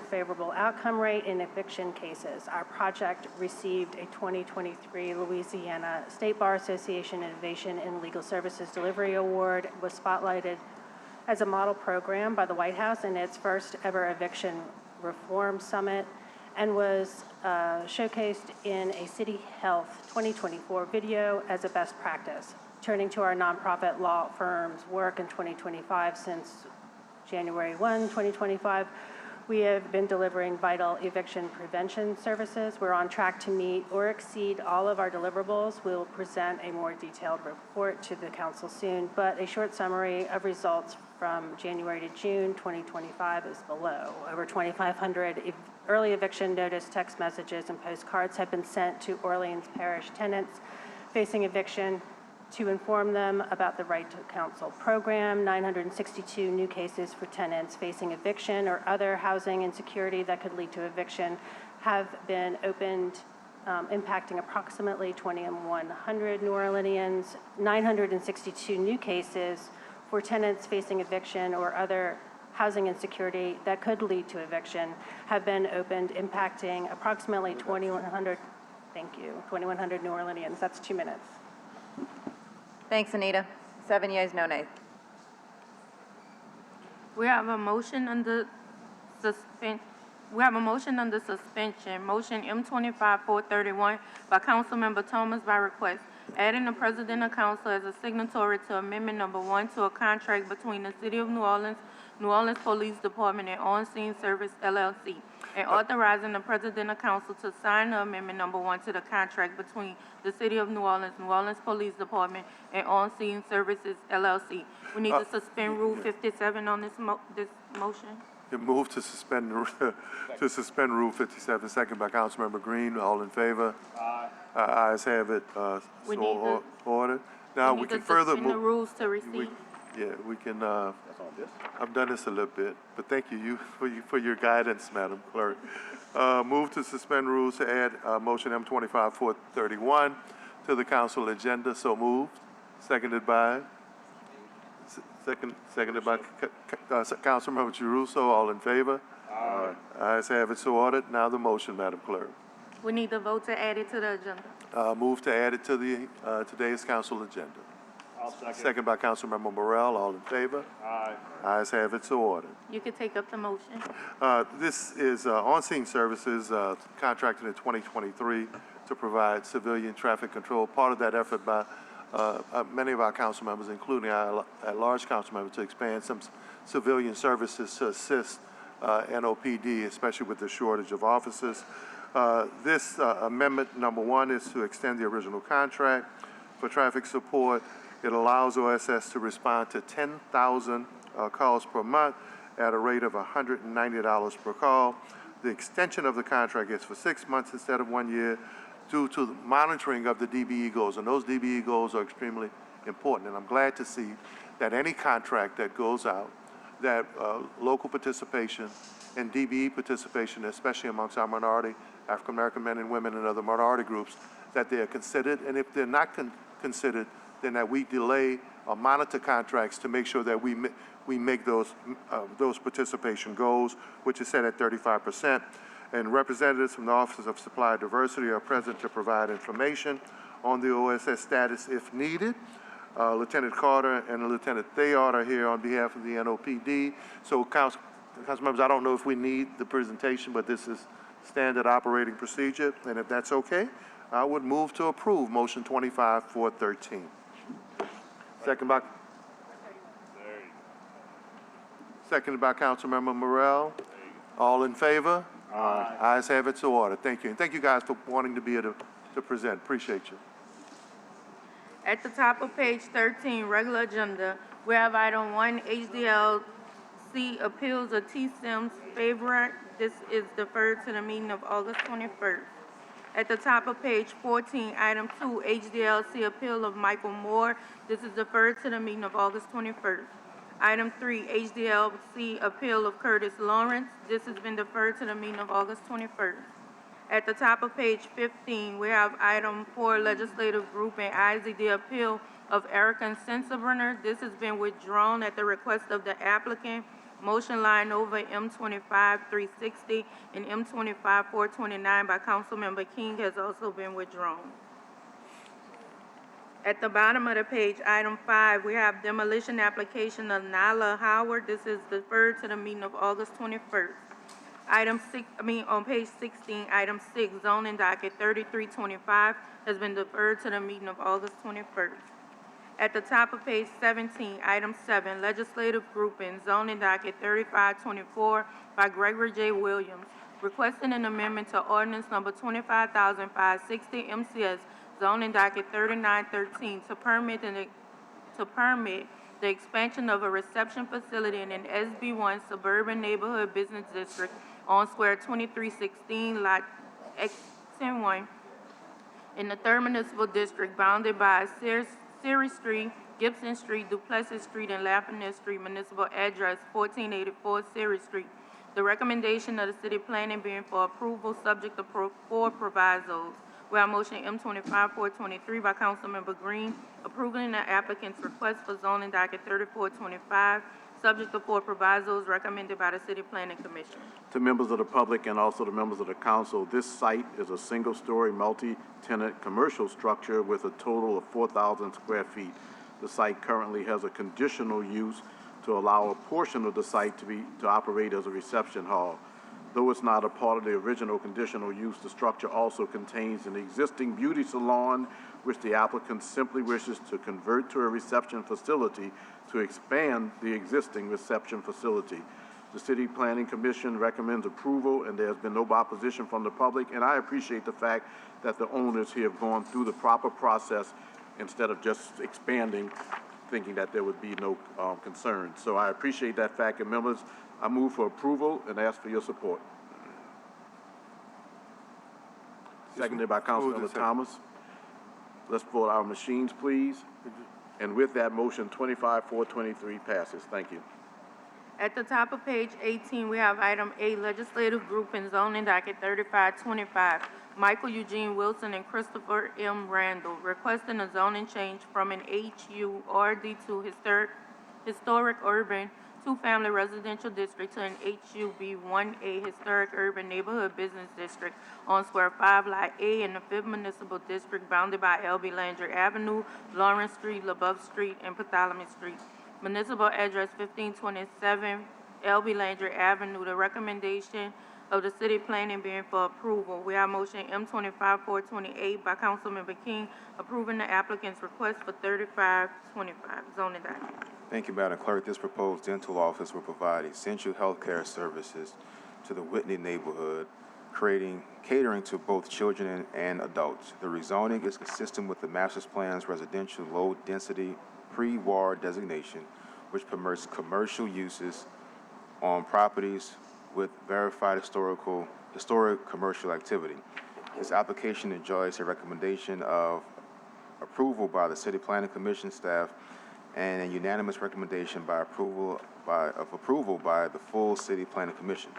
Speaker 2: favorable outcome rate in eviction cases. Our project received a 2023 Louisiana State Bar Association Innovation in Legal Services Delivery Award, was spotlighted as a model program by the White House in its first ever eviction reform summit, and was showcased in a City Health 2024 video as a best practice. Turning to our nonprofit law firm's work in 2025, since January 1, 2025, we have been delivering vital eviction prevention services. We're on track to meet or exceed all of our deliverables. We'll present a more detailed report to the council soon, but a short summary of results from January to June 2025 is below. Over 2,500 early eviction notice text messages and postcards have been sent to Orleans Parish tenants facing eviction to inform them about the Right to Counsel program. 962 new cases for tenants facing eviction or other housing insecurity that could lead to eviction have been opened, impacting approximately 2,100 New Orleanians. 962 new cases for tenants facing eviction or other housing insecurity that could lead to eviction have been opened, impacting approximately 2,100, thank you, 2,100 New Orleanians. That's 2 minutes.
Speaker 22: Thanks, Anita. 7 yeas, no nays.
Speaker 20: We have a motion under suspension. Motion M25-431 by Councilmember Thomas by request, adding the President of Council as a signatory to Amendment Number 1 to a contract between the City of New Orleans Police Department, and On Scene Service LLC, and authorizing the President of Council to sign the Amendment Number 1 to the contract between the City of New Orleans Police Department, and On Scene Services LLC. We need to suspend Rule 57 on this motion.
Speaker 6: You move to suspend, to suspend Rule 57, second by Councilmember Green. All in favor? Aye. Ayes have it,
Speaker 20: We
Speaker 6: so
Speaker 20: need to-
Speaker 6: ordered. Now, we can further
Speaker 20: suspend the
Speaker 6: move.
Speaker 20: rules to receive.
Speaker 6: Yeah, we can, I've done this a little bit, but thank you for your guidance, Madam Clerk. Move to suspend rules to add motion M25-431 to the council agenda. So moved. Seconded by? Seconded by Councilmember Giarrusso. All in favor? Aye. Ayes have it, so ordered. Now the motion, Madam Clerk.
Speaker 20: We need to vote to add it to the agenda.
Speaker 6: Move to add it to the today's council agenda.
Speaker 18: I'll second.
Speaker 6: Second by Councilmember Morrell. All in favor?
Speaker 18: Aye.
Speaker 6: Ayes have it, so ordered.
Speaker 20: You can take up the motion.
Speaker 6: This is On-Scene Services contracted in 2023 to provide civilian traffic control. Part of that effort by many of our council members, including our at-large council members, to expand some civilian services to assist NOPD, especially with the shortage of officers. This amendment number 1 is to extend the original contract for traffic support. It allows OSS to respond to 10,000 calls per month at a rate of $190 per call. The extension of the contract is for 6 months instead of 1 year due to the monitoring of the DBE goals, and those DBE goals are extremely important. And I'm glad to see that any contract that goes out, that local participation and DBE participation, especially amongst our minority, African American men and women and other minority groups, that they are considered. And if they're not considered, then that we delay or monitor contracts to make sure that we make those participation goals, which is set at 35%. And representatives from the Office of Supply Diversity are present to provide information on the OSS status if needed. Lieutenant Carter and Lieutenant Thayard are here on behalf of the NOPD. So, council members, I don't know if we need the presentation, but this is standard operating procedure. And if that's okay, I would move to approve motion 25-413. Seconded by Councilmember Morrell. All in favor? Aye. Ayes have it, so ordered. Thank you. And thank you guys for wanting to be able to present. Appreciate you.
Speaker 20: At the top of page 13, regular agenda, we have item 1, HDLC appeals of T. Sims Favorite. This is deferred to the meeting of August 21st. At the top of page 14, item 2, HDLC appeal of Michael Moore. This is deferred to the meeting of August 21st. Item 3, HDLC appeal of Curtis Lawrence. This has been deferred to the meeting of August 21st. At the top of page 15, we have item 4, legislative group and IZD appeal of Erica Sensenbrenner. This has been withdrawn at the request of the applicant. Motion line over M25-360 and M25-429 by Councilmember King has also been withdrawn. At the bottom of the page, item 5, we have demolition application of Nyla Howard. This is deferred to the meeting of August 21st. On page 16, item 6, zoning docket 3325 has been deferred to the meeting of August 21st. At the top of page 17, item 7, legislative grouping, zoning docket 3524 by Gregory J. Williams, requesting an amendment to ordinance number 25,560 MCS, zoning docket 3913 to permit the expansion of a reception facility in an SB1 suburban neighborhood business district on square 2316, lot X1, in the 3rd Municipal District, bounded by Series Street, Gibson Street, Duplessis Street, and Lafayette Street, municipal address 1484 Series Street. The recommendation of the city planning being for approval subject to 4 provisos. We have motion M25-423 by Councilmember Green, approving the applicant's request for zoning docket 3425, subject to 4 provisos recommended by the City Planning Commission.
Speaker 7: To members of the public and also the members of the council, this site is a single-story, multi-tenant commercial structure with a total of 4,000 square feet. The site currently has a conditional use to allow a portion of the site to operate as a reception hall. Though it's not a part of the original conditional use, the structure also contains an existing beauty salon, which the applicant simply wishes to convert to a reception facility to expand the existing reception facility. The City Planning Commission recommends approval, and there has been no opposition from the public, and I appreciate the fact that the owners here have gone through the proper process instead of just expanding, thinking that there would be no concern. So I appreciate that fact, and members, I move for approval and ask for your support. Seconded by Councilmember Thomas. Let's vote our machines, please. And with that motion, 25-423 passes. Thank you.
Speaker 20: At the top of page 18, we have item 8, legislative group and zoning docket 3525, Michael Eugene Wilson and Christopher M. Randall, requesting a zoning change from an HURD to historic urban 2-family residential district to an HUB1A historic urban neighborhood business district on square 5, lot A in the 5th Municipal District, bounded by L.B. Landry Avenue, Lawrence Street, LaBeouf Street, and Bartholomew Street. Municipal address 1527 L.B. Landry Avenue. The recommendation of the city planning being for approval. We have motion M25-428 by Councilmember King, approving the applicant's request for 3525 zoning docket.
Speaker 14: Thank you, Madam Clerk. This proposed dental office will provide essential health care services to the Whitney neighborhood, catering to both children and adults. The rezoning is consistent with the master plan's residential low-density pre-war designation, which permits commercial uses on properties with verified historic commercial activity. This application enjoys a recommendation of approval by the City Planning Commission staff and a unanimous recommendation of approval by the full City Planning Commission.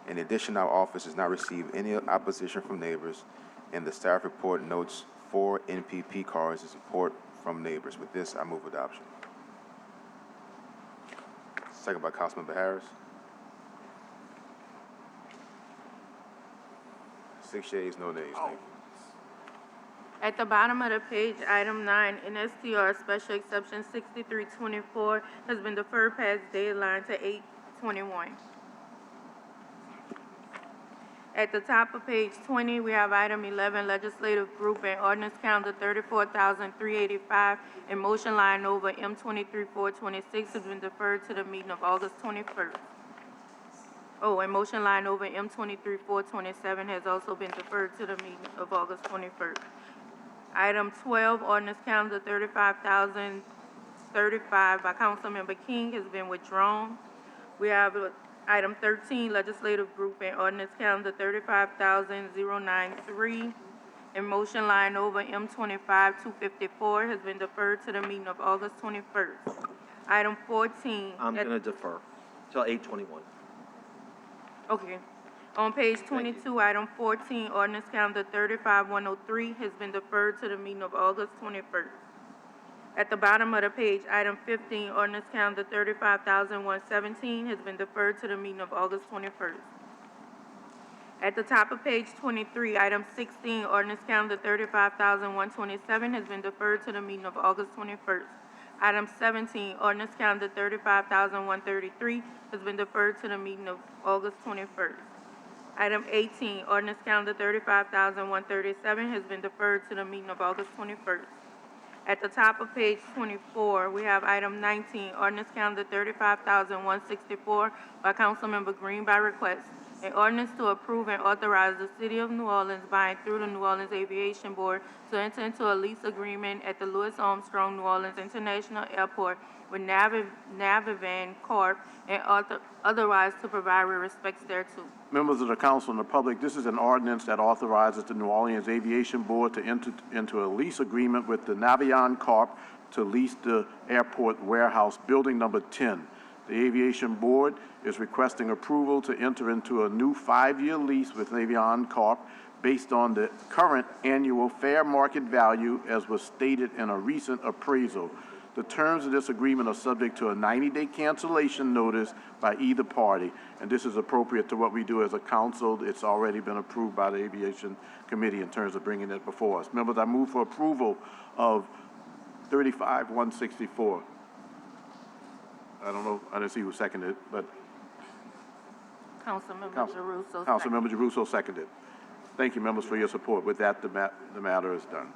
Speaker 14: In addition, our office has not received any opposition from neighbors, and the staff report notes 4 NPP cards in support from neighbors. With this, I move adoption. Second by Councilmember Harris. 6 yeas, no nays. Thank you.
Speaker 20: At the bottom of the page, item 9, NSTR Special Exception 6324 has been deferred past deadline to 8/21. At the top of page 20, we have item 11, legislative group and ordinance calendar 34,385, and motion line over M23-426 has been deferred to the meeting of August 21st. Oh, and motion line over M23-427 has also been deferred to the meeting of August 21st. Item 12, ordinance calendar 35,035 by Councilmember King has been withdrawn. We have item 13, legislative group and ordinance calendar 35,093, and motion line over M25-254 has been deferred to the meeting of August 21st. Item 14.
Speaker 1: I'm going to defer till 8/21.
Speaker 20: Okay. On page 22, item 14, ordinance calendar 35103 has been deferred to the meeting of August 21st. At the bottom of the page, item 15, ordinance calendar 35,117 has been deferred to the meeting of August 21st. At the top of page 23, item 16, ordinance calendar 35,127 has been deferred to the meeting of August 21st. Item 17, ordinance calendar 35,133 has been deferred to the meeting of August 21st. Item 18, ordinance calendar 35,137 has been deferred to the meeting of August 21st. At the top of page 24, we have item 19, ordinance calendar 35,164 by Councilmember Green by request. An ordinance to approve and authorize the City of New Orleans by and through the New Orleans Aviation Board to enter into a lease agreement at the Louis Armstrong New Orleans International Airport with Navivan Corp. and otherwise to provide with respects thereto.
Speaker 7: Members of the council and the public, this is an ordinance that authorizes the New Orleans Aviation Board to enter into a lease agreement with the Navion Corp. To lease the airport warehouse, building number 10. The Aviation Board is requesting approval to enter into a new 5-year lease with Navion Corp. Based on the current annual fair market value as was stated in a recent appraisal. The terms of this agreement are subject to a 90-day cancellation notice by either party, and this is appropriate to what we do as a council. It's already been approved by the Aviation Committee in terms of bringing it before us. Members, I move for approval of 35-164. I don't know, I didn't see who seconded it, but
Speaker 20: Councilmember Giarrusso.
Speaker 7: Councilmember Giarrusso seconded. Thank you, members, for your support. With that, the matter is done.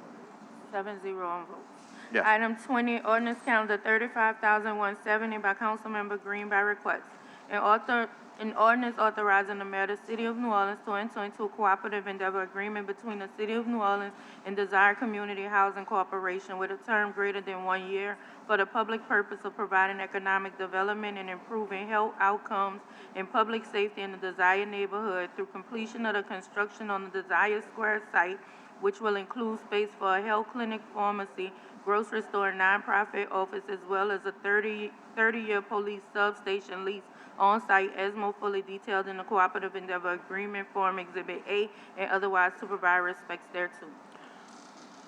Speaker 20: 7-0 on vote.
Speaker 7: Yes.
Speaker 20: Item 20, ordinance calendar 35,170 by Councilmember Green by request. An ordinance authorizing the mayor of the City of New Orleans to enter into a cooperative endeavor agreement between the City of New Orleans and Desire Community Housing Corporation with a term greater than 1 year for the public purpose of providing economic development and improving health outcomes and public safety in the desired neighborhood through completion of the construction on the Desire Square site, which will include space for a health clinic, pharmacy, grocery store, and nonprofit office, as well as a 30-year police substation lease on-site as more fully detailed in the Cooperative Endeavor Agreement Form Exhibit A and otherwise to provide respects thereto.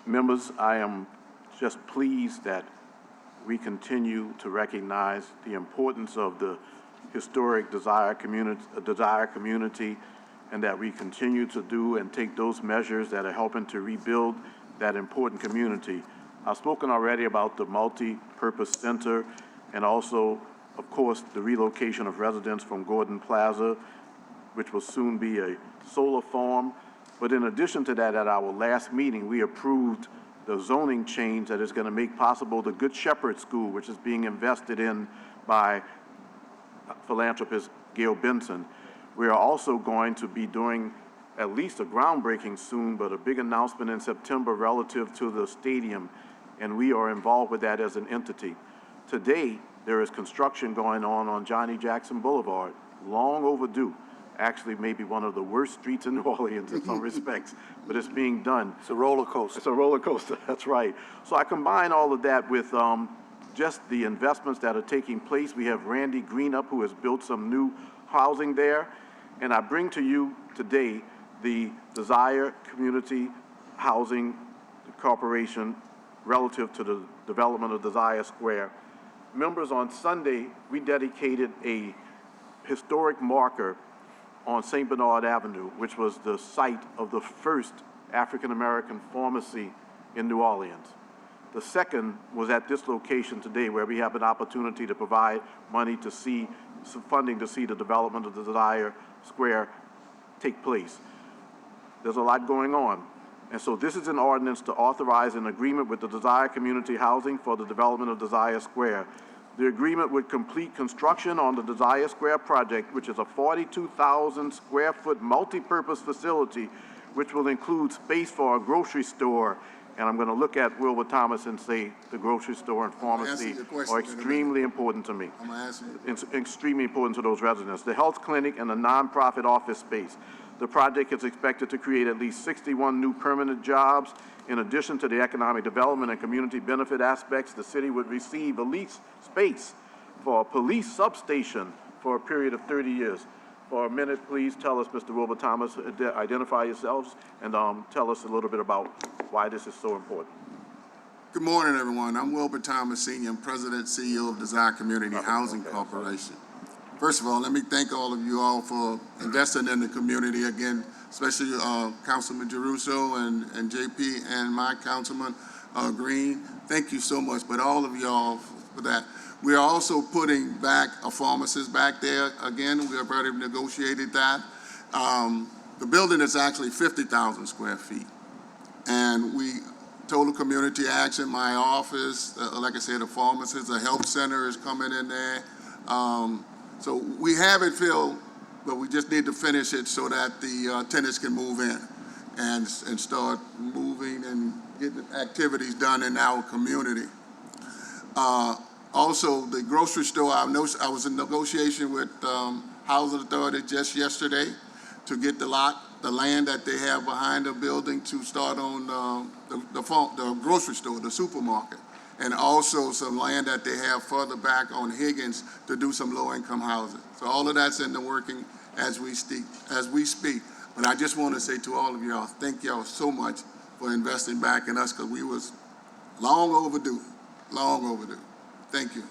Speaker 7: Members, I am just pleased that we continue to recognize the importance of the historic Desire community, and that we continue to do and take those measures that are helping to rebuild that important community. I've spoken already about the multi-purpose center and also, of course, the relocation of residents from Gordon Plaza, which will soon be a solar farm. But in addition to that, at our last meeting, we approved the zoning change that is going to make possible the Good Shepherd School, which is being invested in by philanthropist Gail Benson. We are also going to be doing at least a groundbreaking soon, but a big announcement in September relative to the stadium, and we are involved with that as an entity. Today, there is construction going on Johnny Jackson Boulevard, long overdue. Actually, maybe one of the worst streets in New Orleans in some respects, but it's being done.
Speaker 6: It's a roller coaster.
Speaker 7: It's a roller coaster, that's right. So I combine all of that with just the investments that are taking place. We have Randy Greenup, who has built some new housing there, and I bring to you today the Desire Community Housing Corporation relative to the development of Desire Square. Members, on Sunday, we dedicated a historic marker on St. Bernard Avenue, which was the site of the first African-American pharmacy in New Orleans. The second was at this location today, where we have an opportunity to provide money to see, some funding to see the development of the Desire Square take place. There's a lot going on. And so this is an ordinance to authorize an agreement with the Desire Community Housing for the development of Desire Square. The agreement would complete construction on the Desire Square project, which is a 42,000 square foot multi-purpose facility, which will include space for a grocery store. And I'm going to look at Wilbur Thomas and say the grocery store and pharmacy are extremely important to me.
Speaker 6: I'm going to ask you.
Speaker 7: It's extremely important to those residents. The health clinic and the nonprofit office space. The project is expected to create at least 61 new permanent jobs. In addition to the economic development and community benefit aspects, the city would receive a lease space for a police substation for a period of 30 years. For a minute, please tell us, Mr. Wilbur Thomas, identify yourselves and tell us a little bit about why this is so important.
Speaker 8: Good morning, everyone. I'm Wilbur Thomas, Sr. I'm President, CEO of Desire Community Housing Corporation. First of all, let me thank all of you all for investing in the community again, especially Councilman Jeruso and JP and my Councilman Green. Thank you so much, but all of y'all for that. We are also putting back a pharmacist back there. Again, we have already negotiated that. The building is actually 50,000 square feet. And we, total community action, my office, like I said, the pharmacist, the health center is coming in there. So we have it filled, but we just need to finish it so that the tenants can move in and start moving and getting activities done in our community. Also, the grocery store, I was in negotiation with Housing Authority just yesterday to get the land that they have behind the building to start on the grocery store, the supermarket, and also some land that they have further back on Higgins to do some low-income housing. So all of that's in the working as we speak. But I just want to say to all of y'all, thank y'all so much for investing back in us, because we was long overdue. Thank you.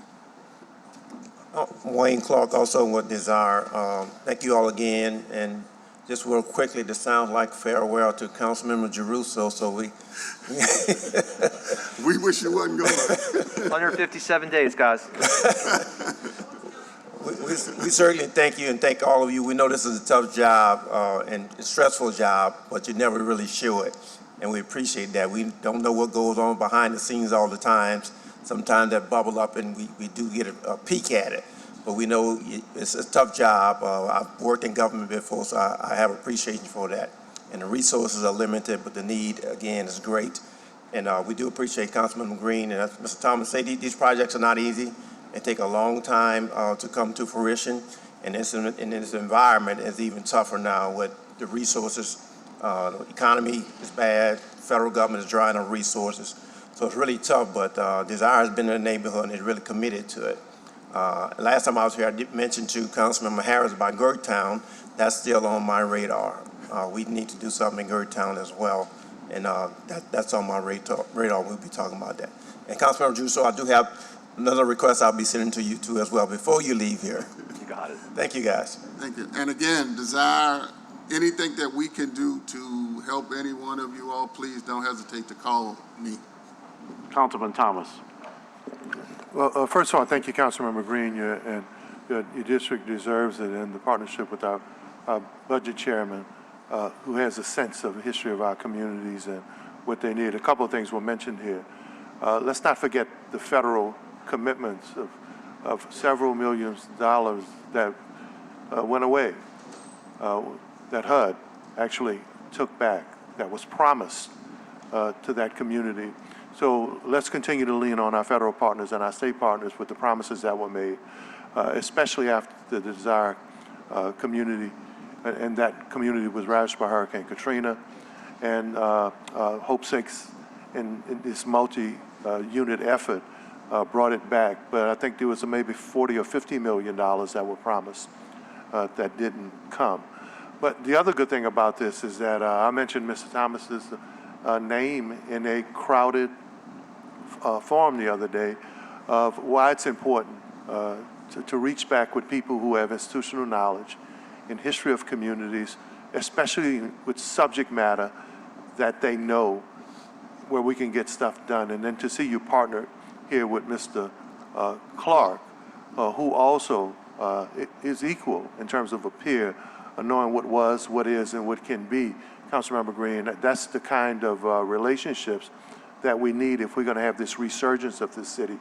Speaker 11: Wayne Clark, also with Desire. Thank you all again, and just real quickly, to sound like farewell to Councilmember Jeruso, so we
Speaker 8: we wish you wasn't going.
Speaker 1: 157 days, guys.
Speaker 11: we certainly thank you and thank all of you. We know this is a tough job and a stressful job, but you never really show it, and we appreciate that. We don't know what goes on behind the scenes all the time. Sometimes that bubble up and we do get a peek at it. But we know it's a tough job. I've worked in government before, so I have appreciation for that. And the resources are limited, but the need, again, is great. And we do appreciate Councilman Green and Mr. Thomas say these projects are not easy. They take a long time to come to fruition. And in this environment, it's even tougher now with the resources. The economy is bad. Federal government is drying on resources. So it's really tough, but Desire has been in the neighborhood and is really committed to it. Last time I was here, I did mention to Councilmember Harris about Gertown. That's still on my radar. We need to do something in Gertown as well, and that's on my radar. We'll be talking about that. And Councilmember Jusso, I do have another request I'll be sending to you too as well before you leave here.
Speaker 1: You got it.
Speaker 11: Thank you, guys.
Speaker 8: Thank you. And again, Desire, anything that we can do to help any one of you all, please don't hesitate to call me.
Speaker 7: Councilman Thomas.
Speaker 6: Well, first of all, thank you, Councilmember Green. Your district deserves it, and the partnership with our budget chairman, who has a sense of the history of our communities and what they need. A couple of things were mentioned here. Let's not forget the federal commitments of several millions of dollars that went away, that HUD actually took back, that was promised to that community. So let's continue to lean on our federal partners and our state partners with the promises that were made, especially after the Desire community, and that community was ravaged by Hurricane Katrina, and Hope 6 in this multi-unit effort brought it back. But I think there was maybe $40 or $50 million that were promised that didn't come. But the other good thing about this is that I mentioned Mr. Thomas's name in a crowded forum the other day of why it's important to reach back with people who have institutional knowledge in history of communities, especially with subject matter that they know, where we can get stuff done. And then to see you partner here with Mr. Clark, who also is equal in terms of a peer, knowing what was, what is, and what can be. Councilmember Green, that's the kind of relationships that we need if we're going to have this resurgence of this city.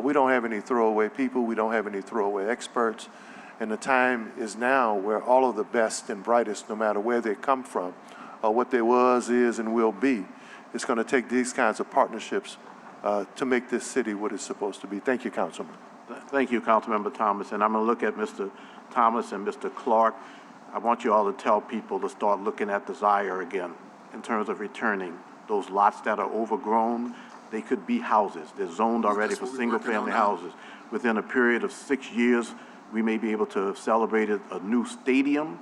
Speaker 6: We don't have any throwaway people. We don't have any throwaway experts. And the time is now where all of the best and brightest, no matter where they come from, what they was, is, and will be, it's going to take these kinds of partnerships to make this city what it's supposed to be. Thank you, Councilman.
Speaker 7: Thank you, Councilmember Thomas. And I'm going to look at Mr. Thomas and Mr. Clark. I want you all to tell people to start looking at Desire again in terms of returning those lots that are overgrown. They could be houses. They're zoned already for single-family houses. Within a period of 6 years, We may be able to celebrate a new stadium,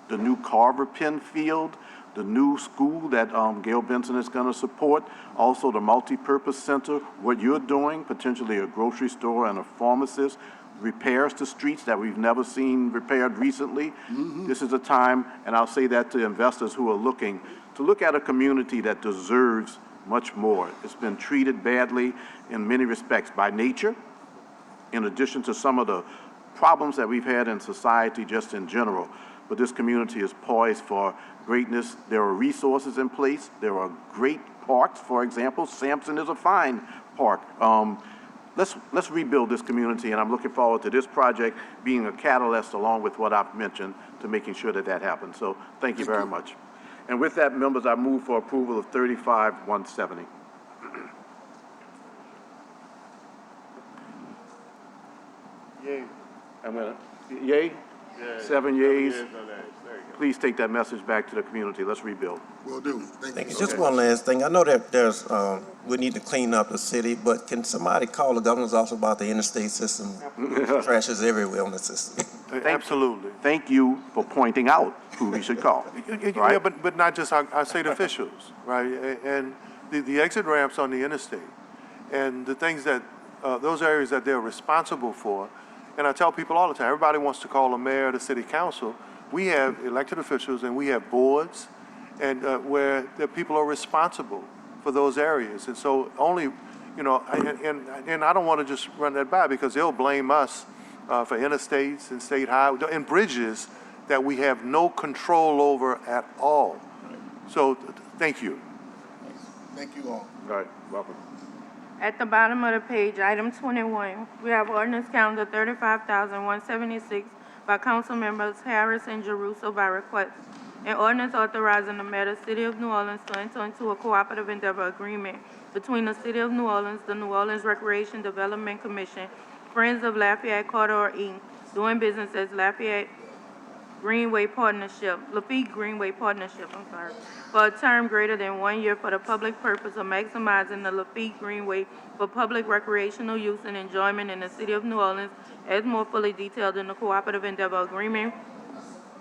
Speaker 7: the new Carver Penn Field, the new school that Gail Benson is going to support, also the multi-purpose center, what you're doing, potentially a grocery store and a pharmacist, repairs to streets that we've never seen repaired recently. This is a time, and I'll say that to investors who are looking, to look at a community that deserves much more. It's been treated badly in many respects by nature, in addition to some of the problems that we've had in society just in general. But this community is poised for greatness. There are resources in place. There are great parks. For example, Sampson is a fine park. Let's rebuild this community, and I'm looking forward to this project being a catalyst along with what I've mentioned to making sure that that happens. So thank you very much. And with that, members, I move for approval of 35-170.
Speaker 6: Yay.
Speaker 7: I'm gonna, yay? 7 yays. Please take that message back to the community. Let's rebuild.
Speaker 8: Will do. Thank you.
Speaker 11: Just one last thing. I know that there's, we need to clean up the city, but can somebody call the governor's office about the interstate system? Trash is everywhere on the system.
Speaker 6: Absolutely.
Speaker 7: Thank you for pointing out who we should call.
Speaker 6: Yeah,
Speaker 7: Right?
Speaker 6: but not just our state officials, right? And the exit ramps on the interstate and the things that, those areas that they're responsible for. And I tell people all the time, everybody wants to call the mayor, the city council. We have elected officials and we have boards and where the people are responsible for those areas. And so only, you know, and I don't want to just run that by because they'll blame us for interstates and state highways and bridges that we have no control over at all. So thank you.
Speaker 8: Thank you all.
Speaker 7: All right, welcome.
Speaker 20: At the bottom of the page, item 21, we have ordinance calendar 35,176 by council members Harris and Jeruso by request. An ordinance authorizing the mayor of the City of New Orleans to enter into a cooperative endeavor agreement between the City of New Orleans, the New Orleans Recreation Development Commission, Friends of Lafayette Corridor Inc., doing business as Lafayette Greenway Partnership, Lafitte Greenway Partnership, for a term greater than 1 year for the public purpose of maximizing the Lafitte Greenway for public recreational use and enjoyment in the City of New Orleans, as more fully detailed in the Cooperative Endeavor Agreement,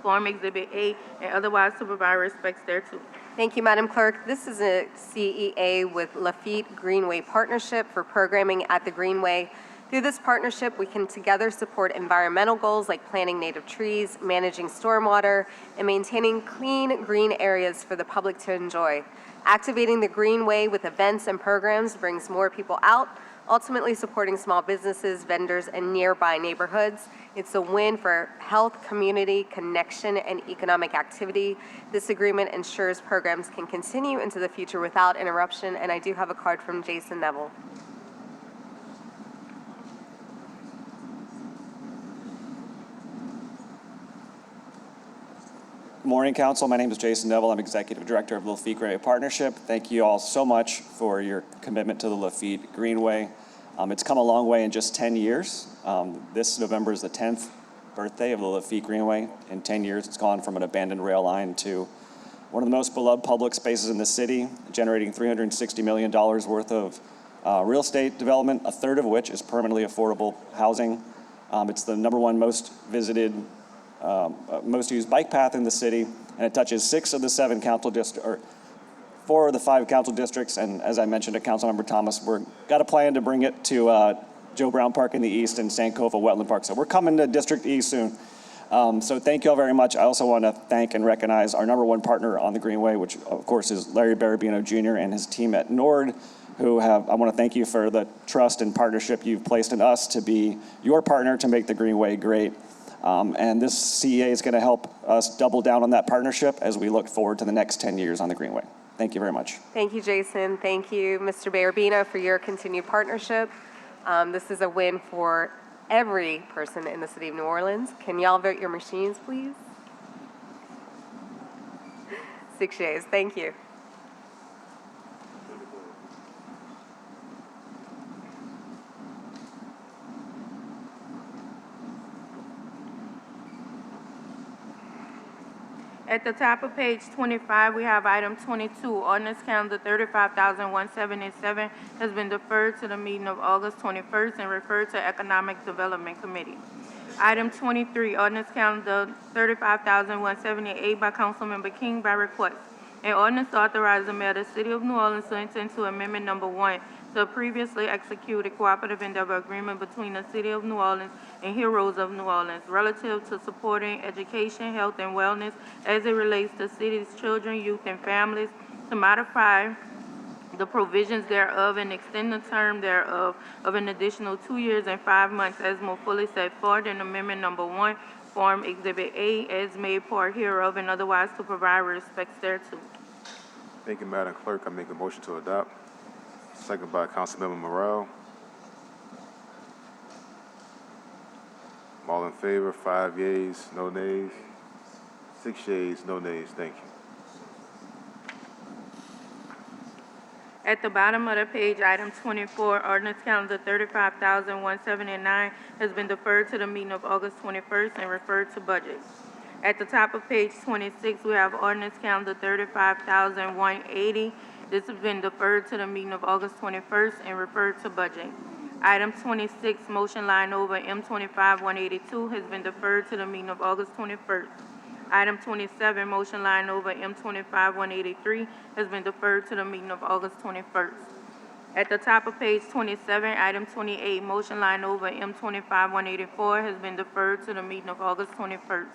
Speaker 20: Form Exhibit A, and otherwise to provide respects thereto.
Speaker 5: Thank you, Madam Clerk. This is a CEA with Lafitte Greenway Partnership for programming at the Greenway. Through this partnership, we can together support environmental goals like planting native trees, managing stormwater, and maintaining clean, green areas for the public to enjoy. Activating the Greenway with events and programs brings more people out, ultimately supporting small businesses, vendors, and nearby neighborhoods. It's a win for health, community, connection, and economic activity. This agreement ensures programs can continue into the future without interruption, and I do have a card from Jason Neville.
Speaker 10: Good morning, Council. My name is Jason Neville. I'm Executive Director of the Lafitte Greenway Partnership. Thank you all so much for your commitment to the Lafitte Greenway. It's come a long way in just 10 years. This November is the 10th birthday of the Lafitte Greenway. In 10 years, it's gone from an abandoned rail line to one of the most beloved public spaces in the city, generating $360 million worth of real estate development, a third of which is permanently affordable housing. It's the #1 most visited most used bike path in the city, and it touches 6 of the 7 council districts, or 4 of the 5 council districts, and as I mentioned to Councilmember Thomas, we've got a plan to bring it to Joe Brown Park in the east and Sankofa Wetland Park, so we're coming to District E soon. So thank you all very much. I also want to thank and recognize our #1 partner on the Greenway, which of course is Larry Barabino Jr. and his team at Nord, I want to thank you for the trust and partnership you've placed in us to be your partner to make the Greenway great. And this CEA is going to help us double down on that partnership as we look forward to the next 10 years on the Greenway. Thank you very much.
Speaker 5: Thank you, Jason. Thank you, Mr. Barabino, for your continued partnership. This is a win for every person in the City of New Orleans. Can y'all vote your machines, please? 6 yeas. Thank you.
Speaker 20: At the top of page 25, we have item 22, ordinance calendar 35,177 has been deferred to the meeting of August 21st and referred to Economic Development Committee. Item 23, ordinance calendar 35,178 by Councilmember King by request. An ordinance to authorize the mayor of the city of New Orleans to enter into amendment number 1 to a previously executed cooperative endeavor agreement between the city of New Orleans and Heroes of New Orleans relative to supporting education, health, and wellness as it relates to city's children, youth, and families, to modify the provisions thereof and extend the term thereof of an additional 2 years and 5 months as more fully set forth in Amendment Number 1, Form Exhibit A, as made part hereof, and otherwise to provide respects thereto.
Speaker 14: Thank you, Madam Clerk. I make a motion to adopt. Second by Councilmember Morrell. All in favor, 5 yeas, no nays. 6 yeas, no nays. Thank you.
Speaker 20: At the bottom of the page, item 24, ordinance calendar 35,179 has been deferred to the meeting of August 21st and referred to budget. At the top of page 26, we have ordinance calendar 35,180. This has been deferred to the meeting of August 21st and referred to budget. Item 26, motion line over M25-182 has been deferred to the meeting of August 21st. Item 27, motion line over M25-183 has been deferred to the meeting of August 21st. At the top of page 27, item 28, motion line over M25-184 has been deferred to the meeting of August 21st.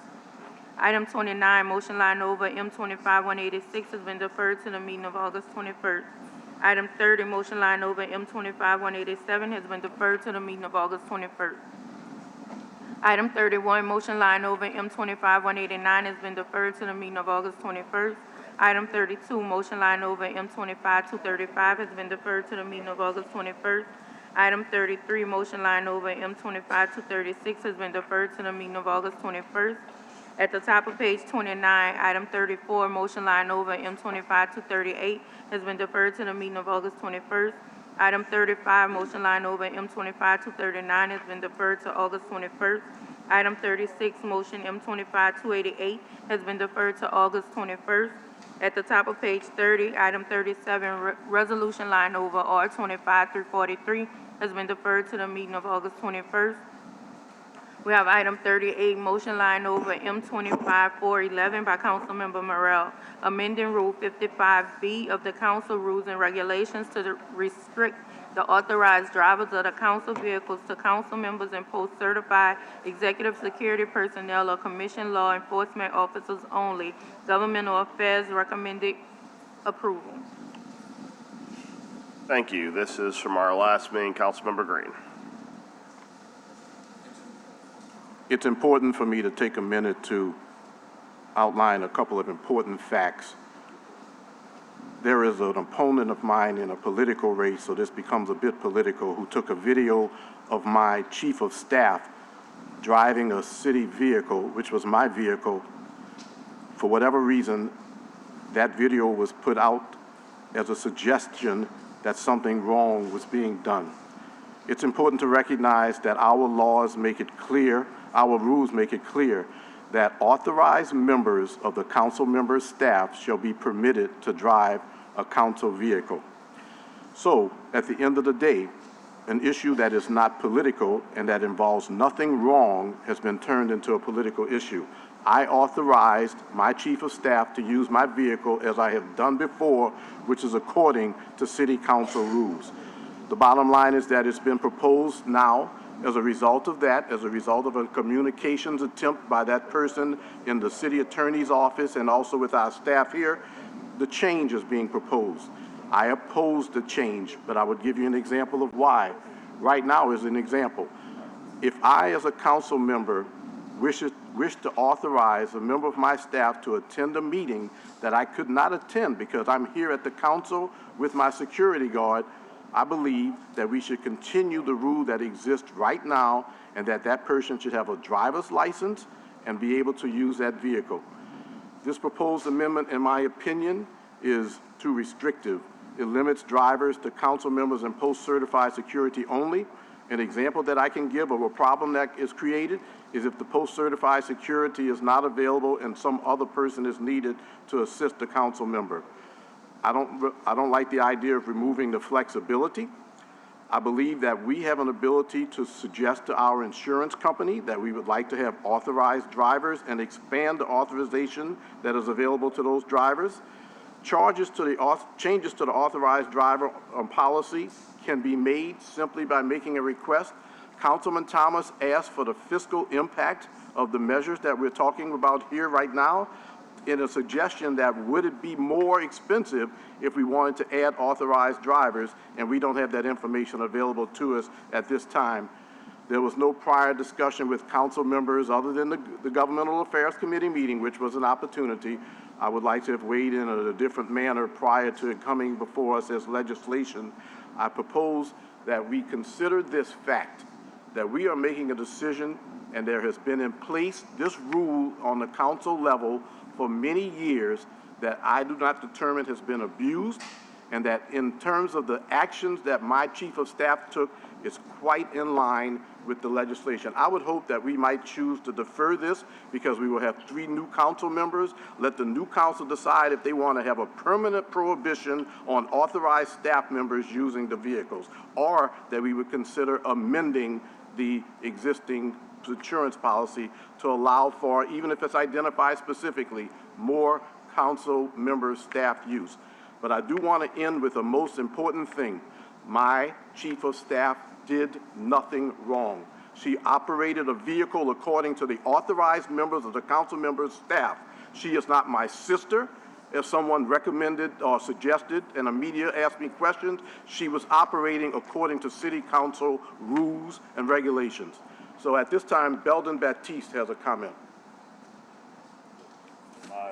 Speaker 20: Item 29, motion line over M25-186 has been deferred to the meeting of August 21st. Item 30, motion line over M25-187 has been deferred to the meeting of August 21st. Item 31, motion line over M25-189 has been deferred to the meeting of August 21st. Item 32, motion line over M25-235 has been deferred to the meeting of August 21st. Item 33, motion line over M25-236 has been deferred to the meeting of August 21st. At the top of page 29, item 34, motion line over M25-238 has been deferred to the meeting of August 21st. Item 35, motion line over M25-239 has been deferred to August 21st. Item 36, motion M25-288 has been deferred to August 21st. At the top of page 30, item 37, resolution line over R25-343 has been deferred to the meeting of August 21st. We have item 38, motion line over M25-411 by Councilmember Morrell, amending Rule 55B of the Council Rules and Regulations to restrict the authorized drivers of the council vehicles to council members and post-certified executive security personnel or commission law enforcement officers only. Governmental Affairs recommended approval.
Speaker 18: Thank you. This is from our last meeting, Councilmember Green.
Speaker 7: It's important for me to take a minute to outline a couple of important facts. There is an opponent of mine in a political race, so this becomes a bit political, who took a video of my chief of staff driving a city vehicle, which was my vehicle. For whatever reason, that video was put out as a suggestion that something wrong was being done. It's important to recognize that our laws make it clear, our rules make it clear that authorized members of the council member's staff shall be permitted to drive a council vehicle. So, at the end of the day, an issue that is not political and that involves nothing wrong has been turned into a political issue. I authorized my chief of staff to use my vehicle as I have done before, which is according to city council rules. The bottom line is that it's been proposed now as a result of that, as a result of a communications attempt by that person in the city attorney's office and also with our staff here, the change is being proposed. I oppose the change, but I would give you an example of why. Right now is an example. If I, as a council member, wish to authorize a member of my staff to attend a meeting that I could not attend because I'm here at the council with my security guard, I believe that we should continue the rule that exists right now and that that person should have a driver's license and be able to use that vehicle. This proposed amendment, in my opinion, is too restrictive. It limits drivers to council members and post-certified security only. An example that I can give of a problem that is created is if the post-certified security is not available and some other person is needed to assist the council member. I don't like the idea of removing the flexibility. I believe that we have an ability to suggest to our insurance company that we would like to have authorized drivers and expand the authorization that is available to those drivers. Changes to the authorized driver policy can be made simply by making a request. Councilman Thomas asked for the fiscal impact of the measures that we're talking about here right now in a suggestion that would it be more expensive if we wanted to add authorized drivers, and we don't have that information available to us at this time. There was no prior discussion with council members other than the Governmental Affairs Committee meeting, which was an opportunity. I would like to have weighed in a different manner prior to it coming before us as legislation. I propose that we consider this fact, that we are making a decision, and there has been in place this rule on the council level for many years that I do not determine has been abused, and that in terms of the actions that my chief of staff took is quite in line with the legislation. I would hope that we might choose to defer this because we will have 3 new council members. Let the new council decide if they want to have a permanent prohibition on authorized staff members using the vehicles, or that we would consider amending the existing insurance policy to allow for, even if it's identified specifically, more council member staff use. But I do want to end with the most important thing. My chief of staff did nothing wrong. She operated a vehicle according to the authorized members of the council members' staff. She is not my sister. If someone recommended or suggested and the media asked me questions, she was operating according to city council rules and regulations. So at this time, Belden Baptiste has a comment.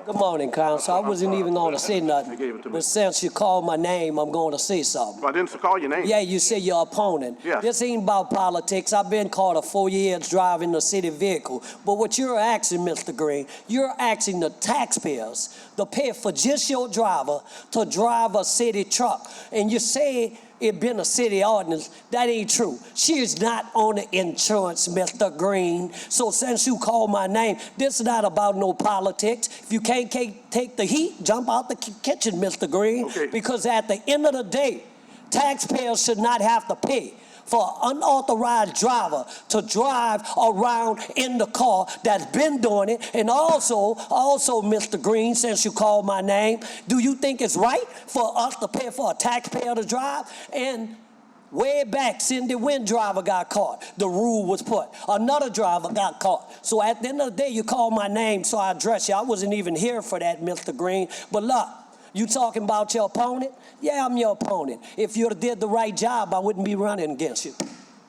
Speaker 12: Good morning, Council. I wasn't even going to say nothing, but since you called my name, I'm going to say something.
Speaker 7: I didn't call your name.
Speaker 12: Yeah, you said your opponent.
Speaker 7: Yes.
Speaker 12: This ain't about politics. I've been caught for 4 years driving a city vehicle. But what you're asking, Mr. Green, you're asking the taxpayers to pay for just your driver to drive a city truck. And you say it been a city ordinance. That ain't true. She is not on the insurance, Mr. Green. So since you called my name, this is not about no politics. If you can't take the heat, jump out the kitchen, Mr. Green.
Speaker 7: Okay.
Speaker 12: Because at the end of the day, taxpayers should not have to pay for an unauthorized driver to drive around in the car that's been doing it. And also, Mr. Green, since you called my name, do you think it's right for us to pay for a taxpayer to drive? And way back, Cindy, when driver got caught, the rule was put. Another driver got caught. So at the end of the day, you called my name, so I addressed you. I wasn't even here for that, Mr. Green. But look, you talking about your opponent? Yeah, I'm your opponent. If you'd have did the right job, I wouldn't be running against you.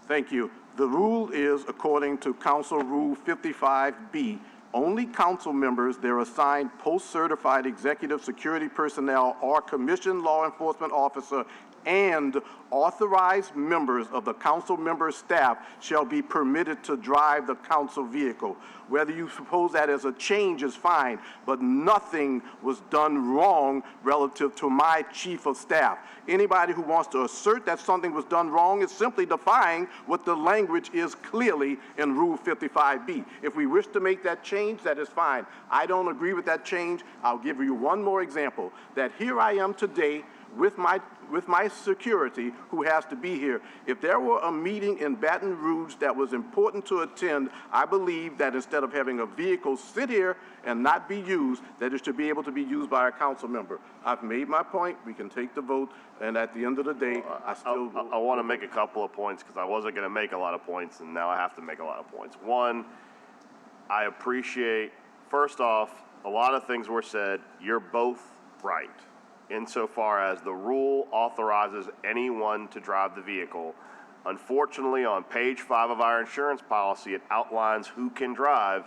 Speaker 7: Thank you. The rule is, according to Council Rule 55B, only council members, their assigned post-certified executive security personnel or commissioned law enforcement officer and authorized members of the council member staff shall be permitted to drive the council vehicle. Whether you suppose that as a change is fine, but nothing was done wrong relative to my chief of staff. Anybody who wants to assert that something was done wrong is simply defying what the language is clearly in Rule 55B. If we wish to make that change, that is fine. I don't agree with that change. I'll give you one more example, that here I am today with my security who has to be here. If there were a meeting in Baton Rouge that was important to attend, I believe that instead of having a vehicle sit here and not be used, that it should be able to be used by a council member. I've made my point. We can take the vote, and at the end of the day,
Speaker 18: I want to make a couple of points because I wasn't going to make a lot of points, and now I have to make a lot of points. One, I appreciate, first off, a lot of things were said. You're both right. Insofar as the rule authorizes anyone to drive the vehicle. Unfortunately, on page 5 of our insurance policy, it outlines who can drive,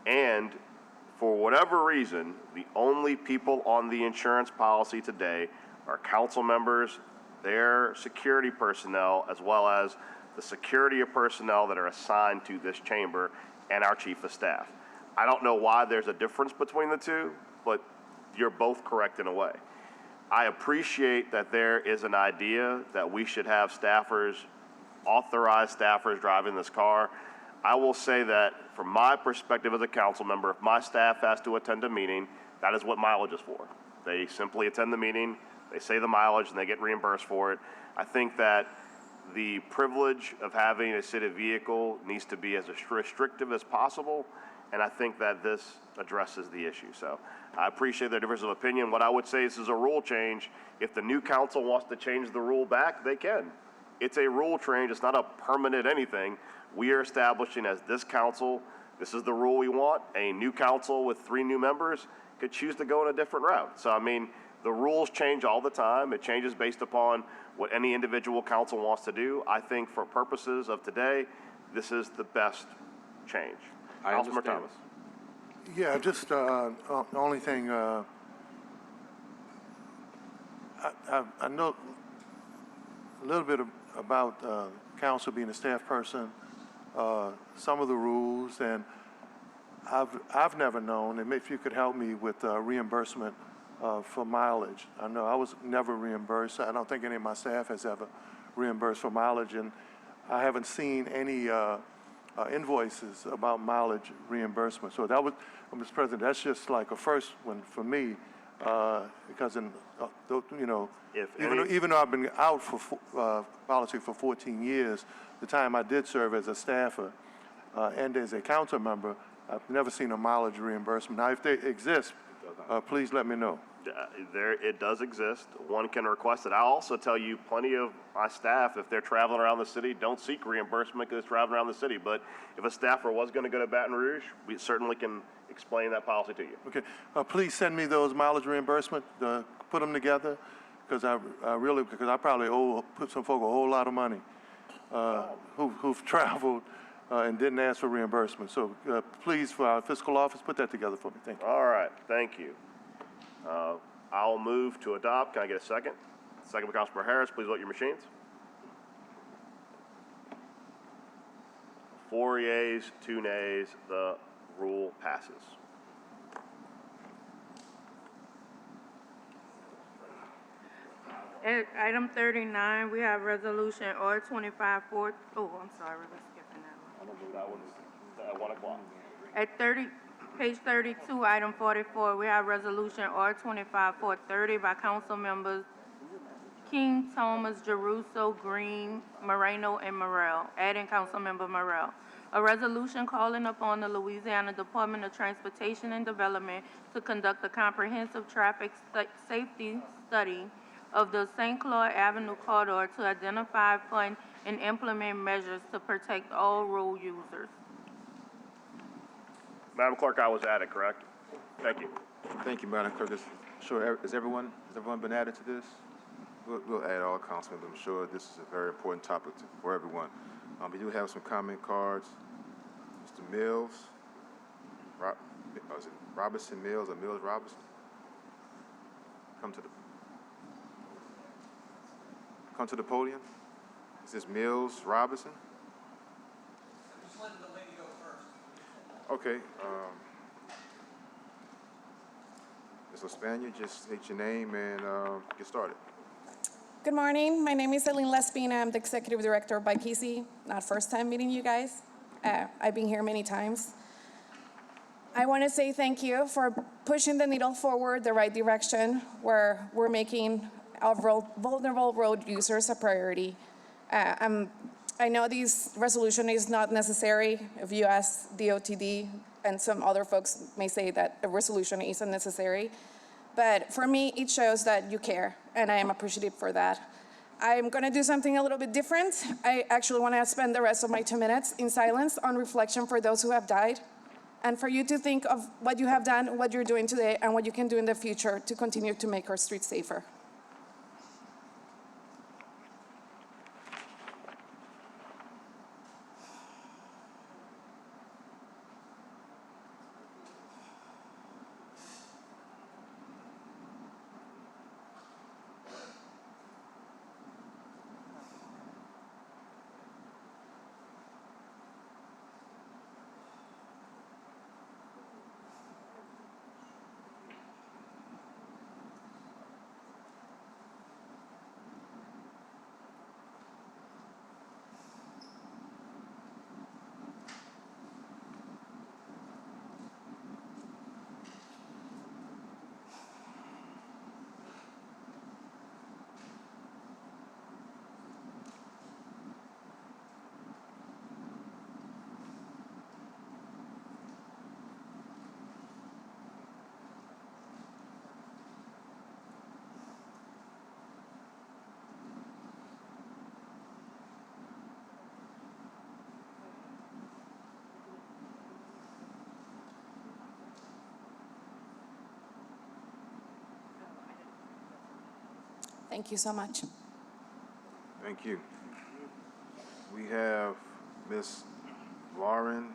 Speaker 18: and for whatever reason, the only people on the insurance policy today are council members, their security personnel, as well as the security personnel that are assigned to this chamber, and our chief of staff. I don't know why there's a difference between the two, but you're both correct in a way. I appreciate that there is an idea that we should have staffers, authorized staffers driving this car. I will say that from my perspective as a council member, if my staff has to attend a meeting, that is what mileage is for. They simply attend the meeting, they say the mileage, and they get reimbursed for it. I think that the privilege of having a city vehicle needs to be as restrictive as possible, and I think that this addresses the issue. So I appreciate the difference of opinion. What I would say is this is a rule change. If the new council wants to change the rule back, they can. It's a rule change. It's not a permanent anything. We are establishing as this council, this is the rule we want. A new council with 3 new members could choose to go in a different route. So, I mean, the rules change all the time. It changes based upon what any individual council wants to do. I think for purposes of today, this is the best change. Councilmember Thomas.
Speaker 6: Yeah, just the only thing, I know a little bit about council being a staff person, some of the rules, and I've never known, and if you could help me with reimbursement for mileage. I know I was never reimbursed. I don't think any of my staff has ever reimbursed for mileage, and I haven't seen any invoices about mileage reimbursement. So that was, Mr. President, that's just like a first one for me, because in, you know, even though I've been out for politics for 14 years, the time I did serve as a staffer and as a council member, I've never seen a mileage reimbursement. Now, if they exist, please let me know.
Speaker 18: It does exist. One can request it. I'll also tell you plenty of my staff, if they're traveling around the city, don't seek reimbursement because it's traveling around the city. But if a staffer was going to go to Baton Rouge, we certainly can explain that policy to you.
Speaker 6: Okay. Please send me those mileage reimbursement, put them together, because I probably put some folk a whole lot of money who've traveled and didn't ask for reimbursement. So please, for our fiscal office, put that together for me. Thank you.
Speaker 18: All right. Thank you. I'll move to adopt. Can I get a second? Second by Councilmember Harris. Please vote your machines. 4 yeas, 2 nays. The rule passes.
Speaker 20: At item 39, we have resolution R25-4, oh, I'm sorry, we're skipping that one.
Speaker 18: I'm going to move that one at 1 o'clock.
Speaker 20: At page 32, item 44, we have resolution R25-430 by council members King, Thomas, Jeruso, Green, Moreno, and Morrell, adding Councilmember Morrell. A resolution calling upon the Louisiana Department of Transportation and Development to conduct a comprehensive traffic safety study of the St. Clair Avenue corridor to identify, fund, and implement measures to protect all road users.
Speaker 18: Madam Clerk, I was added, correct? Thank you.
Speaker 14: Thank you, Madam Clerk. Has everyone been added to this? We'll add all councilmen, but I'm sure this is a very important topic for everyone. We do have some comment cards. Mr. Mills, is it Robinson Mills or Mills Robinson? Come to the podium. Is this Mills Robinson?
Speaker 12: I'm just letting the lady go first.
Speaker 14: Okay. Ms. LaSpania, just state your name and get started.
Speaker 13: Good morning. My name is Eileen Lespina. I'm the Executive Director of BIKC. Not first time meeting you guys. I've been here many times. I want to say thank you for pushing the needle forward the right direction where we're making our vulnerable road users a priority. I know this resolution is not necessary. If you ask DOTD and some other folks may say that a resolution isn't necessary. But for me, it shows that you care, and I am appreciative for that. I'm going to do something a little bit different. I actually want to spend the rest of my 2 minutes in silence on reflection for those who have died, and for you to think of what you have done, what you're doing today, and what you can do in the future to continue to make our streets safer. Thank you so much.
Speaker 14: Thank you. We have Miss Lauren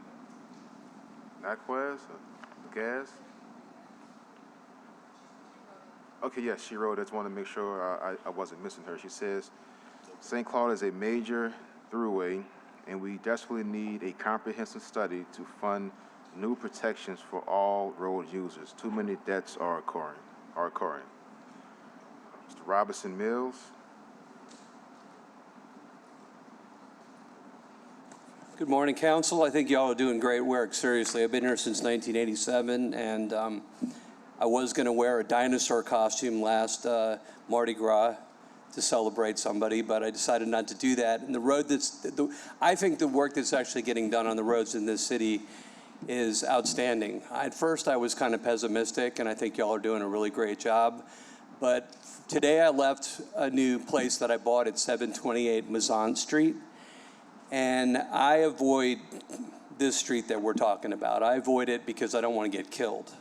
Speaker 14: Naquez, Gaz. Okay, yes, she wrote. I just want to make sure I wasn't missing her. She says, St. Cloud is a major throughway, and we desperately need a comprehensive study to fund new protections for all road users. Too many deaths are occurring. Mr. Robinson Mills.
Speaker 15: Good morning, Council. I think y'all are doing great work, seriously. I've been here since 1987, and I was going to wear a dinosaur costume last Mardi Gras to celebrate somebody, but I decided not to do that. And I think the work that's actually getting done on the roads in this city is outstanding. At first, I was kind of pessimistic, and I think y'all are doing a really great job. But today, I left a new place that I bought at 728 Mazan Street, and I avoid this street that we're talking about. I avoid it because I don't want to get killed.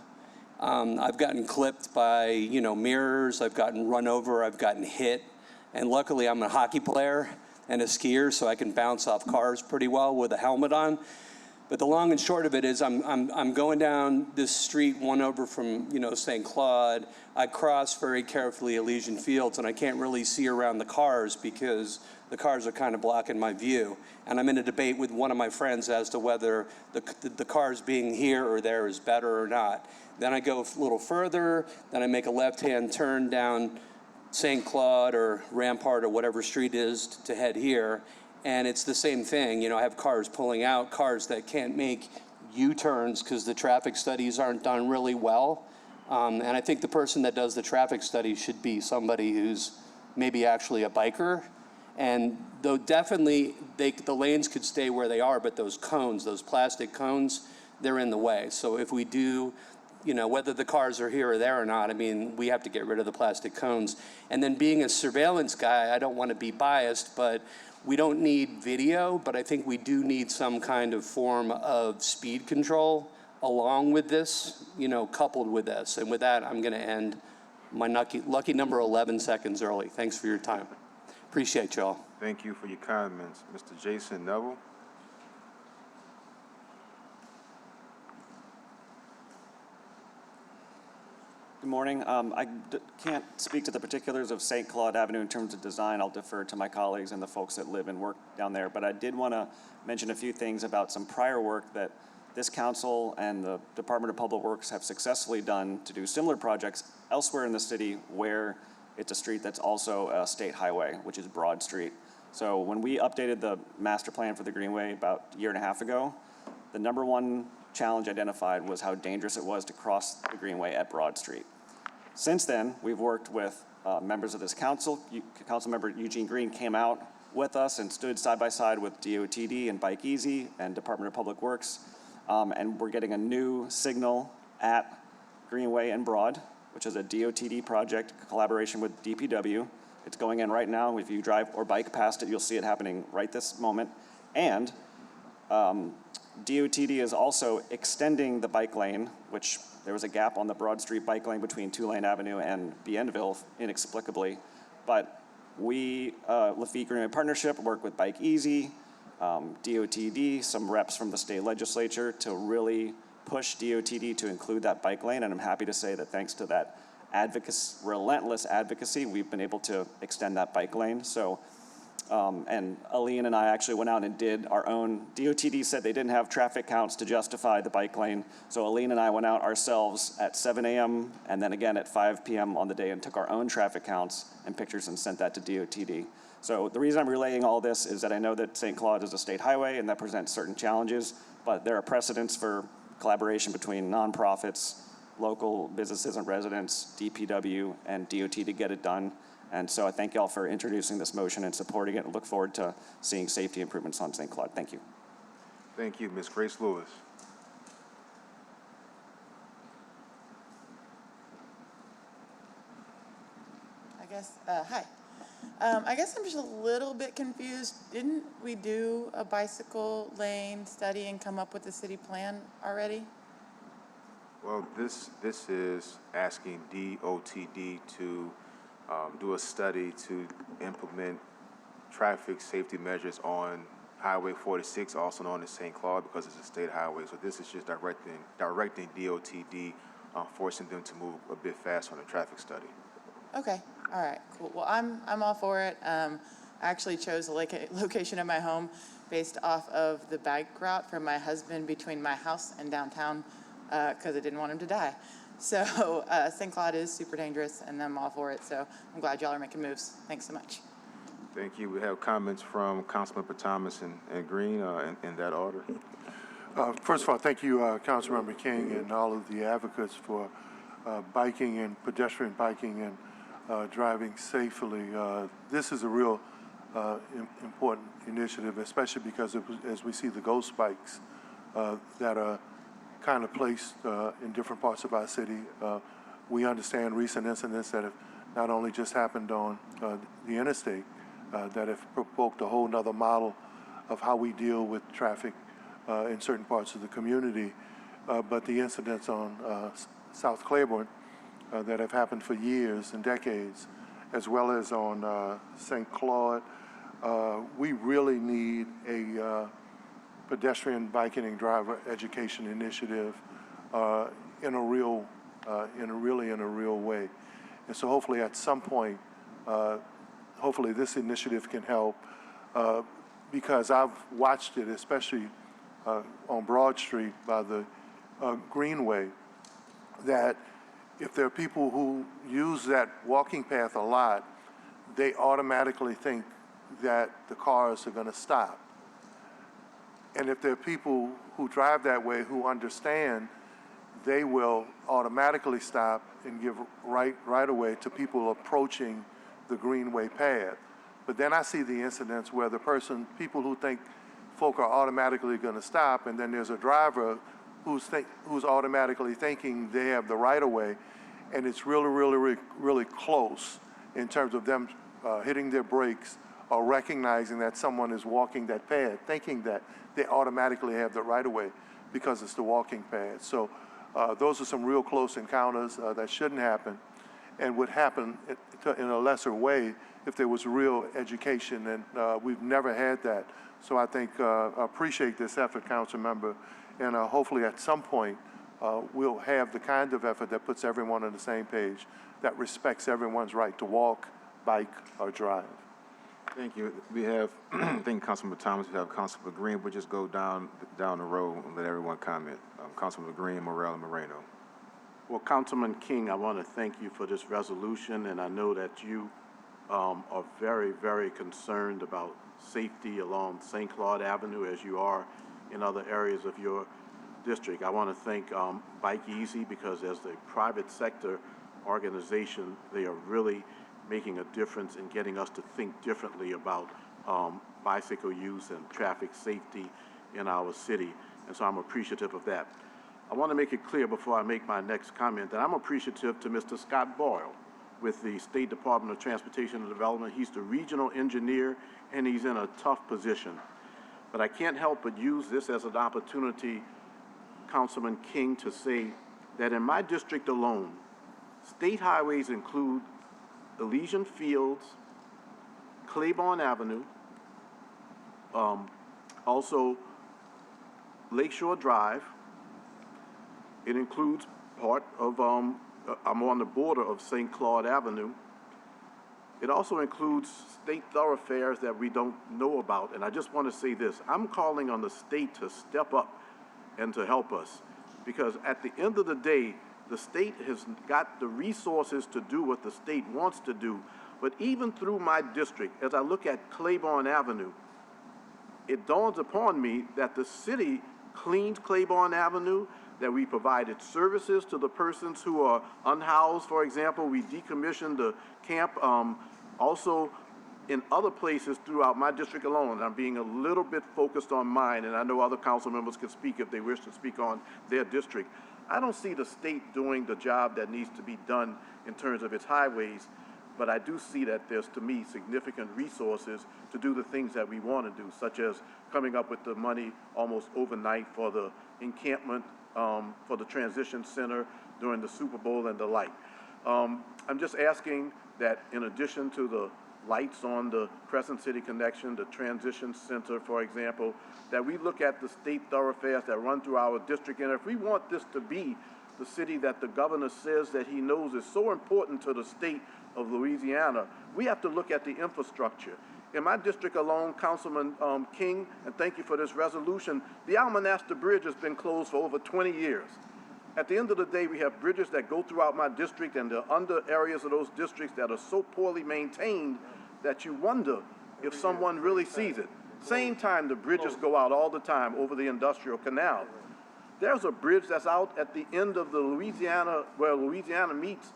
Speaker 15: I've gotten clipped by, mirrors. I've gotten run over. I've gotten hit. And luckily, I'm a hockey player and a skier, so I can bounce off cars pretty well with a helmet on. But the long and short of it is I'm going down this street, one over from, St. Claude. I cross very carefully Elysian Fields, and I can't really see around the cars because the cars are kind of blocking my view. And I'm in a debate with one of my friends as to whether the cars being here or there is better or not. Then I go a little further, then I make a left-hand turn down St. Claude or Rampart or whatever street is to head here. And it's the same thing. I have cars pulling out, cars that can't make U-turns because the traffic studies aren't done really well. And I think the person that does the traffic study should be somebody who's maybe actually a biker. And though definitely the lanes could stay where they are, but those cones, those plastic cones, they're in the way. So if we do, whether the cars are here or there or not, we have to get rid of the plastic cones. And then being a surveillance guy, I don't want to be biased, but we don't need video, but I think we do need some kind of form of speed control along with this, coupled with this. And with that, I'm going to end my lucky number 11 seconds early. Thanks for your time. Appreciate y'all.
Speaker 14: Thank you for your comments. Mr. Jason Neville.
Speaker 10: Good morning. Can't speak to the particulars of St. Claude Avenue in terms of design. I'll defer to my colleagues and the folks that live and work down there. But I did want to mention a few things about some prior work that this council and the Department of Public Works have successfully done to do similar projects elsewhere in the city where it's a street that's also a state highway, which is Broad Street. So when we updated the master plan for the Greenway about a year and a half ago, the number one challenge identified was how dangerous it was to cross the Greenway at Broad Street. Since then, we've worked with members of this council. Councilmember Eugene Green came out with us and stood side by side with DOTD and Bike Easy and Department of Public Works. And we're getting a new signal at Greenway and Broad, which is a DOTD project collaboration with DPW. It's going in right now. If you drive or bike past it, you'll see it happening right this moment. And DOTD is also extending the bike lane, which there was a gap on the Broad Street bike lane between Tulane Avenue and Bienville inexplicably. But we, Lafitte Greenway Partnership, work with Bike Easy, DOTD, some reps from the state legislature to really push DOTD to include that bike lane. And I'm happy to say that thanks to that relentless advocacy, we've been able to extend that bike lane. So. And Aline and I actually went out and did our own. DOTD said they didn't have traffic counts to justify the bike lane. So Aline and I went out ourselves at 7 a.m. and then again at 5 p.m. on the day and took our own traffic counts and pictures and sent that to DOTD. So the reason I'm relaying all this is that I know that St. Claude is a state highway and that presents certain challenges, but there are precedents for collaboration between nonprofits, local businesses and residents, DPW, and DOT to get it done. And so I thank y'all for introducing this motion and supporting it. I look forward to seeing safety improvements on St. Claude. Thank you.
Speaker 14: Thank you. Ms. Grace Lewis.
Speaker 16: Hi. I guess I'm just a little bit confused. Didn't we do a bicycle lane study and come up with a city plan already?
Speaker 14: Well, this is asking DOTD to do a study to implement traffic safety measures on Highway 46, also known as St. Claude, because it's a state highway. So this is just directing DOTD, forcing them to move a bit faster on the traffic study.
Speaker 16: Okay, all right, cool. Well, I'm all for it. I actually chose the location of my home based off of the bike route for my husband between my house and downtown because I didn't want him to die. So St. Claude is super dangerous, and I'm all for it. So I'm glad y'all are making moves. Thanks so much.
Speaker 14: Thank you. We have comments from Councilmember Thomas and Green in that order.
Speaker 6: First of all, thank you, Councilmember King, and all of the advocates for biking and pedestrian biking and driving safely. This is a real important initiative, especially because as we see the ghost bikes that are kind of placed in different parts of our city. We understand recent incidents that have not only just happened on the interstate, that have provoked a whole nother model of how we deal with traffic in certain parts of the community, but the incidents on South Claiborne that have happened for years and decades, as well as on St. Claude. We really need a pedestrian biking and driver education initiative in a real way. And so hopefully at some point, hopefully this initiative can help because I've watched it, especially on Broad Street by the Greenway, that if there are people who use that walking path a lot, they automatically think that the cars are going to stop. And if there are people who drive that way who understand, they will automatically stop and give right away to people approaching the Greenway path. But then I see the incidents where people who think folk are automatically going to stop, and then there's a driver who's automatically thinking they have the right of way, and it's really close in terms of them hitting their brakes or recognizing that someone is walking that path, thinking that they automatically have the right of way because it's the walking path. So those are some real close encounters that shouldn't happen and would happen in a lesser way if there was real education, and we've never had that. So I think I appreciate this effort, Council Member, and hopefully at some point we'll have the kind of effort that puts everyone on the same page, that respects everyone's right to walk, bike, or drive.
Speaker 14: Thank you. We have, I think Councilmember Thomas, we have Councilmember Green. We'll just go down the road and let everyone comment. Councilmember Green, Morrell, and Moreno.
Speaker 7: Well, Councilman King, I want to thank you for this resolution, and I know that you are very, very concerned about safety along St. Claude Avenue as you are in other areas of your district. I want to thank Bike Easy because as the private sector organization, they are really making a difference in getting us to think differently about bicycle use and traffic safety in our city. And so I'm appreciative of that. I want to make it clear before I make my next comment that I'm appreciative to Mr. Scott Boyle with the State Department of Transportation and Development. He's the regional engineer, and he's in a tough position. But I can't help but use this as an opportunity, Councilman King, to say that in my district alone, state highways include Elysian Fields, Claiborne Avenue, also Lakeshore Drive. It includes part of, I'm on the border of St. Claude Avenue. It also includes state thoroughfares that we don't know about. And I just want to say this, I'm calling on the state to step up and to help us. Because at the end of the day, the state has got the resources to do what the state wants to do. But even through my district, as I look at Claiborne Avenue, it dawns upon me that the city cleaned Claiborne Avenue, that we provided services to the persons who are unhoused. For example, we decommissioned the camp. Also, in other places throughout my district alone, and I'm being a little bit focused on mine, and I know other council members can speak if they wish to speak on their district. I don't see the state doing the job that needs to be done in terms of its highways, but I do see that there's, to me, significant resources to do the things that we want to do, such as coming up with the money almost overnight for the encampment, for the transition center during the Super Bowl and the like. I'm just asking that in addition to the lights on the Crescent City connection, the transition center, for example, that we look at the state thoroughfares that run through our district. And if we want this to be the city that the governor says that he knows is so important to the state of Louisiana, we have to look at the infrastructure. In my district alone, Councilman King, and thank you for this resolution, the Almanasta Bridge has been closed for over 20 years. At the end of the day, we have bridges that go throughout my district and the under areas of those districts that are so poorly maintained that you wonder if someone really sees it. Same time, the bridges go out all the time over the industrial canal. There's a bridge that's out at the end of the Louisiana, where Louisiana meets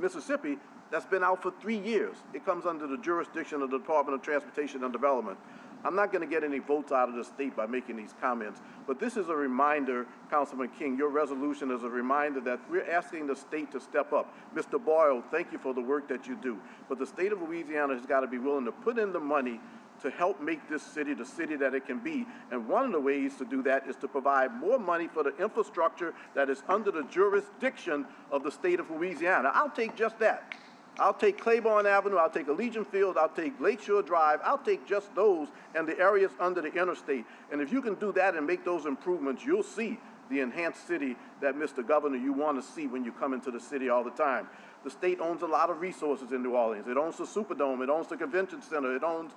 Speaker 7: Mississippi, that's been out for 3 years. It comes under the jurisdiction of the Department of Transportation and Development. I'm not going to get any votes out of the state by making these comments, but this is a reminder, Councilman King, your resolution is a reminder that we're asking the state to step up. Mr. Boyle, thank you for the work that you do, but the state of Louisiana has got to be willing to put in the money to help make this city the city that it can be. And one of the ways to do that is to provide more money for the infrastructure that is under the jurisdiction of the state of Louisiana. I'll take just that. I'll take Claiborne Avenue, I'll take Allegiant Field, I'll take Lakeshore Drive, I'll take just those and the areas under the interstate. And if you can do that and make those improvements, you'll see the enhanced city that, Mr. Governor, you want to see when you come into the city all the time. The state owns a lot of resources in New Orleans. It owns the Superdome, it owns the Convention Center, it owns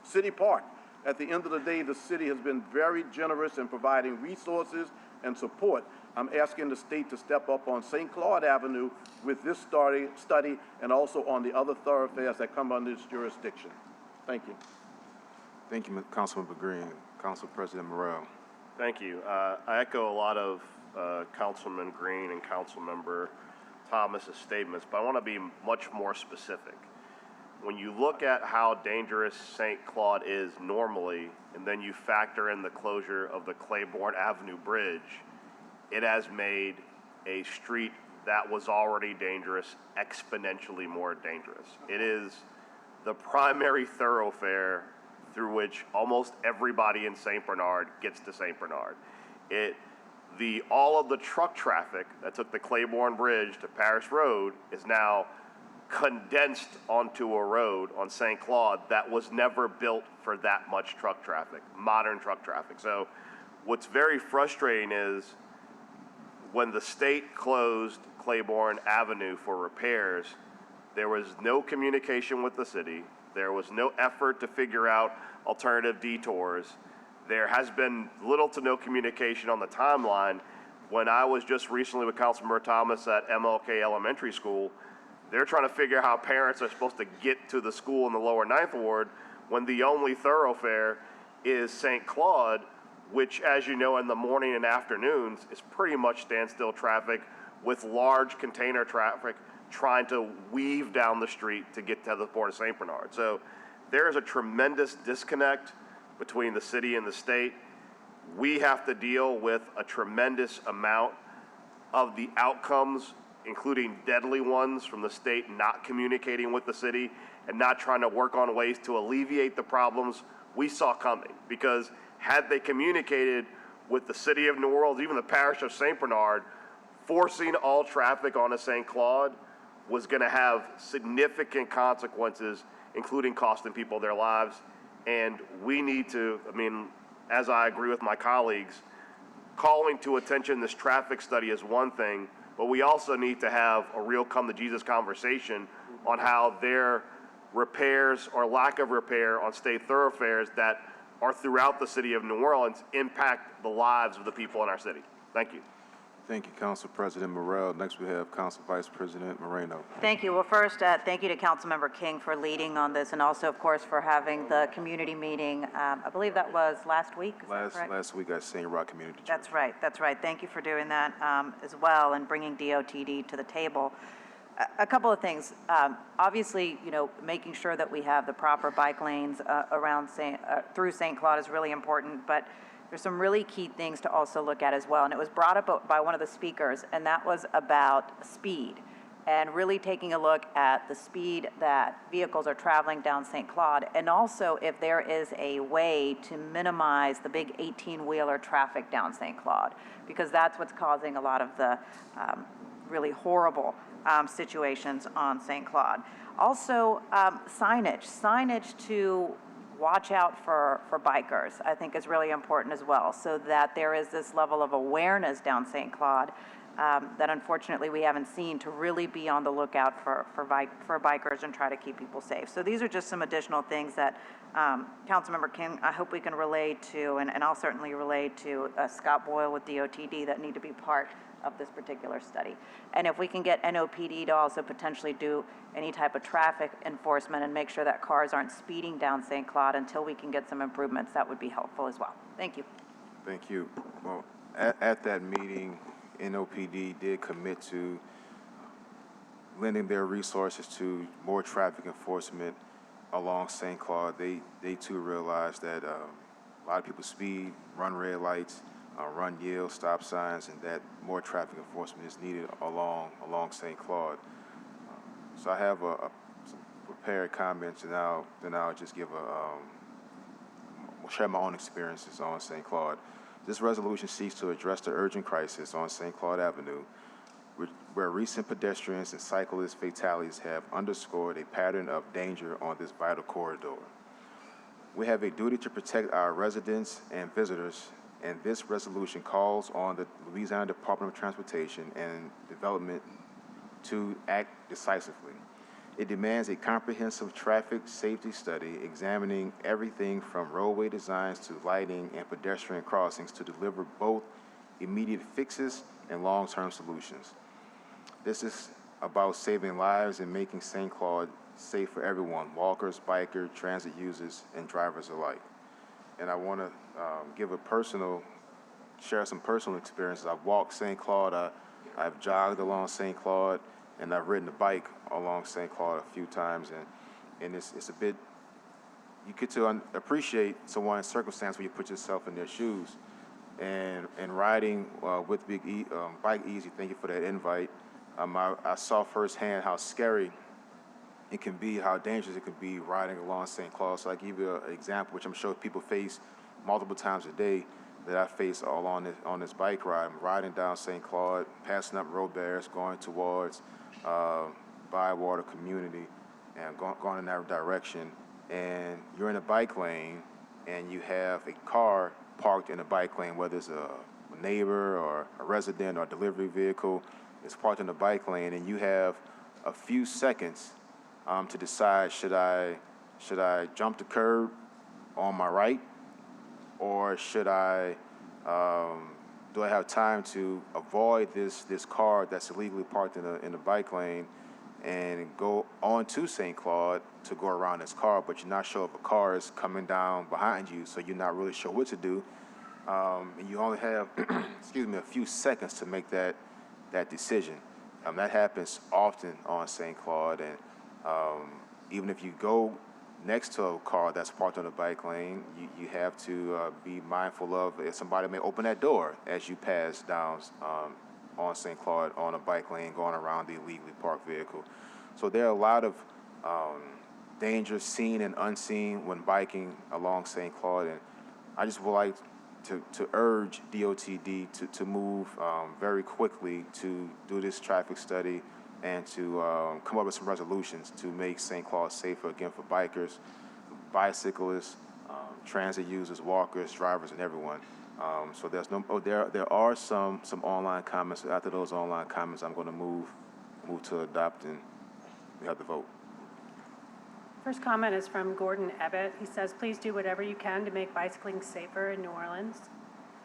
Speaker 7: City Park. At the end of the day, the city has been very generous in providing resources and support. I'm asking the state to step up on St. Claude Avenue with this study and also on the other thoroughfares that come under its jurisdiction. Thank you.
Speaker 14: Thank you, Councilman Green. Council President Morrell.
Speaker 18: Thank you. I echo a lot of Councilman Green and Councilmember Thomas's statements, but I want to be much more specific. When you look at how dangerous St. Claude is normally, and then you factor in the closure of the Claiborne Avenue Bridge, it has made a street that was already dangerous exponentially more dangerous. It is the primary thoroughfare through which almost everybody in St. Bernard gets to St. Bernard. All of the truck traffic that took the Claiborne Bridge to Parish Road is now condensed onto a road on St. Claude that was never built for that much truck traffic, modern truck traffic. So what's very frustrating is when the state closed Claiborne Avenue for repairs, there was no communication with the city. There was no effort to figure out alternative detours. There has been little to no communication on the timeline. When I was just recently with Councilmember Thomas at MLK Elementary School, they're trying to figure out how parents are supposed to get to the school in the lower Ninth Ward when the only thoroughfare is St. Claude, which, as you know, in the morning and afternoons is pretty much standstill traffic with large container traffic trying to weave down the street to get to the port of St. Bernard. So there is a tremendous disconnect between the city and the state. We have to deal with a tremendous amount of the outcomes, including deadly ones from the state not communicating with the city and not trying to work on ways to alleviate the problems we saw coming. Because had they communicated with the city of New Orleans, even the parish of St. Bernard, forcing all traffic onto St. Claude was going to have significant consequences, including costing people their lives. And we need to, as I agree with my colleagues, calling to attention this traffic study is one thing, but we also need to have a real come-to-Jesus conversation on how their repairs or lack of repair on state thoroughfares that are throughout the city of New Orleans impact the lives of the people in our city. Thank you.
Speaker 14: Thank you, Council President Morrell. Next, we have Council Vice President Moreno.
Speaker 22: Thank you. Well, first, thank you to Councilmember King for leading on this and also, of course, for having the community meeting. I believe that was last week. Is that correct?
Speaker 14: Last week at St. Rock Community Church.
Speaker 22: That's right. That's right. Thank you for doing that as well and bringing DOTD to the table. A couple of things. Obviously, making sure that we have the proper bike lanes around through St. Claude is really important, but there's some really key things to also look at as well. And it was brought up by one of the speakers, and that was about speed and really taking a look at the speed that vehicles are traveling down St. Claude, and also if there is a way to minimize the big 18-wheeler traffic down St. Claude, because that's what's causing a lot of the really horrible situations on St. Claude. Also, signage to watch out for bikers, I think is really important as well, so that there is this level of awareness down St. Claude that unfortunately we haven't seen, to really be on the lookout for bikers and try to keep people safe. So these are just some additional things that Councilmember King, I hope we can relate to, and I'll certainly relate to Scott Boyle with DOTD, that need to be part of this particular study. And if we can get NOPD to also potentially do any type of traffic enforcement and make sure that cars aren't speeding down St. Claude until we can get some improvements, that would be helpful as well. Thank you.
Speaker 14: Thank you. Well, at that meeting, NOPD did commit to lending their resources to more traffic enforcement along St. Claude. They too realized that a lot of people speed, run red lights, run yield, stop signs, and that more traffic enforcement is needed along St. Claude. So I have some prepared comments, and then I'll just give share my own experiences on St. Claude. This resolution seeks to address the urgent crisis on St. Claude Avenue, where recent pedestrians and cyclist fatalities have underscored a pattern of danger on this vital corridor. We have a duty to protect our residents and visitors, and this resolution calls on the Louisiana Department of Transportation and Development to act decisively. It demands a comprehensive traffic safety study examining everything from roadway designs to lighting and pedestrian crossings to deliver both immediate fixes and long-term solutions. This is about saving lives and making St. Claude safe for everyone, walkers, bikers, transit users, and drivers alike. And I want to share some personal experiences. I've walked St. Claude, I've jogged along St. Claude, and I've ridden a bike along St. Claude a few times, and it's a bit, you get to appreciate someone's circumstance when you put yourself in their shoes. And riding with Bike Easy, thank you for that invite. I saw firsthand how scary it can be, how dangerous it can be riding along St. Claude. So I give you an example, which I'm sure people face multiple times a day, that I face all on this bike ride. I'm riding down St. Claude, passing up road barriers, going towards Bywater community, and going in that direction. And you're in a bike lane, and you have a car parked in a bike lane, whether it's a neighbor or a resident or a delivery vehicle. It's parked in the bike lane, and you have a few seconds to decide, should I jump the curb on my right, or should I do I have time to avoid this car that's illegally parked in the bike lane and go on to St. Claude to go around this car, but you're not sure if a car is coming down behind you, so you're not really sure what to do. And you only have, a few seconds to make that decision. That happens often on St. Claude, and even if you go next to a car that's parked on the bike lane, you have to be mindful of if somebody may open that door as you pass down on St. Claude on a bike lane going around the illegally parked vehicle. So there are a lot of dangers seen and unseen when biking along St. Claude, and I just would like to urge DOTD to move very quickly to do this traffic study and to come up with some resolutions to make St. Claude safer again for bikers, bicyclists, transit users, walkers, drivers, and everyone. So there are some online comments. After those online comments, I'm going to move to adopt, and we have to vote.
Speaker 2: First comment is from Gordon Ebbett. He says, please do whatever you can to make bicycling safer in New Orleans.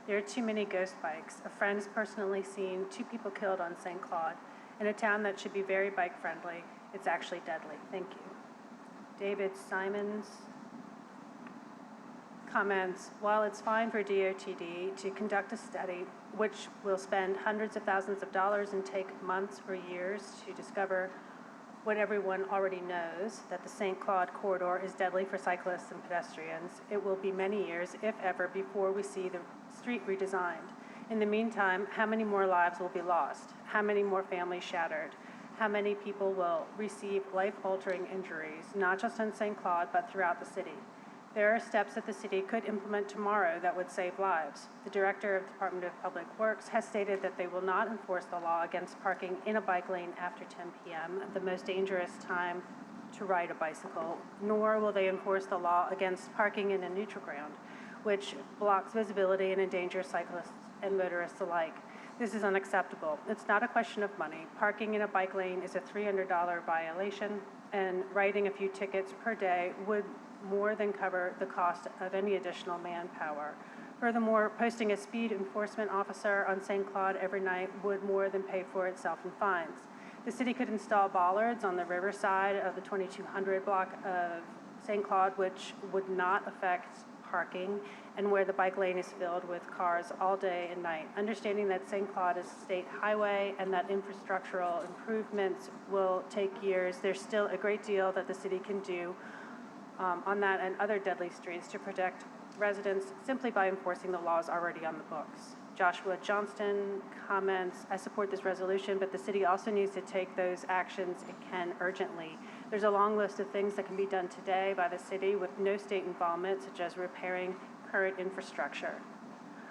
Speaker 2: There are too many ghost bikes. A friend has personally seen 2 people killed on St. Claude. In a town that should be very bike friendly, it's actually deadly. Thank you. David Simons comments, while it's fine for DOTD to conduct a study which will spend hundreds of thousands of dollars and take months or years to discover what everyone already knows, that the St. Claude corridor is deadly for cyclists and pedestrians, it will be many years, if ever, before we see the street redesigned. In the meantime, how many more lives will be lost? How many more families shattered? How many people will receive life-altering injuries, not just on St. Claude, but throughout the city? There are steps that the city could implement tomorrow that would save lives. The director of the Department of Public Works has stated that they will not enforce the law against parking in a bike lane after 10 p.m., the most dangerous time to ride a bicycle, nor will they enforce the law against parking in a neutral ground, which blocks visibility and endangers cyclists and motorists alike. This is unacceptable. It's not a question of money. Parking in a bike lane is a $300 violation, and writing a few tickets per day would more than cover the cost of any additional manpower. Furthermore, posting a speed enforcement officer on St. Claude every night would more than pay for itself in fines. The city could install bollards on the riverside of the 2200 block of St. Claude, which would not affect parking, and where the bike lane is filled with cars all day and night. Understanding that St. Claude is a state highway and that infrastructural improvements will take years, there's still a great deal that the city can do on that and other deadly streets to protect residents simply by enforcing the laws already on the books. Joshua Johnston comments, I support this resolution, but the city also needs to take those actions it can urgently. There's a long list of things that can be done today by the city with no state involvement, such as repairing current infrastructure.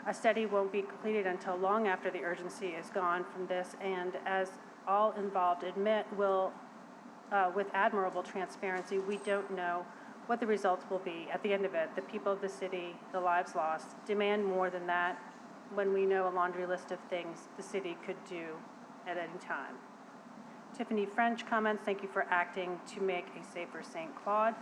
Speaker 2: A study won't be completed until long after the urgency is gone from this, and as all involved admit, with admirable transparency, we don't know what the results will be. At the end of it, the people of the city, the lives lost, demand more than that when we know a laundry list of things the city could do at any time. Tiffany French comments, thank you for acting to make a safer St. Claude.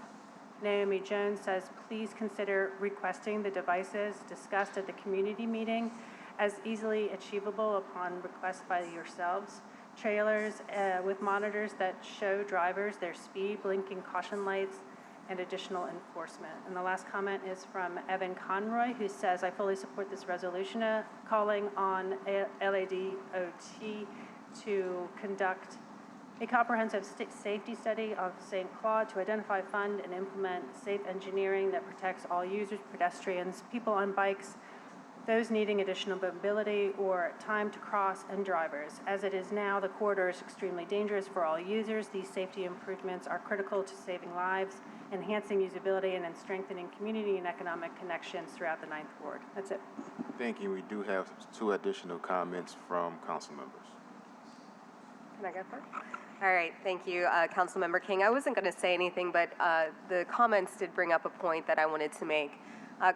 Speaker 2: Naomi Jones says, please consider requesting the devices discussed at the community meeting as easily achievable upon request by yourselves. Trailers with monitors that show drivers their speed, blinking caution lights, and additional enforcement. And the last comment is from Evan Conroy, who says, I fully support this resolution calling on LADOT to conduct a comprehensive safety study of St. Claude to identify, fund, and implement safe engineering that protects all users, pedestrians, people on bikes, those needing additional mobility or time to cross, and drivers. As it is now, the corridor is extremely dangerous for all users. These safety improvements are critical to saving lives, enhancing usability, and in strengthening community and economic connections throughout the Ninth Ward. That's it.
Speaker 14: Thank you. We do have 2 additional comments from council members.
Speaker 5: Can I go first? All right, thank you, Councilmember King. I wasn't going to say anything, but the comments did bring up a point that I wanted to make.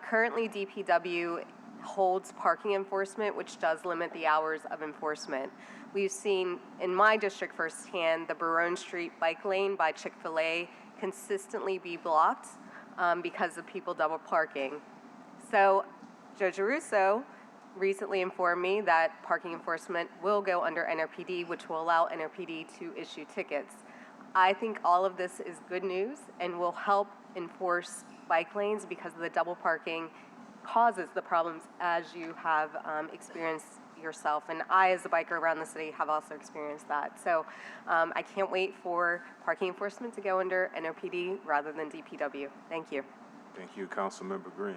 Speaker 5: Currently, DPW holds parking enforcement, which does limit the hours of enforcement. We've seen in my district firsthand the Barone Street bike lane by Chick-fil-A consistently be blocked because of people double parking. So Joe Giarrusso recently informed me that parking enforcement will go under NRPD, which will allow NRPD to issue tickets. I think all of this is good news and will help enforce bike lanes because the double parking causes the problems as you have experienced yourself. And I, as a biker around the city, have also experienced that. So I can't wait for parking enforcement to go under NRPD rather than DPW. Thank you.
Speaker 14: Thank you, Councilmember Green.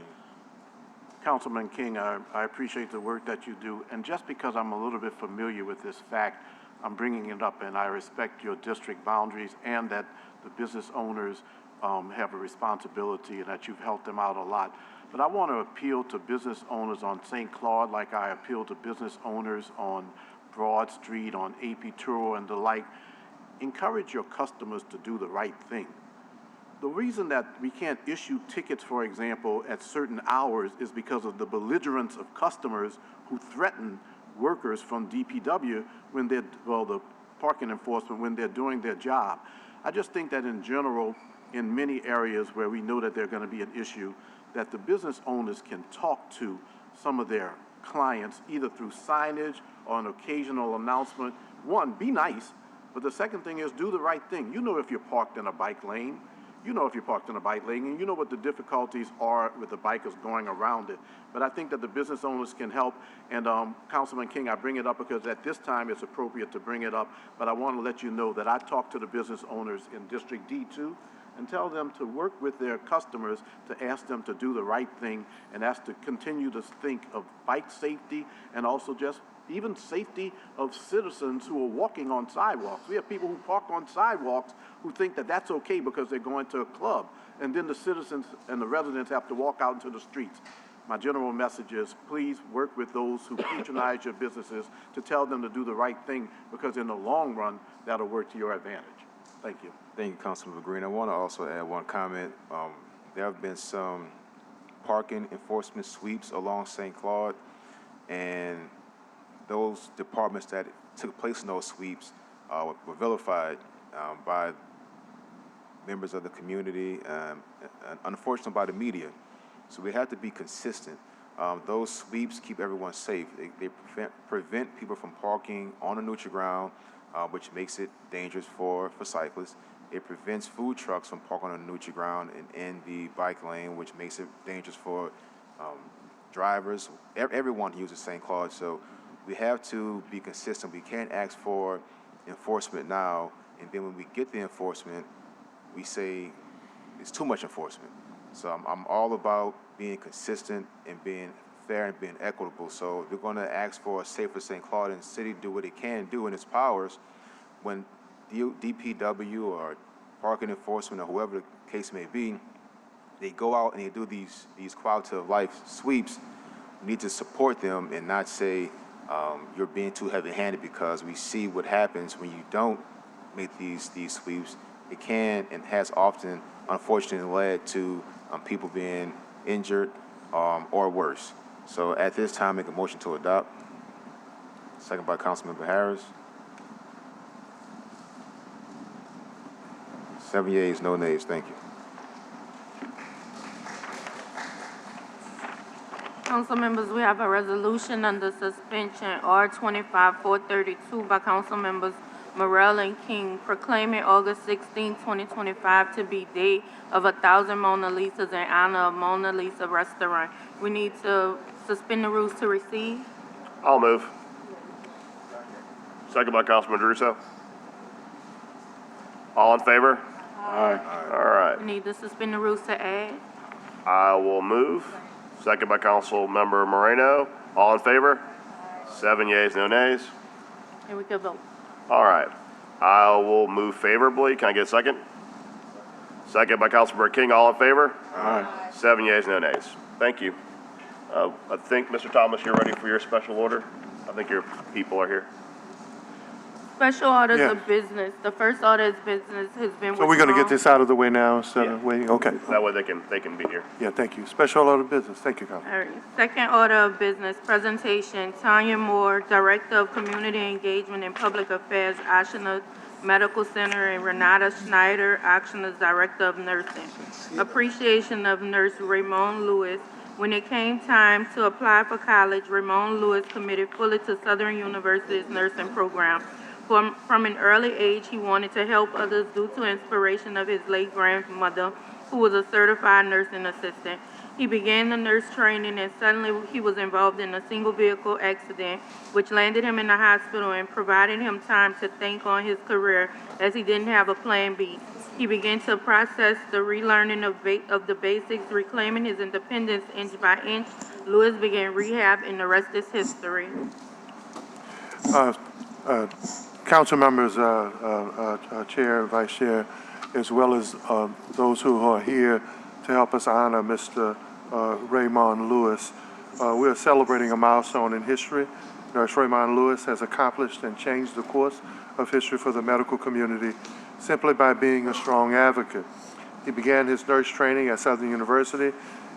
Speaker 7: Councilman King, I appreciate the work that you do, and just because I'm a little bit familiar with this fact, I'm bringing it up, and I respect your district boundaries and that the business owners have a responsibility and that you've helped them out a lot. But I want to appeal to business owners on St. Claude like I appeal to business owners on Broad Street, on AP Turo and the like. Encourage your customers to do the right thing. The reason that we can't issue tickets, for example, at certain hours is because of the belligerence of customers who threaten workers from DPW when they're, well, the parking enforcement, when they're doing their job. I just think that in general, in many areas where we know that there's going to be an issue, that the business owners can talk to some of their clients, either through signage or an occasional announcement. One, be nice, but the second thing is do the right thing. You know if you're parked in a bike lane, you know if you're parked in a bike lane, and you know what the difficulties are with the bikers going around it. But I think that the business owners can help, and Councilman King, I bring it up because at this time it's appropriate to bring it up, but I want to let you know that I talked to the business owners in District D2 and tell them to work with their customers to ask them to do the right thing, and that's to continue to think of bike safety and also just even safety of citizens who are walking on sidewalks. We have people who park on sidewalks who think that that's okay because they're going to a club. And then the citizens and the residents have to walk out into the streets. My general message is, please work with those who patronize your businesses to tell them to do the right thing, because in the long run, that'll work to your advantage. Thank you.
Speaker 14: Thank you, Councilman Green. I want to also add one comment. There have been some parking enforcement sweeps along St. Claude, and those departments that took place in those sweeps were vilified by members of the community, and unfortunately by the media. So we have to be consistent. Those sweeps keep everyone safe. They prevent people from parking on the neutral ground, which makes it dangerous for cyclists. It prevents food trucks from parking on the neutral ground and in the bike lane, which makes it dangerous for drivers, everyone who uses St. Claude. So we have to be consistent. We can't ask for enforcement now, and then when we get the enforcement, we say it's too much enforcement. So I'm all about being consistent and being fair and being equitable. So if we're going to ask for a safer St. Claude, and the city do what it can do in its powers, when DPW or parking enforcement or whoever the case may be, they go out and they do these quality of life sweeps, we need to support them and not say you're being too heavy-handed, because we see what happens when you don't make these sweeps. It can and has often, unfortunately, led to people being injured or worse. So at this time, make a motion to adopt. Second by Councilmember Harris. 7 yeas, no nays. Thank you.
Speaker 20: Council members, we have a resolution under suspension R-25-432 by Council members Morrell and King, proclaiming August 16, 2025 to be Day of 1,000 Mona Lisas in honor of Mona Lisa Restaurant. We need to suspend the rules to receive.
Speaker 18: I'll move. Second by Councilman Druso. All in favor? Aye. All right.
Speaker 20: We need to suspend the rules to add.
Speaker 18: I will move. Second by Council Member Moreno. All in favor? 7 yeas, no nays.
Speaker 20: And we can vote.
Speaker 18: All right. I will move favorably. Can I get a second? Second by Councilmember King. All in favor? Aye. 7 yeas, no nays. Thank you. I think, Mr. Thomas, you're ready for your special order. I think your people are here.
Speaker 20: Special orders
Speaker 6: Yeah.
Speaker 20: of business. The first order of business has been
Speaker 6: So we're going to get
Speaker 20: withdrawn.
Speaker 6: this out of the way now instead of waiting? Okay.
Speaker 18: That way they can be here.
Speaker 6: Yeah, thank you. Special order of business. Thank you, Councilman.
Speaker 20: All right. Second order of business, presentation, Tanya Moore, Director of Community Engagement and Public Affairs, Ashland Medical Center, and Renata Schneider, Ashland's Director of Nursing. Appreciation of Nurse Ramon Lewis. When it came time to apply for college, Ramon Lewis committed fully to Southern University's nursing program. From an early age, he wanted to help others due to inspiration of his late grandmother, who was a certified nursing assistant. He began the nurse training, and suddenly he was involved in a single vehicle accident, which landed him in the hospital and provided him time to think on his career, as he didn't have a plan B. He began to process the relearning of the basics, reclaiming his independence inch by inch. Lewis began rehab, and the rest is history.
Speaker 6: Council members, Chair, Vice Chair, as well as those who are here to help us honor Mr. Raymond Lewis. We are celebrating a milestone in history. Nurse Raymond Lewis has accomplished and changed the course of history for the medical community simply by being a strong advocate. He began his nurse training at Southern University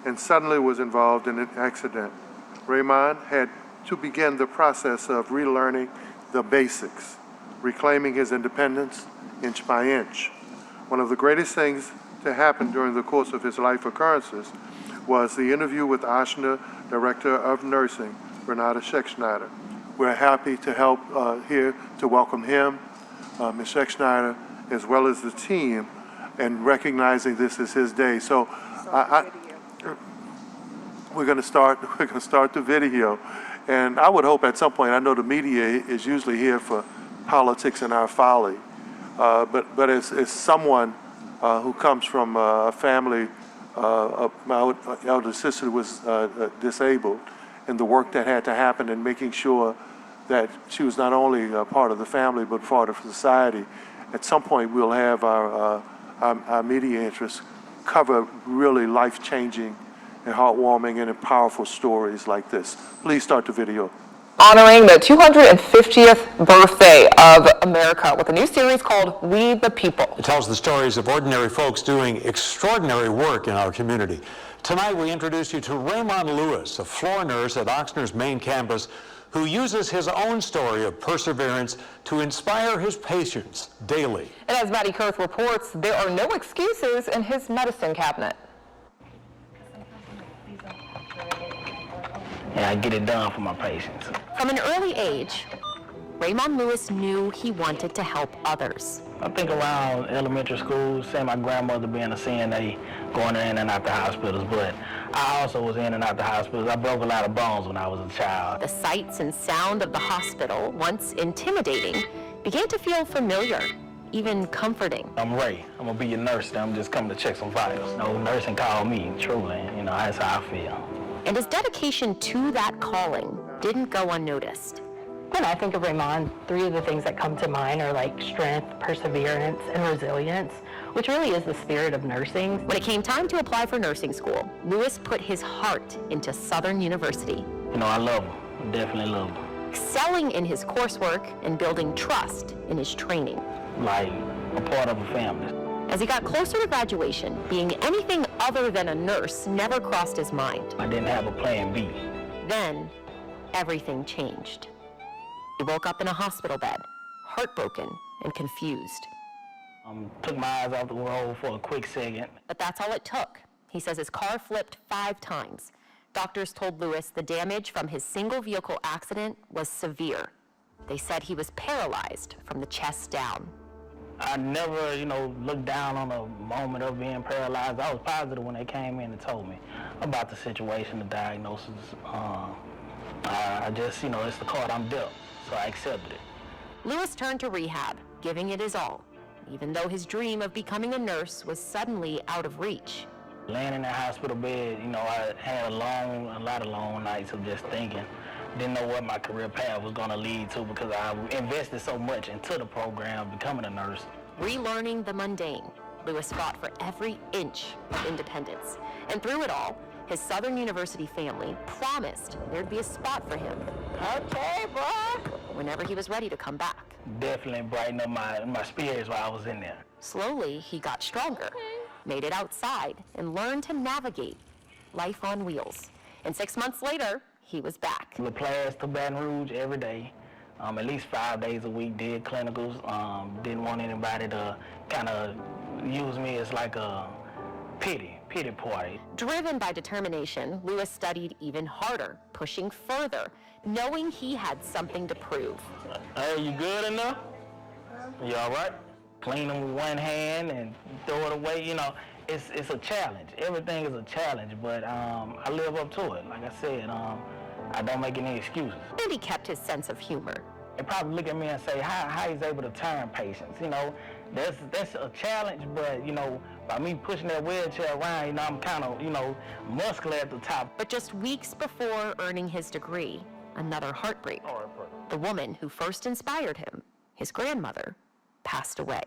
Speaker 6: and suddenly was involved in an accident. Raymond had to begin the process of relearning the basics, reclaiming his independence inch by inch. One of the greatest things to happen during the course of his life occurrences was the interview with Ashland Director of Nursing, Renata Schexnayder. We're happy to help here to welcome him, Ms. Schexnayder, as well as the team, and recognizing this is his day. So we're going to start the video, and I would hope at some point, I know the media is usually here for politics and our folly, but as someone who comes from a family, my elder sister was disabled, and the work that had to happen in making sure that she was not only a part of the family, but part of society. At some point, we'll have our media interests cover really life-changing and heartwarming and powerful stories like this. Please start the video.
Speaker 4: Honoring the 250th birthday of America with a new series called We the People.
Speaker 19: It tells the stories of ordinary folks doing extraordinary work in our community. Tonight we introduce you to Raymond Lewis, a floor nurse at Oxnard's main campus, who uses his own story of perseverance to inspire his patients daily.
Speaker 4: And as Maddie Kurth reports, there are no excuses in his medicine cabinet.
Speaker 23: And I get it done for my patients.
Speaker 24: From an early age, Raymond Lewis knew he wanted to help others.
Speaker 23: I think around elementary school, say my grandmother being a CNA, going in and out the hospitals, but I also was in and out the hospitals. I broke a lot of bones when I was a child.
Speaker 24: The sights and sound of the hospital, once intimidating, began to feel familiar, even comforting.
Speaker 23: I'm Ray. I'm gonna be your nurse. I'm just coming to check some vitals. No nursing called me, truly. You know, that's how I feel.
Speaker 24: And his dedication to that calling didn't go unnoticed.
Speaker 25: When I think of Raymond, three of the things that come to mind are like strength, perseverance, and resilience, which really is the spirit of nursing.
Speaker 24: When it came time to apply for nursing school, Lewis put his heart into Southern University.
Speaker 23: You know, I love him. I definitely love him.
Speaker 24: Excelling in his coursework and building trust in his training.
Speaker 23: Like a part of a family.
Speaker 24: As he got closer to graduation, being anything other than a nurse never crossed his mind.
Speaker 23: I didn't have a plan B.
Speaker 24: Then, everything changed. He woke up in a hospital bed, heartbroken and confused.
Speaker 23: Took my eyes off the road for a quick second.
Speaker 24: But that's all it took. He says his car flipped 5 times. Doctors told Lewis the damage from his single vehicle accident was severe. They said he was paralyzed from the chest down.
Speaker 23: I never, looked down on a moment of being paralyzed. I was positive when they came in and told me about the situation, the diagnosis. I just, it's the card I'm dealt, so I accepted it.
Speaker 24: Lewis turned to rehab, giving it his all, even though his dream of becoming a nurse was suddenly out of reach.
Speaker 23: Laying in that hospital bed, I had a lot of long nights of just thinking. Didn't know what my career path was going to lead to because I invested so much into the program, becoming a nurse.
Speaker 24: Relearning the mundane, Lewis fought for every inch of independence. And through it all, his Southern University family promised there'd be a spot for him.
Speaker 23: Okay, bro.
Speaker 24: Whenever he was ready to come back.
Speaker 23: Definitely brightened up my spirits while I was in there.
Speaker 24: Slowly, he got stronger, made it outside, and learned to navigate life on wheels. And 6 months later, he was back.
Speaker 23: LaPlace to Baton Rouge every day, at least 5 days a week, did clinicals. Didn't want anybody to kind of use me as like a pity party.
Speaker 24: Driven by determination, Lewis studied even harder, pushing further, knowing he had something to prove.
Speaker 23: Hey, you good enough? You all right? Clean them with one hand and throw it away, It's a challenge. Everything is a challenge, but I live up to it. Like I said, I don't make any excuses.
Speaker 24: And he kept his sense of humor.
Speaker 23: They probably look at me and say, how he's able to turn patients. That's a challenge, but, by me pushing that wheelchair around, I'm kind of, muscular at the top.
Speaker 24: But just weeks before earning his degree, another heartbreak. The woman who first inspired him, his grandmother, passed away.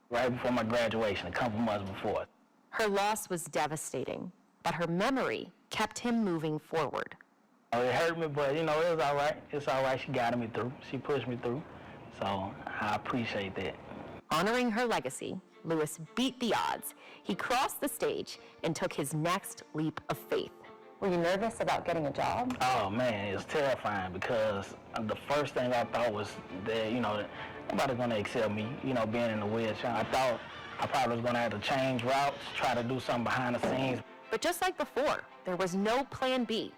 Speaker 23: Right before my graduation, a couple months before.
Speaker 24: Her loss was devastating, but her memory kept him moving forward.
Speaker 23: It hurt me, but, it was all right. It's all right. She guided me through. She pushed me through. So I appreciate that.
Speaker 24: Honoring her legacy, Lewis beat the odds. He crossed the stage and took his next leap of faith. Were you nervous about getting a job?
Speaker 23: Oh, man, it was terrifying because the first thing I thought was that, nobody's going to accept me, being in the wheelchair. I thought I probably was going to have to change routes, try to do something behind the scenes.
Speaker 24: But just like before, there was no plan B.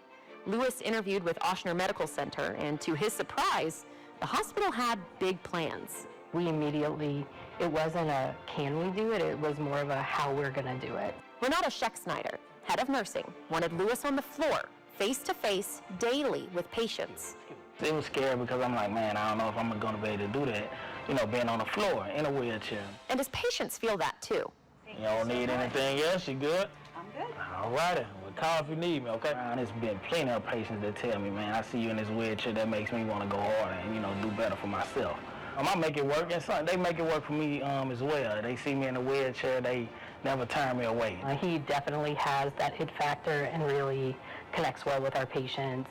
Speaker 24: Lewis interviewed with Oshner Medical Center, and to his surprise, the hospital had big plans.
Speaker 25: We immediately, it wasn't a can we do it, it was more of a how we're gonna do it.
Speaker 24: Renata Scheck-Snyder, head of nursing, wanted Lewis on the floor, face-to-face, daily with patients.
Speaker 23: It was scary because I'm like, man, I don't know if I'm gonna be able to do that, being on the floor in a wheelchair.
Speaker 24: And his patients feel that too.
Speaker 23: You don't need anything else, you good?
Speaker 22: I'm good.
Speaker 23: All righty. Well, call if you need me, okay? And there's been plenty of patients that tell me, man, I see you in this wheelchair, that makes me want to go harder and, do better for myself. I make it work, and they make it work for me as well. They see me in a wheelchair, they never turn me away.
Speaker 25: He definitely has that it factor and really connects well with our patients,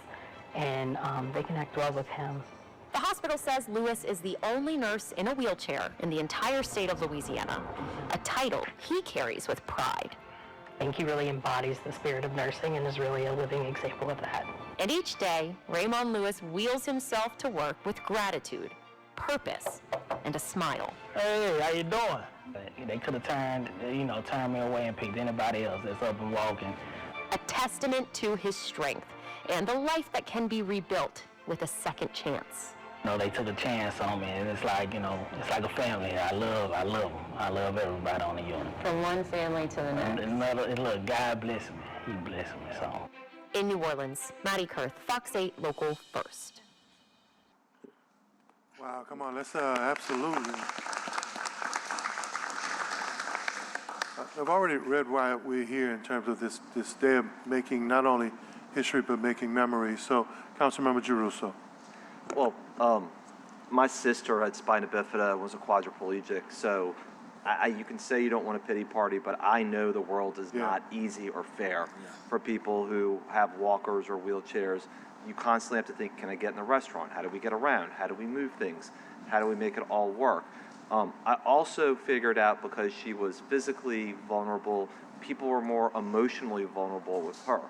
Speaker 25: and they connect well with him.
Speaker 24: The hospital says Lewis is the only nurse in a wheelchair in the entire state of Louisiana, a title he carries with pride.
Speaker 25: I think he really embodies the spirit of nursing and is really a living example of that.
Speaker 24: And each day, Raymond Lewis wheels himself to work with gratitude, purpose, and a smile.
Speaker 23: Hey, how you doing? They could have turned me away and picked anybody else that's up and walking.
Speaker 24: A testament to his strength and the life that can be rebuilt with a second chance.
Speaker 23: They took a chance on me, and it's like, it's like a family. I love them. I love everybody on the unit.
Speaker 24: From one family to the next.
Speaker 23: Look, God bless me. He blessed me, so.
Speaker 24: In New Orleans, Maddie Kurth, Fox 8 Local First.
Speaker 6: Wow, come on, let's absolutely. I've already read why we're here in terms of this day of making not only history but making memories. So, Councilmember Giarrusso.
Speaker 1: Well, my sister had spina bifida, was a quadriplegic, so you can say you don't want a pity party, but I know the world is not easy or fair for people who have walkers or wheelchairs. You constantly have to think, can I get in the restaurant? How do we get around? How do we move things? How do we make it all work? I also figured out, because she was physically vulnerable, people were more emotionally vulnerable with her.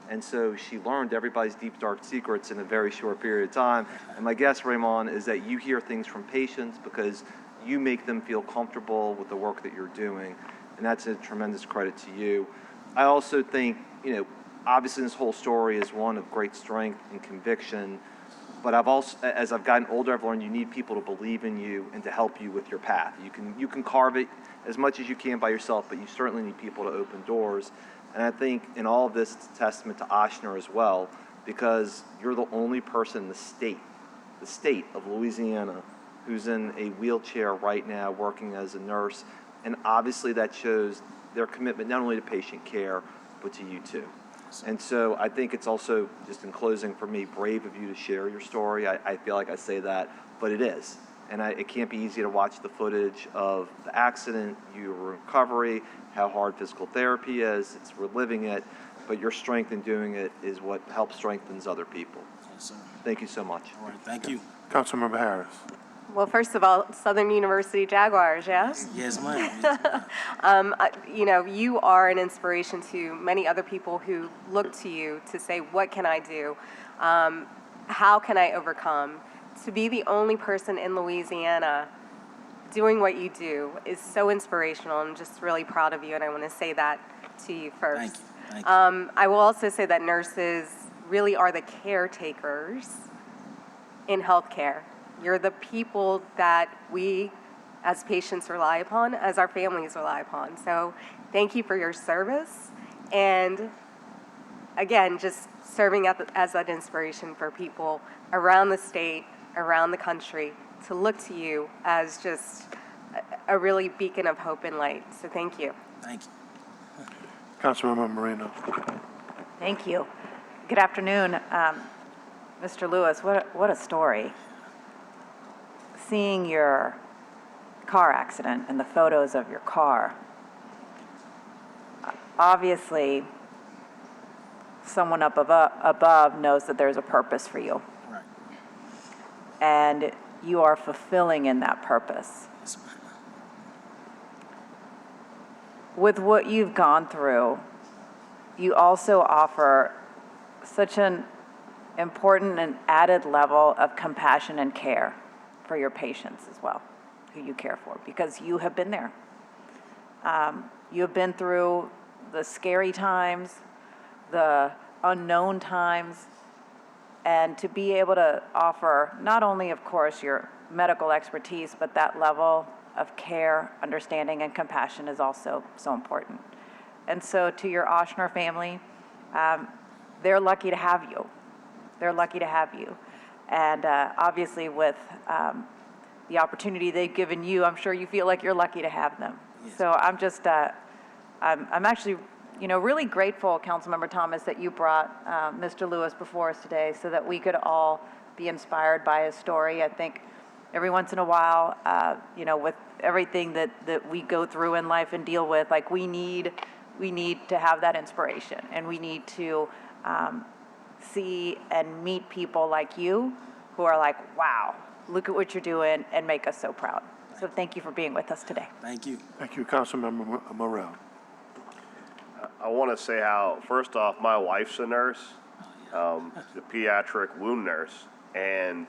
Speaker 1: And so she learned everybody's deep, dark secrets in a very short period of time. And my guess, Raymond, is that you hear things from patients because you make them feel comfortable with the work that you're doing. And that's a tremendous credit to you. I also think, obviously this whole story is one of great strength and conviction. But I've also, as I've gotten older, I've learned you need people to believe in you and to help you with your path. You can carve it as much as you can by yourself, but you certainly need people to open doors. And I think in all of this, it's a testament to Ochsner as well, because you're the only person in the state of Louisiana, who's in a wheelchair right now working as a nurse. And obviously that shows their commitment not only to patient care, but to you too. And so I think it's also, just in closing for me, brave of you to share your story. I feel like I say that, but it is. And it can't be easy to watch the footage of the accident, your recovery, how hard physical therapy is. It's reliving it, but your strength in doing it is what helps strengthens other people.
Speaker 3: Yes, sir.
Speaker 1: Thank you so much.
Speaker 3: All right, thank you.
Speaker 6: Councilmember Harris.
Speaker 5: Well, first of all, Southern University Jaguars, yeah?
Speaker 3: Yes, ma'am.
Speaker 5: You are an inspiration to many other people who look to you to say, what can I do? How can I overcome? To be the only person in Louisiana doing what you do is so inspirational. I'm just really proud of you, and I want to say that to you first.
Speaker 3: Thank you. Thank you.
Speaker 5: I will also say that nurses really are the caretakers in healthcare. You're the people that we as patients rely upon, as our families rely upon. So thank you for your service. And again, just serving as that inspiration for people around the state, around the country, to look to you as just a really beacon of hope and light. So thank you.
Speaker 3: Thank you.
Speaker 6: Councilmember Moreno.
Speaker 22: Thank you. Good afternoon, Mr. Lewis. What a story. Seeing your car accident and the photos of your car, obviously someone up above knows that there's a purpose for you.
Speaker 3: Right.
Speaker 22: And you are fulfilling in that purpose.
Speaker 3: Yes, ma'am.
Speaker 22: With what you've gone through, you also offer such an important and added level of compassion and care for your patients as well, who you care for, because you have been there. You have been through the scary times, the unknown times, and to be able to offer not only, of course, your medical expertise, but that level of care, understanding, and compassion is also so important. And so to your Ochsner family, they're lucky to have you. They're lucky to have you. And obviously with the opportunity they've given you, I'm sure you feel like you're lucky to have them.
Speaker 3: Yes.
Speaker 22: So I'm just, I'm actually really grateful, Councilmember Thomas, that you brought Mr. Lewis before us today so that we could all be inspired by his story. I think every once in a while, with everything that we go through in life and deal with, like we need to have that inspiration, and we need to see and meet people like you who are like, wow, look at what you're doing, and make us so proud. So thank you for being with us today.
Speaker 3: Thank you.
Speaker 6: Thank you, Councilmember Morrell.
Speaker 18: I want to say how, first off, my wife's a nurse, the pediatric wound nurse, and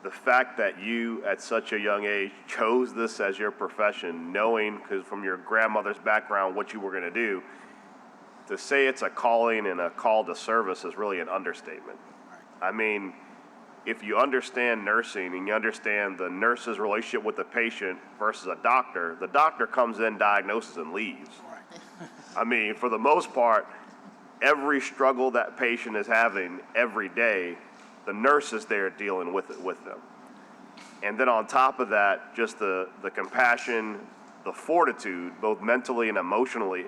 Speaker 18: the fact that you, at such a young age, chose this as your profession, knowing, because from your grandmother's background, what you were going to do, to say it's a calling and a call to service is really an understatement. I mean, if you understand nursing and you understand the nurse's relationship with the patient versus a doctor, the doctor comes in, diagnoses, and leaves. I mean, for the most part, every struggle that patient is having every day, the nurse is there dealing with it with them. And then on top of that, just the compassion, the fortitude, both mentally and emotionally,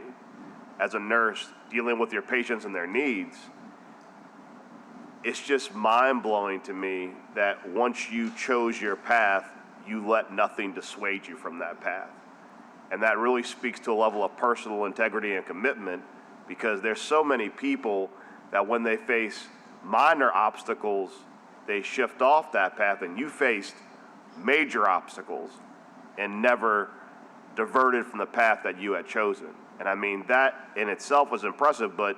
Speaker 18: as a nurse dealing with your patients and their needs. It's just mind-blowing to me that once you chose your path, you let nothing dissuade you from that path. And that really speaks to a level of personal integrity and commitment, because there's so many people that when they face minor obstacles, they shift off that path, and you faced major obstacles and never diverted from the path that you had chosen. And I mean, that in itself was impressive, but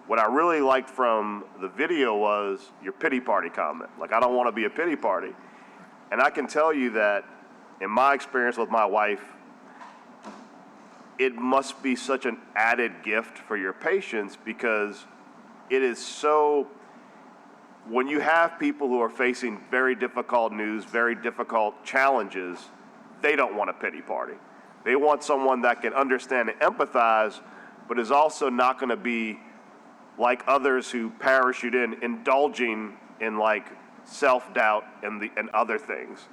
Speaker 18: what I really liked from the video was your pity party comment. Like, I don't want to be a pity party. And I can tell you that in my experience with my wife, it must be such an added gift for your patients, because it is so, when you have people who are facing very difficult news, very difficult challenges, they don't want a pity party. They want someone that can understand and empathize, but is also not going to be like others who parachute in, indulging in like self-doubt and other things.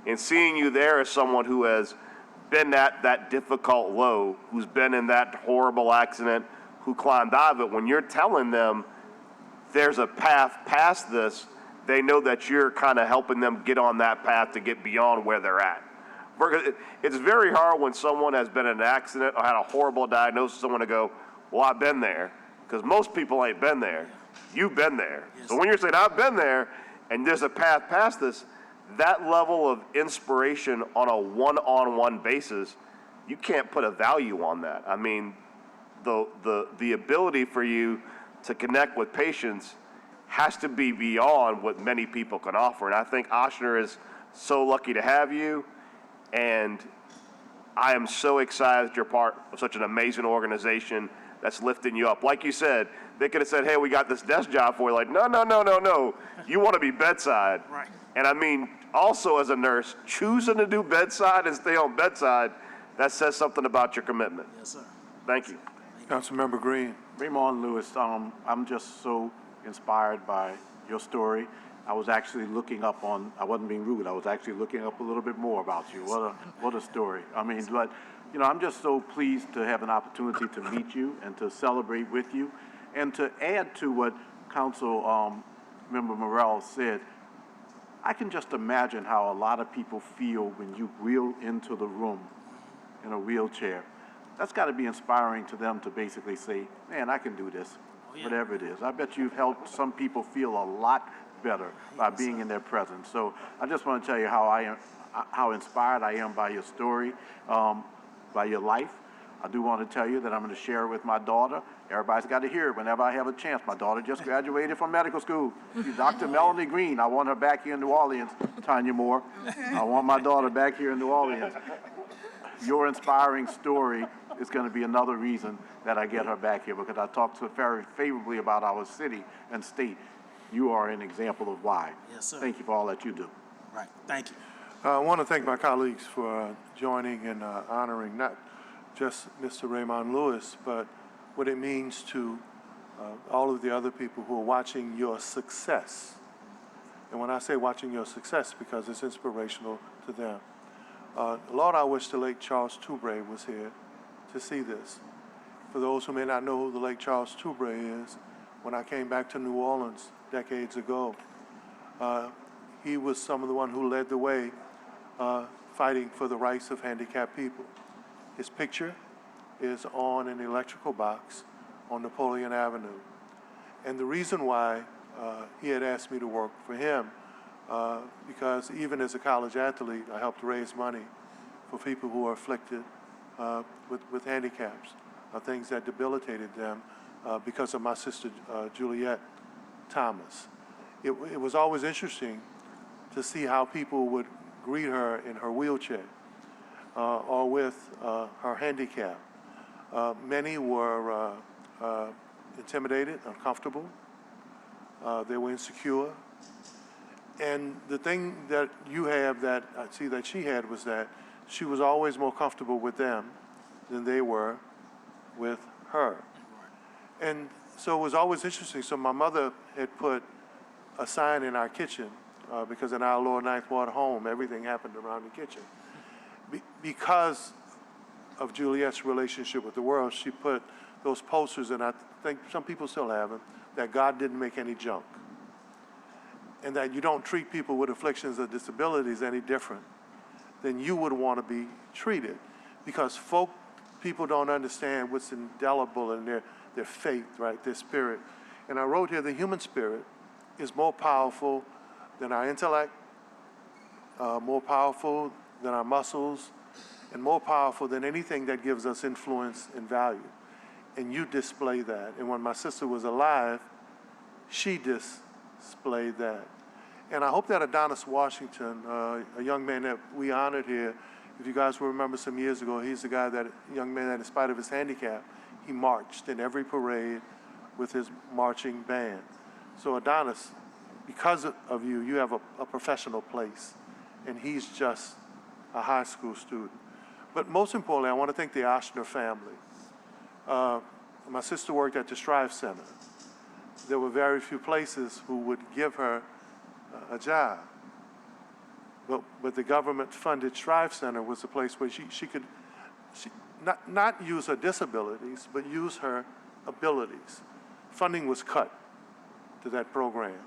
Speaker 18: And seeing you there as someone who has been at that difficult low, who's been in that horrible accident, who climbed out of it, when you're telling them there's a path past this, they know that you're kind of helping them get on that path to get beyond where they're at. It's very hard when someone has been in an accident or had a horrible diagnosis, someone to go, well, I've been there, because most people ain't been there. You've been there. Yes. So when you're saying, I've been there, and there's a path past this, that level of inspiration on a one-on-one basis, you can't put a value on that. I mean, the ability for you to connect with patients has to be beyond what many people can offer. And I think Ochsner is so lucky to have you. And I am so excited that you're part of such an amazing organization that's lifting you up. Like you said, they could have said, hey, we got this desk job for you. Like, no. You want to be bedside. Right. And I mean, also as a nurse, choosing to do bedside and stay on bedside, that says something about your commitment.
Speaker 3: Yes, sir.
Speaker 18: Thank you.
Speaker 6: Councilmember Green.
Speaker 7: Raymond Lewis, I'm just so inspired by your story. I was actually looking up on, I wasn't being rude, I was actually looking up a little bit more about you. What a story. I mean, but, I'm just so pleased to have an opportunity to meet you and to celebrate with you. And to add to what Council Member Morrell said, I can just imagine how a lot of people feel when you wheel into the room in a wheelchair. That's got to be inspiring to them to basically say, man, I can do this, whatever it is. I bet you've helped some people feel a lot better by being in their presence. So I just want to tell you how inspired I am by your story, by your life. I do want to tell you that I'm going to share it with my daughter. Everybody's got to hear it whenever I have a chance. My daughter just graduated from medical school. She's Dr. Melanie Green. I want her back here in New Orleans, Tanya Moore. I want my daughter back here in New Orleans. Your inspiring story is going to be another reason that I get her back here, because I talked to her very favorably about our city and state. You are an example of why.
Speaker 3: Yes, sir.
Speaker 6: Thank you for all that you do.
Speaker 3: Right. Thank you.
Speaker 6: I want to thank my colleagues for joining and honoring not just Mr. Raymond Lewis, but what it means to all of the other people who are watching your success. And when I say watching your success, because it's inspirational to them. Lord, I wish the late Charles Toubre was here to see this. For those who may not know who the Lake Charles Toubre is, when I came back to New Orleans decades ago, he was some of the one who led the way fighting for the rights of handicapped people. His picture is on an electrical box on Napoleon Avenue. And the reason why he had asked me to work for him, because even as a college athlete, I helped raise money for people who are afflicted with handicaps, things that debilitated them because of my sister Juliet Thomas. It was always interesting to see how people would greet her in her wheelchair or with her handicap. Many were intimidated, uncomfortable. They were insecure. And the thing that you have that I see that she had was that she was always more comfortable with them than they were with her. And so it was always interesting. So my mother had put a sign in our kitchen because in our lower Ninth Ward home, everything happened around the kitchen. Because of Juliet's relationship with the world, she put those posters, and I think some people still have them, that God didn't make any junk. And that you don't treat people with afflictions or disabilities any different than you would want to be treated. Because people don't understand what's indelible in their faith, right, their spirit. And I wrote here, the human spirit is more powerful than our intellect, more powerful than our muscles, and more powerful than anything that gives us influence and value. And you display that. And when my sister was alive, she displayed that. And I hope that Adonis Washington, a young man that we honored here, if you guys will remember some years ago, he's the guy young man that in spite of his handicap, he marched in every parade with his marching band. So Adonis, because of you, you have a professional place, and he's just a high school student. But most importantly, I want to thank the Oshner family. My sister worked at the Strive Center. There were very few places who would give her a job. But the government-funded Strive Center was a place where she could not use her disabilities, but use her abilities. Funding was cut to that program.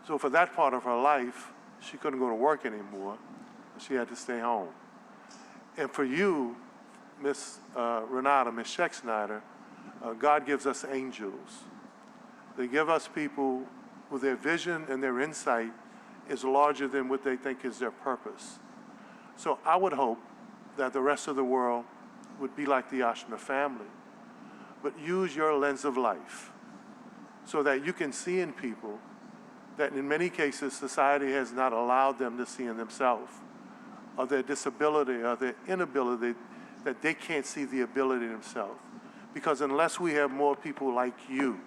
Speaker 6: So for that part of her life, she couldn't go to work anymore. She had to stay home. And for you, Miss Renata, Miss Scheck-Snyder, God gives us angels. They give us people who their vision and their insight is larger than what they think is their purpose. So I would hope that the rest of the world would be like the Oshner family, but use your lens of life so that you can see in people that in many cases society has not allowed them to see in themselves, or their disability or their inability, that they can't see the ability themselves. Because unless we have more people like you,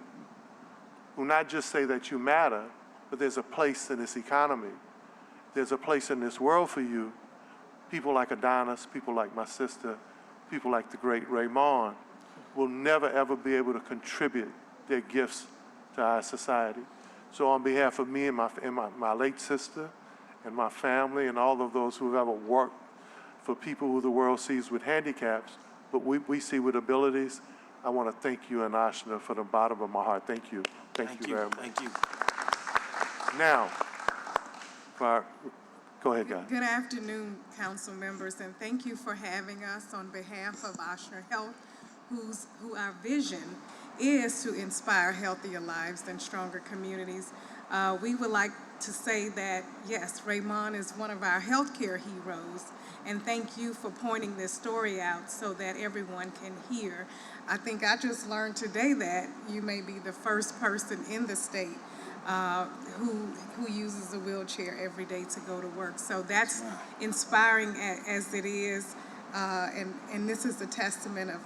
Speaker 6: who not just say that you matter, but there's a place in this economy, there's a place in this world for you, people like Adonis, people like my sister, people like the great Raymond will never ever be able to contribute their gifts to our society. So on behalf of me and my late sister and my family and all of those who have ever worked for people who the world sees with handicaps, but we see with abilities, I want to thank you and Oshner from the bottom of my heart. Thank you. Thank you very much.
Speaker 3: Thank you.
Speaker 6: Now, go ahead, guys.
Speaker 8: Good afternoon, council members, and thank you for having us on behalf of Oshner Health, who our vision is to inspire healthier lives and stronger communities. We would like to say that, yes, Raymond is one of our healthcare heroes, and thank you for pointing this story out so that everyone can hear. I think I just learned today that you may be the first person in the state who uses a wheelchair every day to go to work. So that's inspiring as it is, and this is a testament of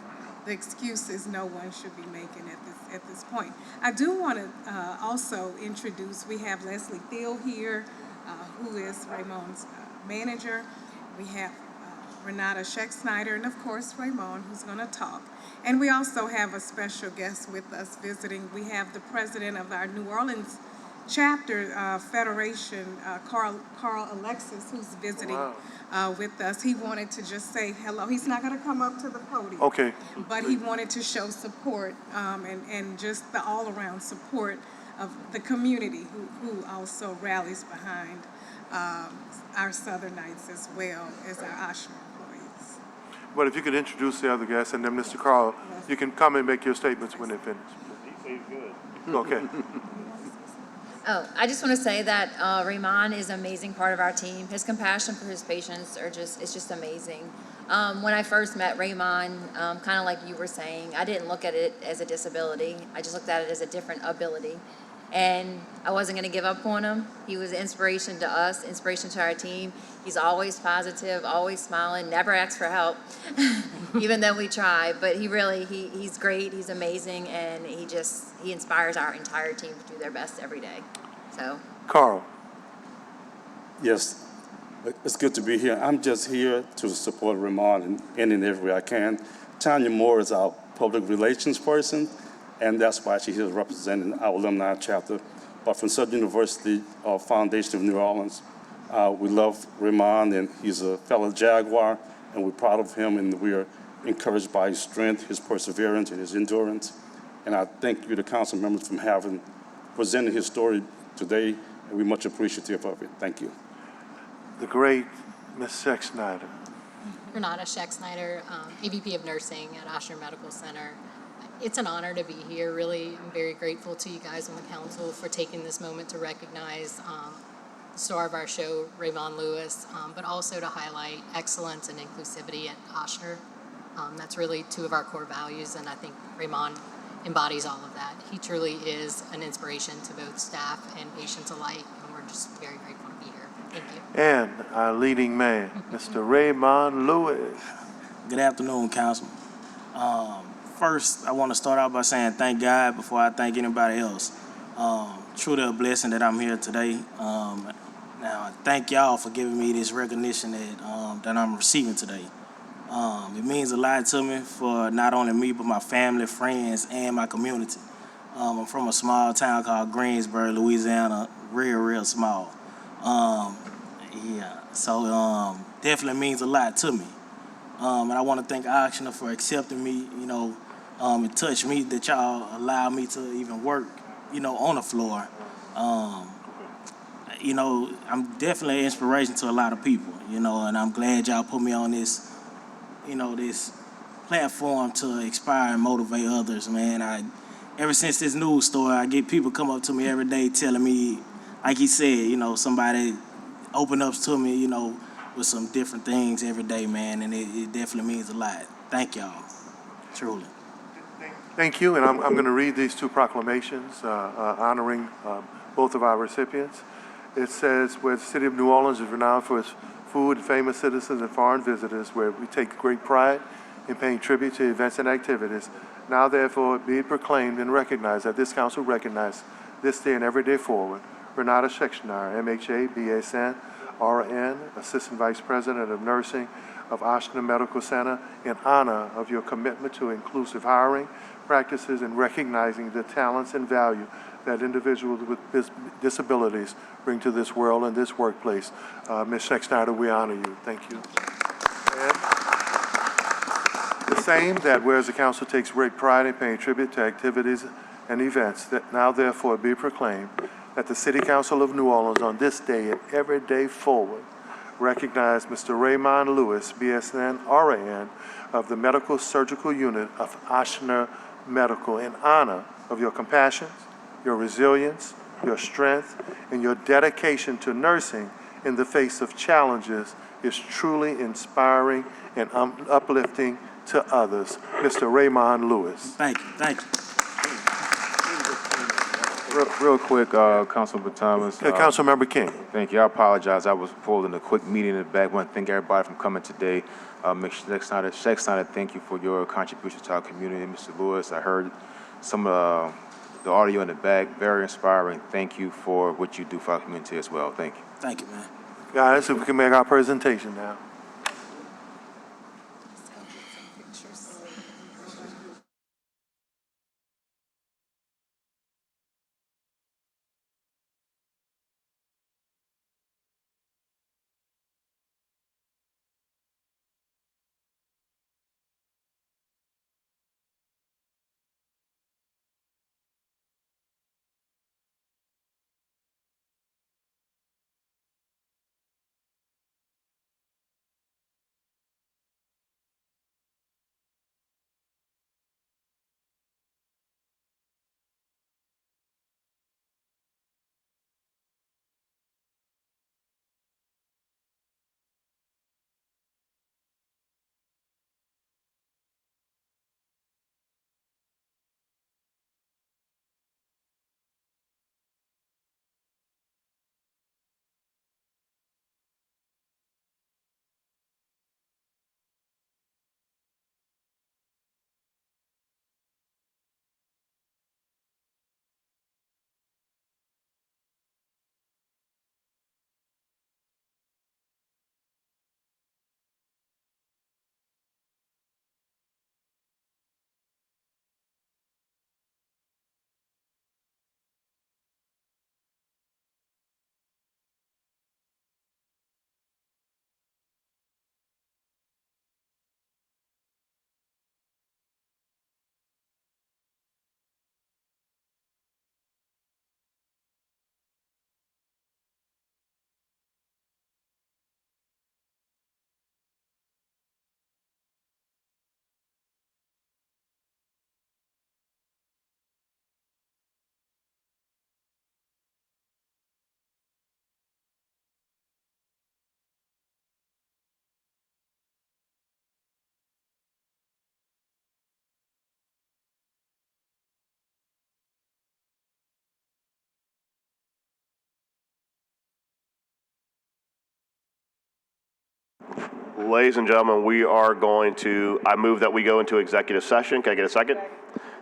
Speaker 8: the excuses no one should be making at this point. I do want to also introduce, we have Leslie Thiel here, who is Raymond's manager. We have Renata Scheck-Snyder, and of course Raymond, who's going to talk. And we also have a special guest with us visiting. We have the president of our New Orleans chapter federation, Carl Alexis, who's visiting with us. He wanted to just say hello. He's not going to come up to the podium.
Speaker 6: Okay.
Speaker 8: But he wanted to show support and just the all-around support of the community who also rallies behind our Southernites as well as our Oshner employees.
Speaker 6: But if you could introduce the other guests, and then Mr. Carl, you can come and make your statements when they're finished.
Speaker 18: He says good.
Speaker 6: Okay.
Speaker 9: Oh, I just want to say that Raymond is an amazing part of our team. His compassion for his patients is just amazing. When I first met Raymond, kind of like you were saying, I didn't look at it as a disability. I just looked at it as a different ability. And I wasn't going to give up on him. He was inspiration to us, inspiration to our team. He's always positive, always smiling, never asks for help, even though we try. But he's great, he's amazing, and he inspires our entire team to do their best every day. So.
Speaker 6: Carl.
Speaker 11: Yes, it's good to be here. I'm just here to support Ramon in every way I can. Tanya Moore is our public relations person, and that's why she's here representing our alumni chapter. But from Southern University Foundation of New Orleans, we love Ramon, and he's a fellow Jaguar, and we're proud of him, and we are encouraged by his strength, his perseverance, and his endurance. And I thank you, the council members, for presenting his story today, and we're much appreciative of it. Thank you.
Speaker 6: The great Ms. Scheck-Snyder.
Speaker 12: Renata Scheck-Snyder, AVP of Nursing at Oshner Medical Center. It's an honor to be here. Really, I'm very grateful to you guys on the council for taking this moment to recognize the star of our show, Rayvon Lewis, but also to highlight excellence and inclusivity at Oshner. That's really two of our core values, and I think Rayvon embodies all of that. He truly is an inspiration to both staff and patients alike, and we're just very grateful to be here. Thank you.
Speaker 6: And our leading man, Mr. Rayvon Lewis.
Speaker 3: Good afternoon, Councilman. First, I want to start out by saying thank God before I thank anybody else. Truly a blessing that I'm here today. Now, thank y'all for giving me this recognition that I'm receiving today. It means a lot to me for not only me, but my family, friends, and my community. I'm from a small town called Greensboro, Louisiana, real small. So definitely means a lot to me. And I want to thank Oshner for accepting me, it touched me that y'all allowed me to even work, on the floor. I'm definitely an inspiration to a lot of people, and I'm glad y'all put me on this, this platform to inspire and motivate others, man. Ever since this news story, I get people come up to me every day telling me, like he said, somebody open up to me, with some different things every day, man, and it definitely means a lot. Thank y'all, truly.
Speaker 6: Thank you, and I'm going to read these two proclamations honoring both of our recipients. It says, where the city of New Orleans is renowned for its food, famous citizens, and foreign visitors, where we take great pride in paying tribute to events and activities. Now, therefore, be it proclaimed and recognized that this council recognizes this day and every day forward, Renata Scheck-Snyder, MHA, BSN, RN, Assistant Vice President of Nursing of Oshner Medical Center, in honor of your commitment to inclusive hiring practices and recognizing the talents and value that individuals with disabilities bring to this world and this workplace. Ms. Scheck-Snyder, we honor you. Thank you. And the same, that whereas the council takes great pride in paying tribute to activities and events, that now therefore be proclaimed that the City Council of New Orleans on this day and every day forward recognize Mr. Rayvon Lewis, BSN, RN, of the Medical Surgical Unit of Oshner Medical, in honor of your compassion, your resilience, your strength, and your dedication to nursing in the face of challenges is truly inspiring and uplifting to others. Mr. Rayvon Lewis.
Speaker 3: Thank you.
Speaker 14: Real quick, Councilman Thomas.
Speaker 6: Councilmember King.
Speaker 14: Thank you. I apologize. I was pulled in a quick meeting in the back. I want to thank everybody for coming today. Ms. Scheck-Snyder, thank you for your contribution to our community. Mr. Lewis, I heard some of the audio in the back. Very inspiring. Thank you for what you do for our community as well. Thank you.
Speaker 3: Thank you, man.
Speaker 6: Guys, if we can make our presentation now.
Speaker 18: Ladies and gentlemen, we are going to, I move that we go into executive session. Can I get a second?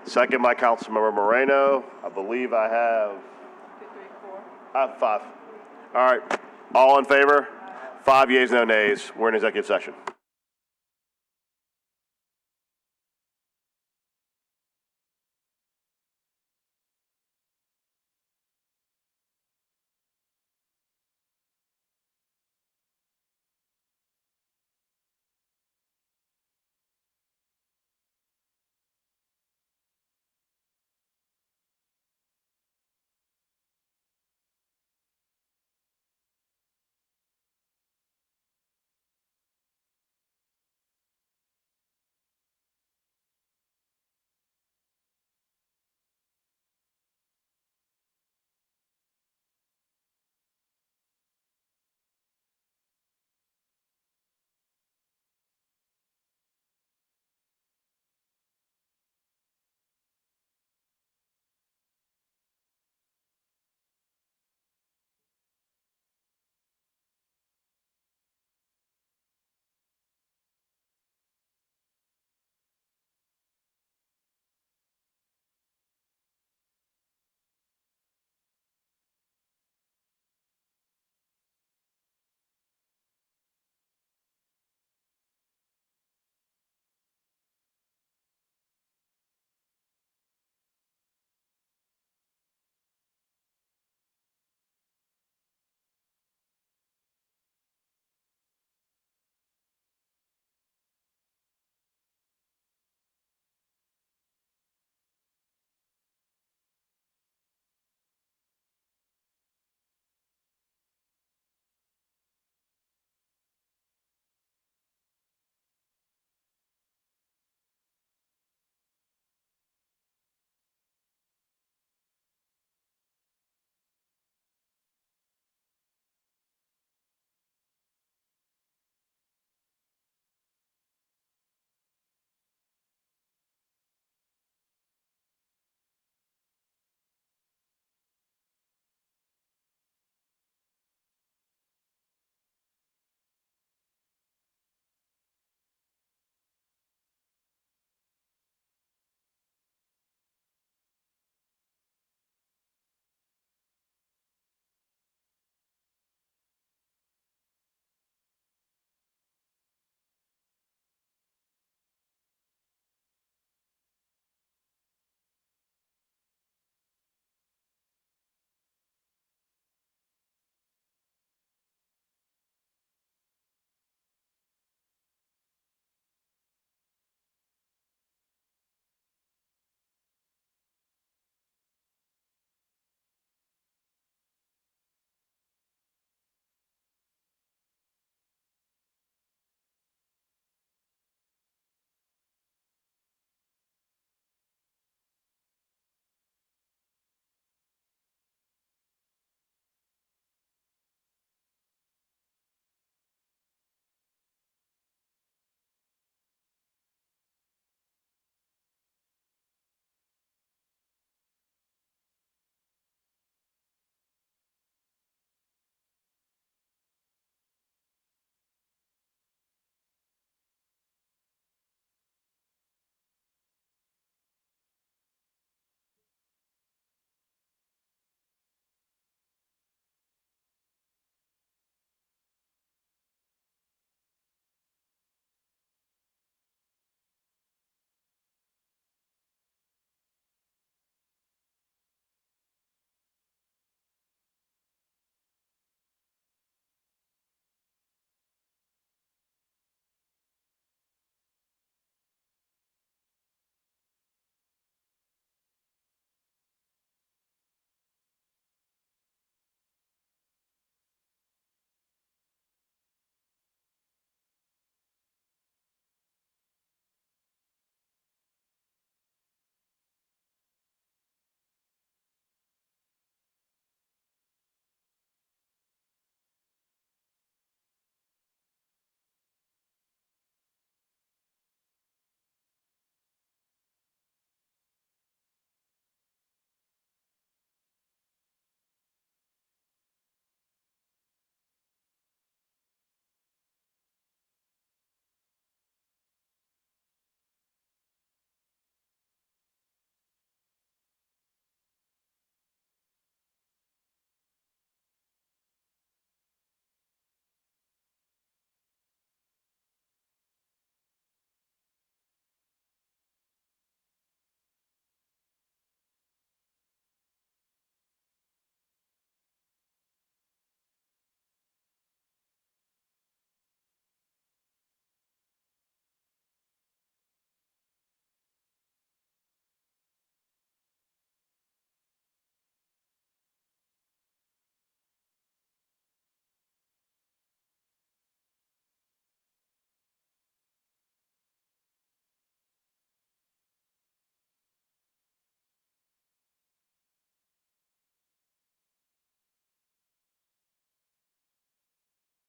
Speaker 18: Second by Councilmember Moreno. I believe I have 5. All right. All in favor? 5 yeas, no nays. We're in executive session.